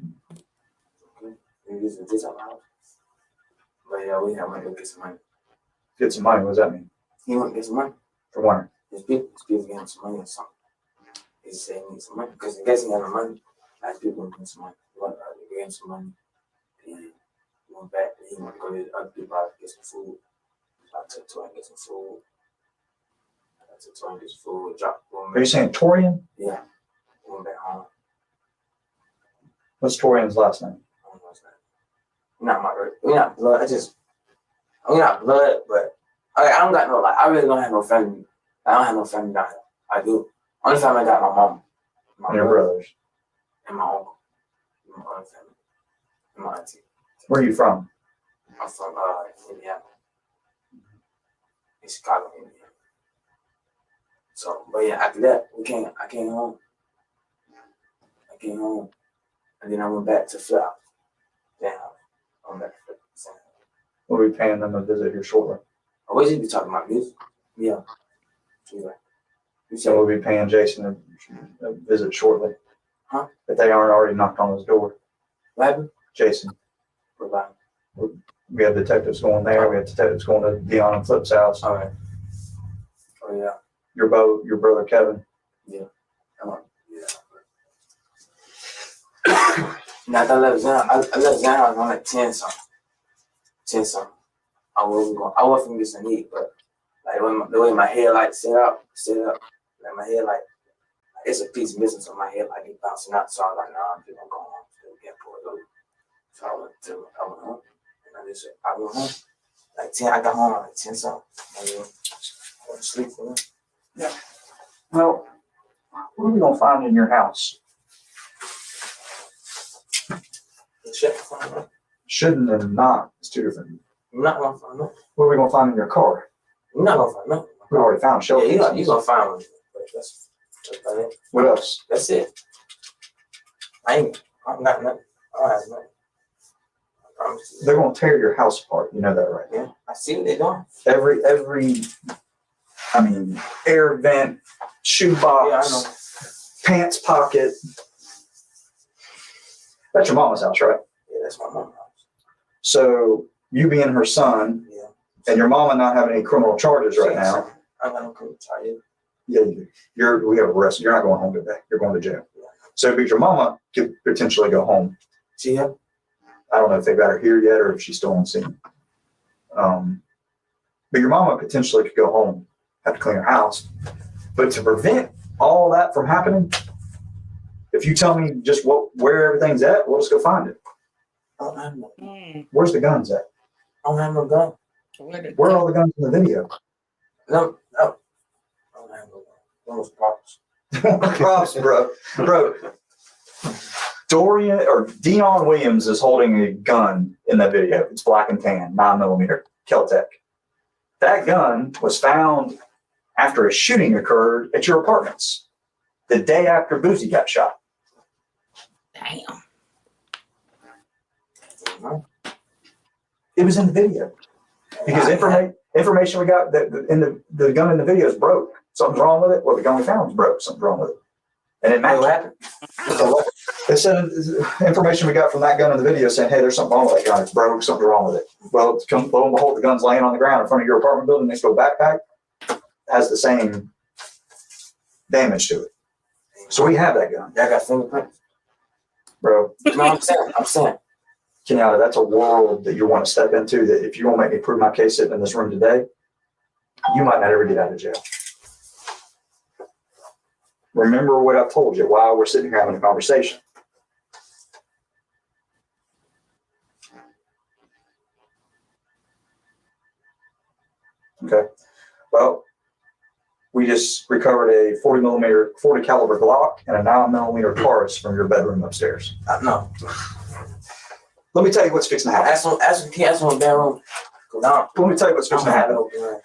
Okay. We used to this at my house. But yeah, we had money to get some money. Get some money? What does that mean? He went to get some money. For when? His people gave him some money or something. He said he needs some money because I guess he had no money. Like people gave him some money. They gave him some money. And he went back and he went to go to other people to get some food. So I took to him and get some food. I took to him and get some food. Are you saying Torian? Yeah. Went back home. What's Torian's last name? I don't know his name. We're not blood. We're not blood, but I don't got no, I really don't have no family. I don't have no family down here. I do. Only family I got my mom. And your brothers. And my uncle. My other family. And my auntie. Where are you from? I'm from Indiana. in Chicago. So, but yeah, after that, I came home. And then I went back to Flip. Then I went back to Flip. We'll be paying them a visit here shortly. I always be talking about music. Yeah. So we'll be paying Jason a visit shortly. Huh? If they aren't already knocked on his door. What happened? Jason. What about him? We have detectives going there. We have detectives going to Dion and Flip's house. All right. Oh, yeah. Your brother Kevin. Yeah. Now, I left Zion. I left Zion on like 10 something. I wasn't going to get some heat, but like the way my headlight set up, like my headlight, it's a piece missing, so my headlight be bouncing out. So I was like, nah, I'm just gonna go home. Get pulled over. So I went home. And I went home. Like 10, I got home at like 10 something. And then I went to sleep for them. Yeah. Well, what are we gonna find in your house? Shouldn't and not. It's two different. I'm not gonna find nothing. What are we gonna find in your car? I'm not gonna find nothing. We already found shell casings. Yeah, you're gonna find one. That's about it. What else? That's it. I got nothing. I don't have nothing. I promise you. They're gonna tear your house apart. You know that, right? Yeah, I see what they're doing. Every air vent, shoebox, Yeah, I know. pants pocket. That's your mama's house, right? Yeah, that's my mom's house. So you being her son, Yeah. and your mama not having any criminal charges right now. I'm not gonna tell you. Yeah, you do. We have arrested. You're not going home today. You're going to jail. Yeah. So, because your mama could potentially go home. See ya. I don't know if they got her here yet or if she's still on scene. But your mama potentially could go home, have to clean her house. But to prevent all that from happening, if you tell me just where everything's at, we'll just go find it. I don't have no. Where's the guns at? I don't have no gun. Where are all the guns in the video? No. I don't have no gun. Those props. Props, bro. Dion Williams is holding a gun in that video. It's black and tan, 9mm Kel-Tec. That gun was found after a shooting occurred at your apartments the day after Boozy got shot. Damn. It was in the video because information we got that the gun in the video is broke. Something's wrong with it. Well, the gun we found was broke. Something's wrong with it, and it matched. They said information we got from that gun in the video saying, "Hey, there's something wrong with that gun. It's broke. Something's wrong with it." Well, lo and behold, the gun's laying on the ground in front of your apartment building next to a backpack. Has the same damage to it. So we have that gun. Y'all got fingerprints, bro. No, I'm saying. Kenyatta, that's a world that you want to step into. That if you want to make me prove my case sitting in this room today, you might not ever get out of jail. Remember what I told you while we're sitting here having a conversation. Okay. Well, we just recovered a 40 caliber Glock and a 9mm Taurus from your bedroom upstairs. No. Let me tell you what's fixing to happen. Ask one bedroom. Let me tell you what's fixing to happen.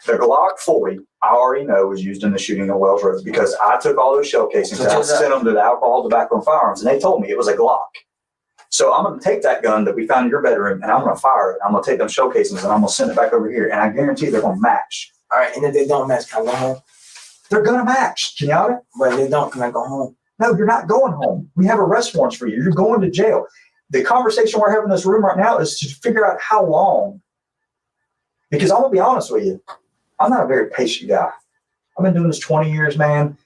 The Glock 40, I already know, was used in the shooting on Wells Road because I took all those shell casings and I sent them to the Alcohol, Tobacco, and Firearms, and they told me it was a Glock. So I'm going to take that gun that we found in your bedroom and I'm going to fire it. I'm going to take them shell casings and I'm going to send it back over here, and I guarantee they're going to match. All right, and if they don't match, can I go home? They're going to match, Kenyatta. But if they don't, can I go home? No, you're not going home. We have arrest warrants for you. You're going to jail. The conversation we're having in this room right now is to figure out how long. Because I'm going to be honest with you, I'm not a very patient guy. I've been doing this 20 years, man.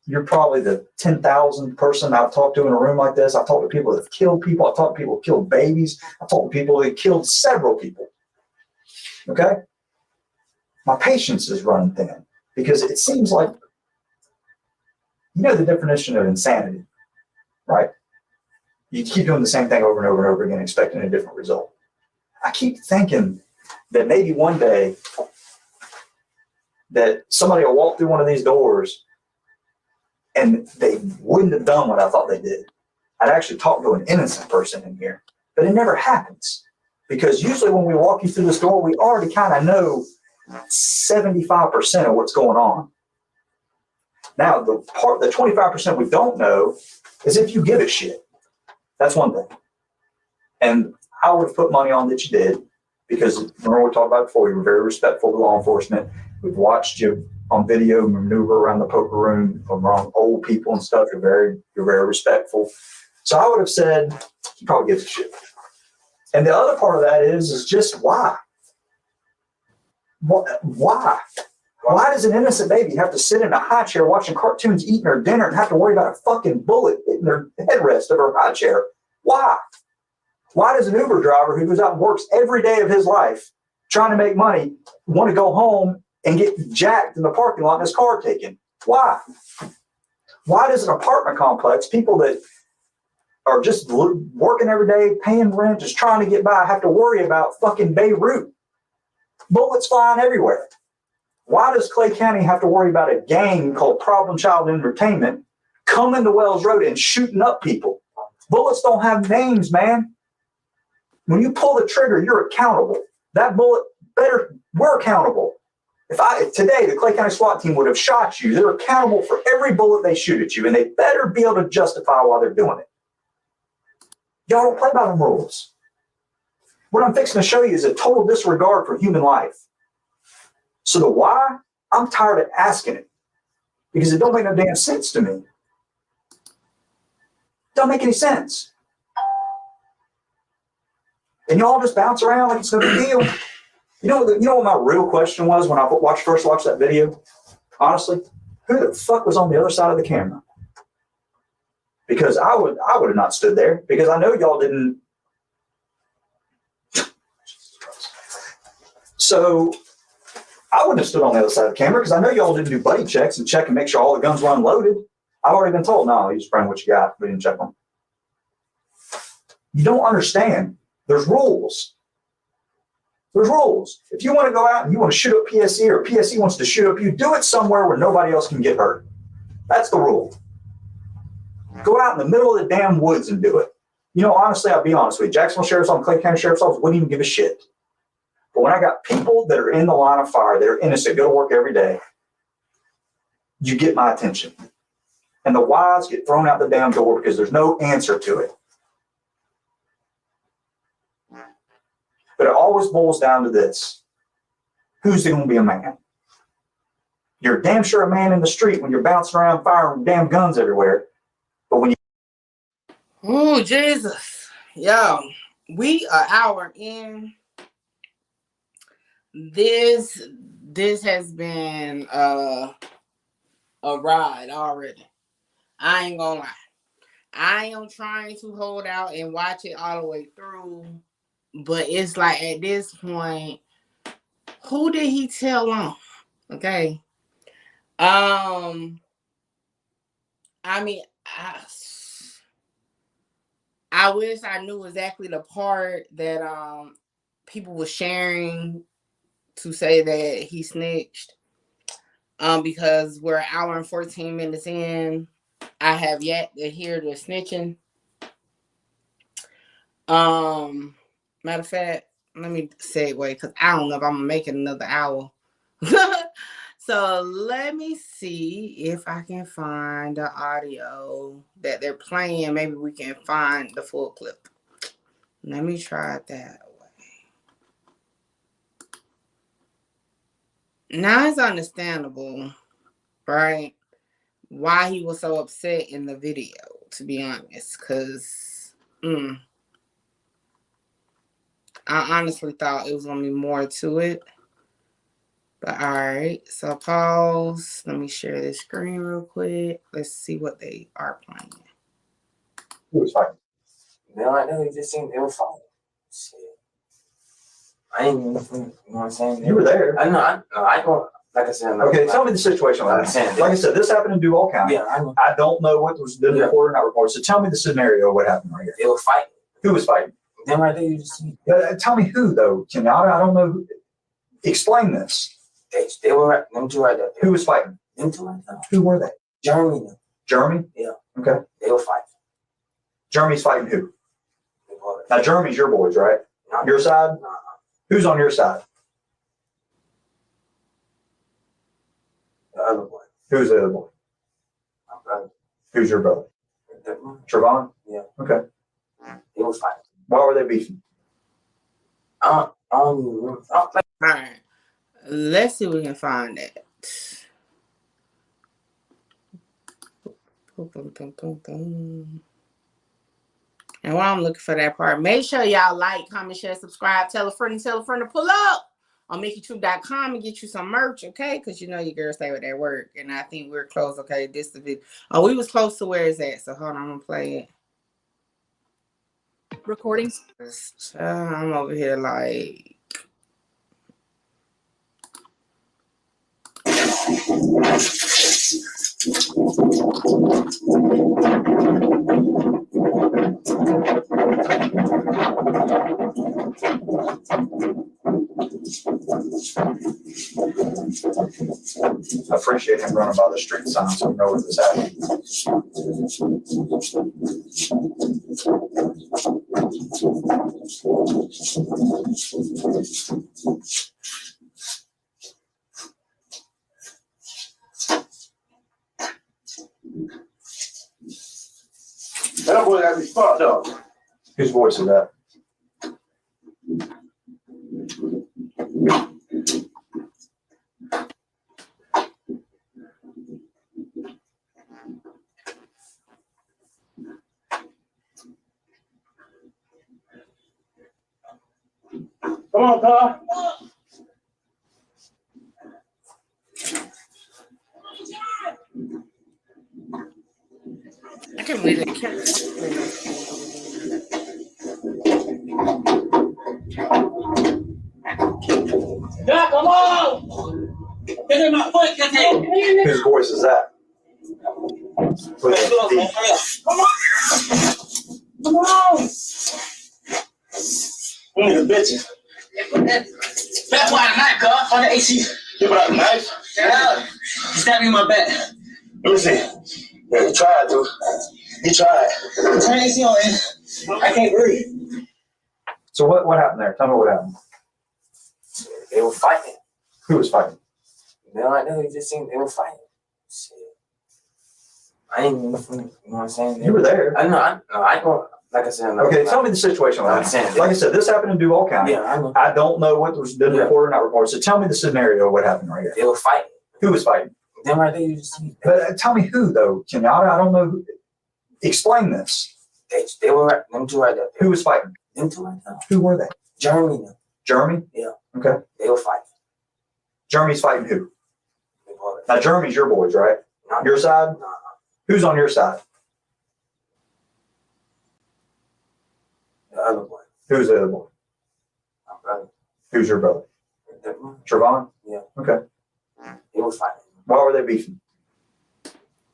You're probably the 10,000th person I've talked to in a room like this. I've talked to people that have killed people. I've talked to people who killed babies. I've talked to people that killed several people. Okay? My patience is running thin because it seems like, you know the definition of insanity, right? You keep doing the same thing over and over and over again, expecting a different result. I keep thinking that maybe one day that somebody will walk through one of these doors and they wouldn't have done what I thought they did. I'd actually talk to an innocent person in here, but it never happens because usually when we walk you through this door, we already kind of know 75% of what's going on. Now, the 25% we don't know is if you give a shit. That's one thing. And I would have put money on that you did, because remember we talked about before, you were very respectful to law enforcement. We've watched you on video maneuver around the poker room around old people and stuff. You're very respectful. So I would have said, he probably gives a shit. And the other part of that is just why? Why? Why does an innocent baby have to sit in a high chair watching cartoons, eating her dinner, and have to worry about a fucking bullet hitting their headrest of her high chair? Why? Why does an Uber driver who goes out and works every day of his life trying to make money want to go home and get jacked in the parking lot and his car taken? Why? Why does an apartment complex, people that are just working every day, paying rent, just trying to get by, have to worry about fucking Beirut? Bullets flying everywhere. Why does Clay County have to worry about a gang called Problem Child Entertainment coming to Wells Road and shooting up people? Bullets don't have names, man. When you pull the trigger, you're accountable. That bullet we're accountable. If today the Clay County SWAT team would have shot you, they're accountable for every bullet they shoot at you, and they better be able to justify why they're doing it. Y'all don't play by the rules. What I'm fixing to show you is a total disregard for human life. So the why, I'm tired of asking it, because it don't make no damn sense to me. Don't make any sense. And y'all just bounce around like it's no big deal. You know what my real question was when I first watched that video? Honestly, who the fuck was on the other side of the camera? Because I would have not stood there, because I know y'all didn't. So I wouldn't have stood on the other side of the camera, because I know y'all didn't do buddy checks and check and make sure all the guns were unloaded. I've already been told, no, you just bring what you got. We didn't check them. You don't understand. There's rules. There's rules. If you want to go out and you want to shoot up PSE, or PSE wants to shoot up you, do it somewhere where nobody else can get hurt. That's the rule. Go out in the middle of the damn woods and do it. You know, honestly, I'll be honest with you. Jacksonville Sheriff's Office, Clay County Sheriff's Office wouldn't even give a shit. But when I got people that are in the line of fire, that are innocent, go to work every day, you get my attention. And the whys get thrown out the damn door because there's no answer to it. But it always boils down to this. Who's going to be a man? You're damn sure a man in the street when you're bouncing around firing damn guns everywhere. But when you... Oh, Jesus. Yo, we are hour in. This has been a ride already. I ain't gonna lie. I am trying to hold out and watch it all the way through. But it's like at this point, who did he tell on? Okay. I mean, I wish I knew exactly the part that people were sharing to say that he snitched. Because we're an hour and 14 minutes in. I have yet to hear the snitching. Matter of fact, let me segue, because I don't know if I'm gonna make it another hour. So let me see if I can find the audio that they're playing. Maybe we can find the full clip. Let me try it that way. Now it's understandable, right, why he was so upset in the video, to be honest, because I honestly thought it was going to be more to it. But all right, so pause. Let me share this screen real quick. Let's see what they are playing. Who was fighting? No, I know. You just seen they were fighting. Shit. I ain't even, you know what I'm saying? You were there. I know. I don't. Like I said, okay, tell me the situation. Like I said, this happened in Duval County. Yeah, I know. I don't know what was been reported or not reported. So tell me the scenario. What happened right here? They were fighting. Who was fighting? Them right there. You just see. Tell me who though. I don't know. Who. Explain this. They were them two right there. Who was fighting? Them two right there. Who were they? Jeremy. Jeremy? Yeah. Okay. They were fighting. Jeremy's fighting who? Now Jeremy's your boys, right? Your side? No. Who's on your side? The other boy. Who's the other boy? My brother. Who's your brother? Trevon? Yeah. Okay. They was fighting. Why were they beefing? I don't even remember. All right. Let's see if we can find that. And while I'm looking for that part, make sure y'all like, comment, share, subscribe, tell a friend to pull up on MickeyTruth.com and get you some merch, okay? Because you know your girls stay with their work. And I think we're close, okay? This the video. Oh, we was close to where it's at. So hold on, I'm going to play it. Recordings. I'm over here like... I appreciate him running by the street sign so we know where this happened. That boy got me fucked up. Whose voice is that? Come on, Carl. I can't believe they kept Yeah, come on! Get in my foot, get in. Whose voice is that? Come on! Come on! Nigga, bitches. That's why the knife, Carl. On the AC. You brought the knife? Yeah. He stabbed me in my back. Let me see. Yeah, he tried to. He tried. Turn AC on in. I can't breathe. So what happened there? Tell me what happened. They were fighting. Who was fighting? Man, right now, you just seen they were fighting. Shit. I ain't even, you know what I'm saying? You were there. I know, like I said. Okay, tell me the situation. Like I said, this happened in Duval County. Yeah, I know. I don't know what was been reported or not reported. So tell me the scenario of what happened right here. They were fighting. Who was fighting? Them right there, you just seen. But tell me who, though. I don't know who. Explain this. They were right, them two right there. Who was fighting? Them two right there. Who were they? Jeremy. Jeremy? Yeah. Okay. They were fighting. Jeremy's fighting who? Now, Jeremy's your boys, right? Your side? No. Who's on your side? The other boy. Who's the other boy? My brother. Who's your brother? Trevon? Yeah. Okay. They was fighting. Why were they beefing?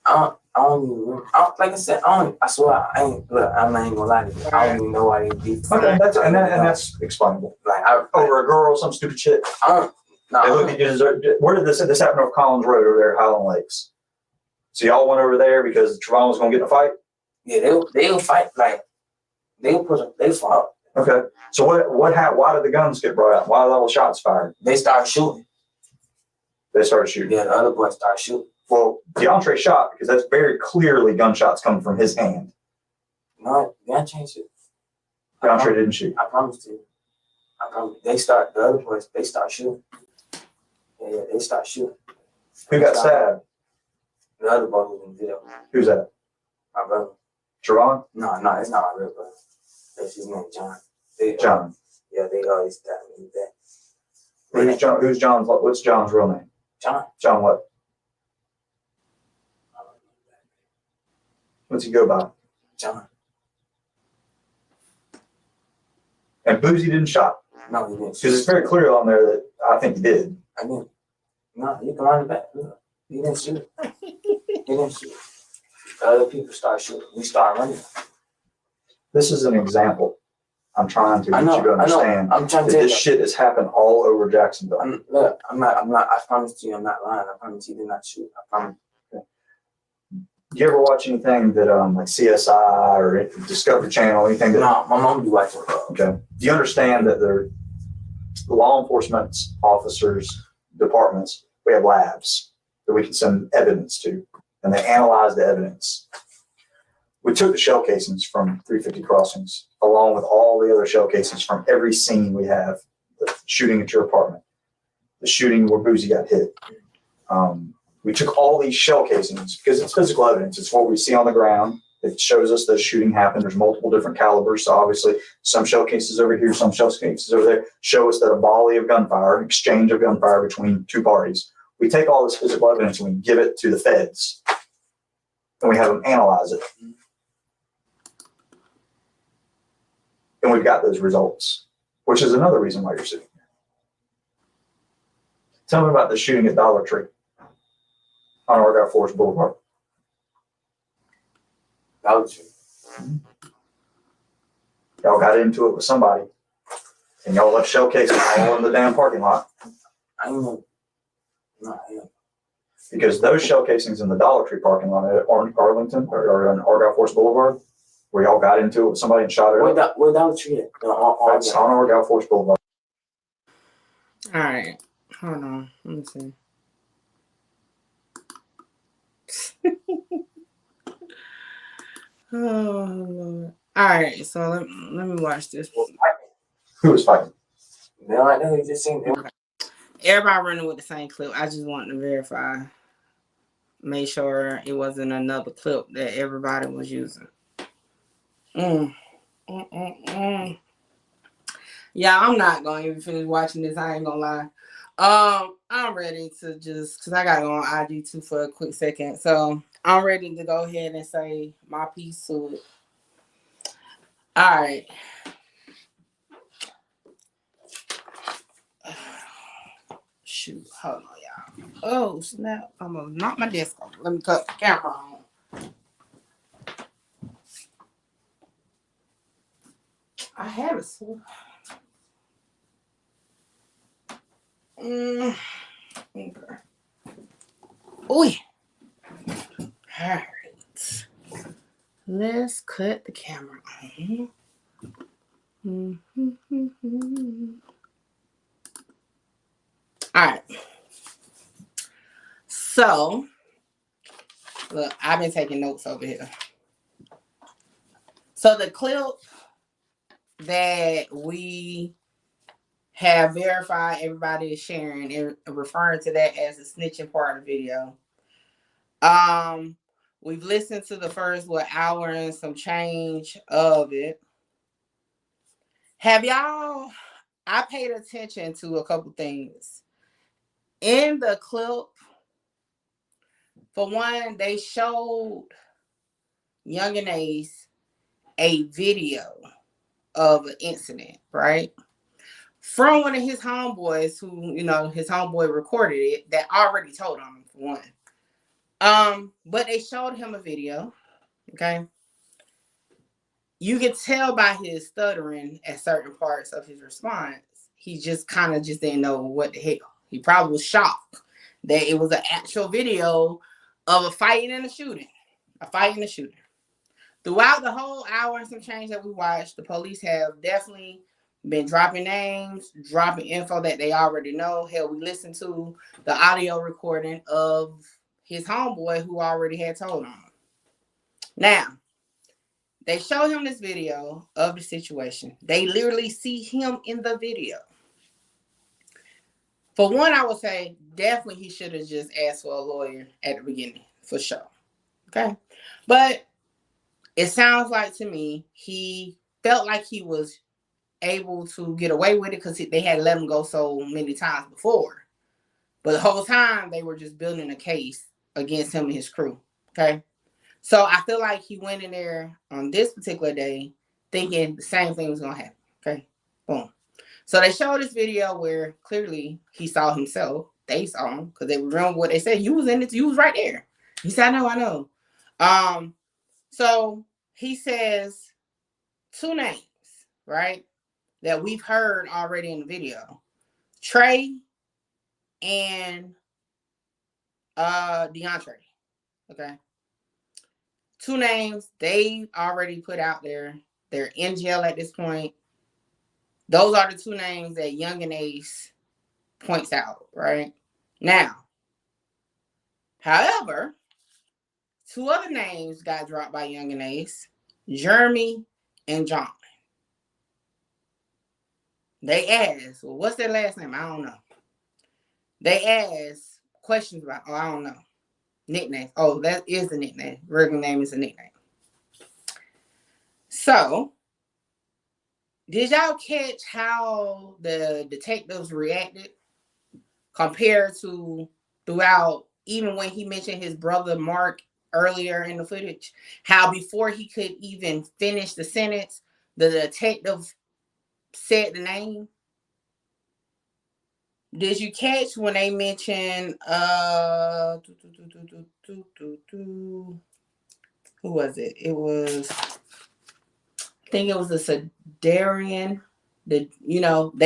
I don't even remember. Like I said, I swear, I'm not even gonna lie to you. I don't even know why they beefing. Okay, that's explainable. Like, over a girl, some stupid shit. They look at you. Where did this happen over Collins Road over there at Highland Lakes? So y'all went over there because Trevon was gonna get in a fight? Yeah, they will fight. Like, they fought. Okay. So why did the guns get brought out? Why did all the shots fired? They started shooting. They started shooting. Yeah, the other boy started shooting. Well, DeAndre shot because that's very clearly gunshots coming from his hand. No, they changed it. DeAndre didn't shoot. I promise you. I promise. The other boys, they start shooting. Yeah, they start shooting. Who got stabbed? The other boy was in the video. Who's that? My brother. Trevon? No, it's not my real brother. That's his name, John. John. Yeah, they always stabbed me in the back. Who's John's? What's John's real name? John. John what? What's he go by? John. And Boozy didn't shot. No, he didn't. Because it's very clear on there that I think he did. I didn't. No, you can run it back. Look. He didn't shoot. He didn't shoot. The other people start shooting. We start running. This is an example. I'm trying to get you to understand I'm trying to that this shit has happened all over Jacksonville. I'm not. I promise you, I'm not lying. I promise you, did not shoot. I promise. Do you ever watch anything that like CSI or Discovery Channel, anything that? No, my mom be watching. Okay. Do you understand that the law enforcement officers, departments, we have labs. that we could send evidence to, and they analyzed the evidence. We took the shell casings from 350 Crossings, along with all the other shell casings from every scene we have, the shooting at your apartment, the shooting where Boozy got hit. We took all these shell casings because it's physical evidence. It's what we see on the ground. It shows us the shooting happened. There's multiple different calibers. So obviously some shell cases over here, some shell cases over there show us that a volley of gunfire, exchange of gunfire between two parties. We take all this physical evidence and we give it to the feds and we have them analyze it. And we've got those results, which is another reason why you're sitting here. Tell me about the shooting at Dollar Tree on Argyle Forest Boulevard. Dollar Tree. Y'all got into it with somebody, and y'all left shell cases all in the damn parking lot. I know. Not him. Because those shell casings in the Dollar Tree parking lot at Arlington or on Argyle Forest Boulevard, where y'all got into it with somebody and shot it up. Where Dollar Tree at? That's on Argyle Forest Boulevard. All right. Hold on. Let me see. Oh, Lord. All right. So let me watch this. Who was fighting? No, I know. He just seen him. Everybody running with the same clip. I just wanted to verify. Make sure it wasn't another clip that everybody was using. Yeah, I'm not going to even finish watching this. I ain't going to lie. I'm ready to just, because I got to go on IG too for a quick second. So I'm ready to go ahead and say my piece to it. All right. Shoot, hold on, y'all. Oh, snap. I'm going to knock my desk off. Let me cut the camera on. I have it, so. Okay. Oi. All right. Let's cut the camera on. All right. So, look, I've been taking notes over here. So the clip that we have verified, everybody is sharing and referring to that as the snitching part of the video. We've listened to the first hour and some change of it. Have y'all? I paid attention to a couple things in the clip. For one, they showed Yungeen Ace a video of an incident, right? From one of his homeboys who, his homeboy recorded it that already told on him, for one. But they showed him a video, okay? You could tell by his stuttering at certain parts of his response, he just kind of just didn't know what the hell. He probably was shocked that it was an actual video of a fighting and a shooting. A fight and a shooting. Throughout the whole hour and some change that we watched, the police have definitely been dropping names, dropping info that they already know. Hell, we listened to the audio recording of his homeboy who already had told on him. Now, they show him this video of the situation. They literally see him in the video. For one, I would say definitely he should have just asked for a lawyer at the beginning, for sure. Okay? But it sounds like to me he felt like he was able to get away with it because they had let him go so many times before. But the whole time they were just building a case against him and his crew. Okay? So I feel like he went in there on this particular day thinking the same thing was going to happen. Okay? Boom. So they showed this video where clearly he saw himself. They saw him because they remember what they said. You was in it. You was right there. He said, I know. So he says two names, right? That we've heard already in the video. Trey and DeAndre. Okay. Two names they already put out there. They're in jail at this point. Those are the two names that Yungeen Ace points out, right? Now, However, 2 other names got dropped by Yungeen Ace, Jeremy and John. They asked, well, what's their last name? I don't know. They asked questions about, oh, I don't know. Nickname. Oh, that is a nickname. Regular name is a nickname. So, did y'all catch how the detectives reacted compared to throughout, even when he mentioned his brother Mark earlier in the footage, how before he could even finish the sentence, the detective said the name? Did you catch when they mentioned who was it? It was, I think it was a Sedarian. They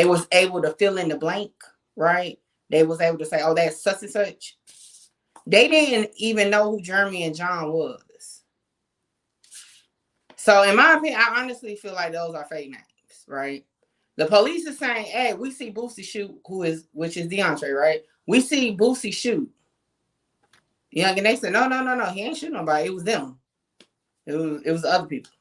was able to fill in the blank, right? They was able to say, oh, that's such and such. They didn't even know who Jeremy and John was. So in my opinion, I honestly feel like those are fake names, right? The police is saying, hey, we see Boosie shoot, which is DeAndre, right? We see Boosie shoot. And they said, no, he ain't shooting nobody. It was them. It was the other people.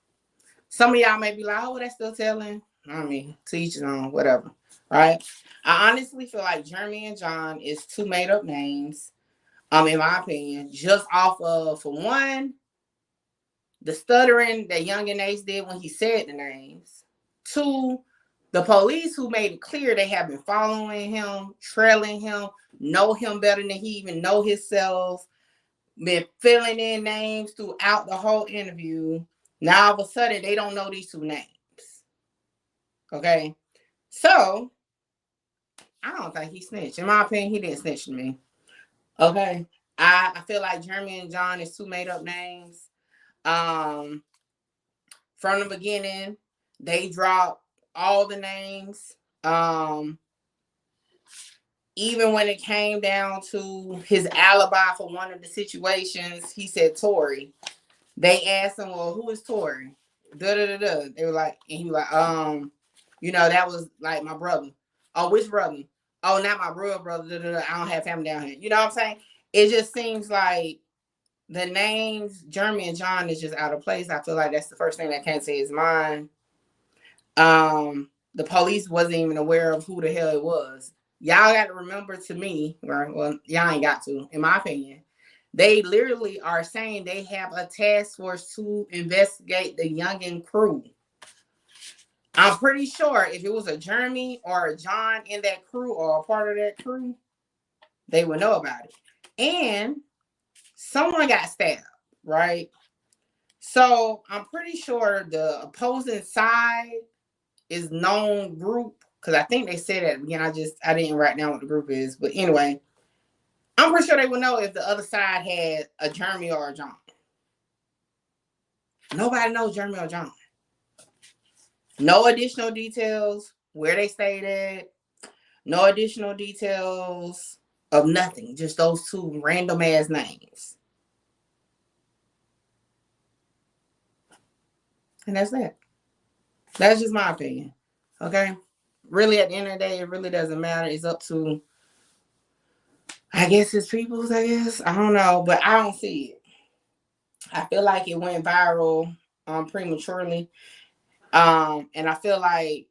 Some of y'all may be like, oh, that's still telling. I mean, to each his own, whatever, right? I honestly feel like Jeremy and John is 2 made up names, in my opinion, just off of, for one, the stuttering that Yungeen Ace did when he said the names. 2, the police who made it clear they have been following him, trailing him, know him better than he even know himself, been filling in names throughout the whole interview. Now all of a sudden they don't know these 2 names. Okay, so I don't think he snitched. In my opinion, he didn't snitch to me. Okay, I feel like Jeremy and John is 2 made up names. From the beginning, they dropped all the names. Even when it came down to his alibi for one of the situations, he said Tory. They asked him, well, who is Tory? They were like, and he was like, that was like my brother. Oh, which brother? Oh, not my real brother. I don't have family down here. You know what I'm saying? It just seems like the names Jeremy and John is just out of place. I feel like that's the first thing that came to his mind. The police wasn't even aware of who the hell it was. Y'all got to remember, to me, well, y'all ain't got to, in my opinion, they literally are saying they have a task force to investigate the Yungeen crew. I'm pretty sure if it was a Jeremy or a John in that crew or a part of that crew, they would know about it. And someone got stabbed, right? So I'm pretty sure the opposing side is known group, because I think they said that again. I didn't write down what the group is, but anyway, I'm pretty sure they would know if the other side had a Jeremy or a John. Nobody knows Jeremy or John. No additional details where they stayed at. No additional details of nothing. Just those 2 random ass names. And that's that. That's just my opinion. Okay? Really, at the end of the day, it really doesn't matter. It's up to, I guess, his people's, I guess. I don't know, but I don't see it. I feel like it went viral prematurely. And I feel like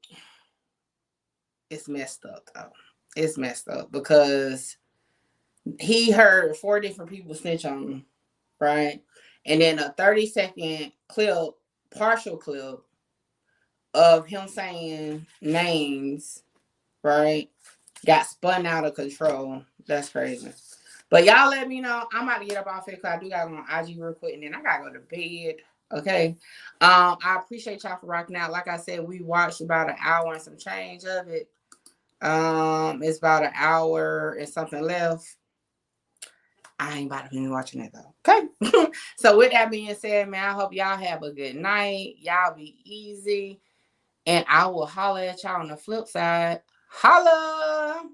it's messed up, though. It's messed up because he heard 4 different people snitch on him, right? And then a 30-second clip, partial clip, of him saying names, right, got spun out of control. That's crazy. But y'all let me know. I'm about to get up off here because I do got to go on IG real quick, and then I got to go to bed. Okay. I appreciate y'all for rocking out. Like I said, we watched about an hour and some change of it. It's about an hour and something left. I ain't about to be watching it though. Okay. So with that being said, man, I hope y'all have a good night. Y'all be easy. And I will holler at y'all on the flip side. Holla!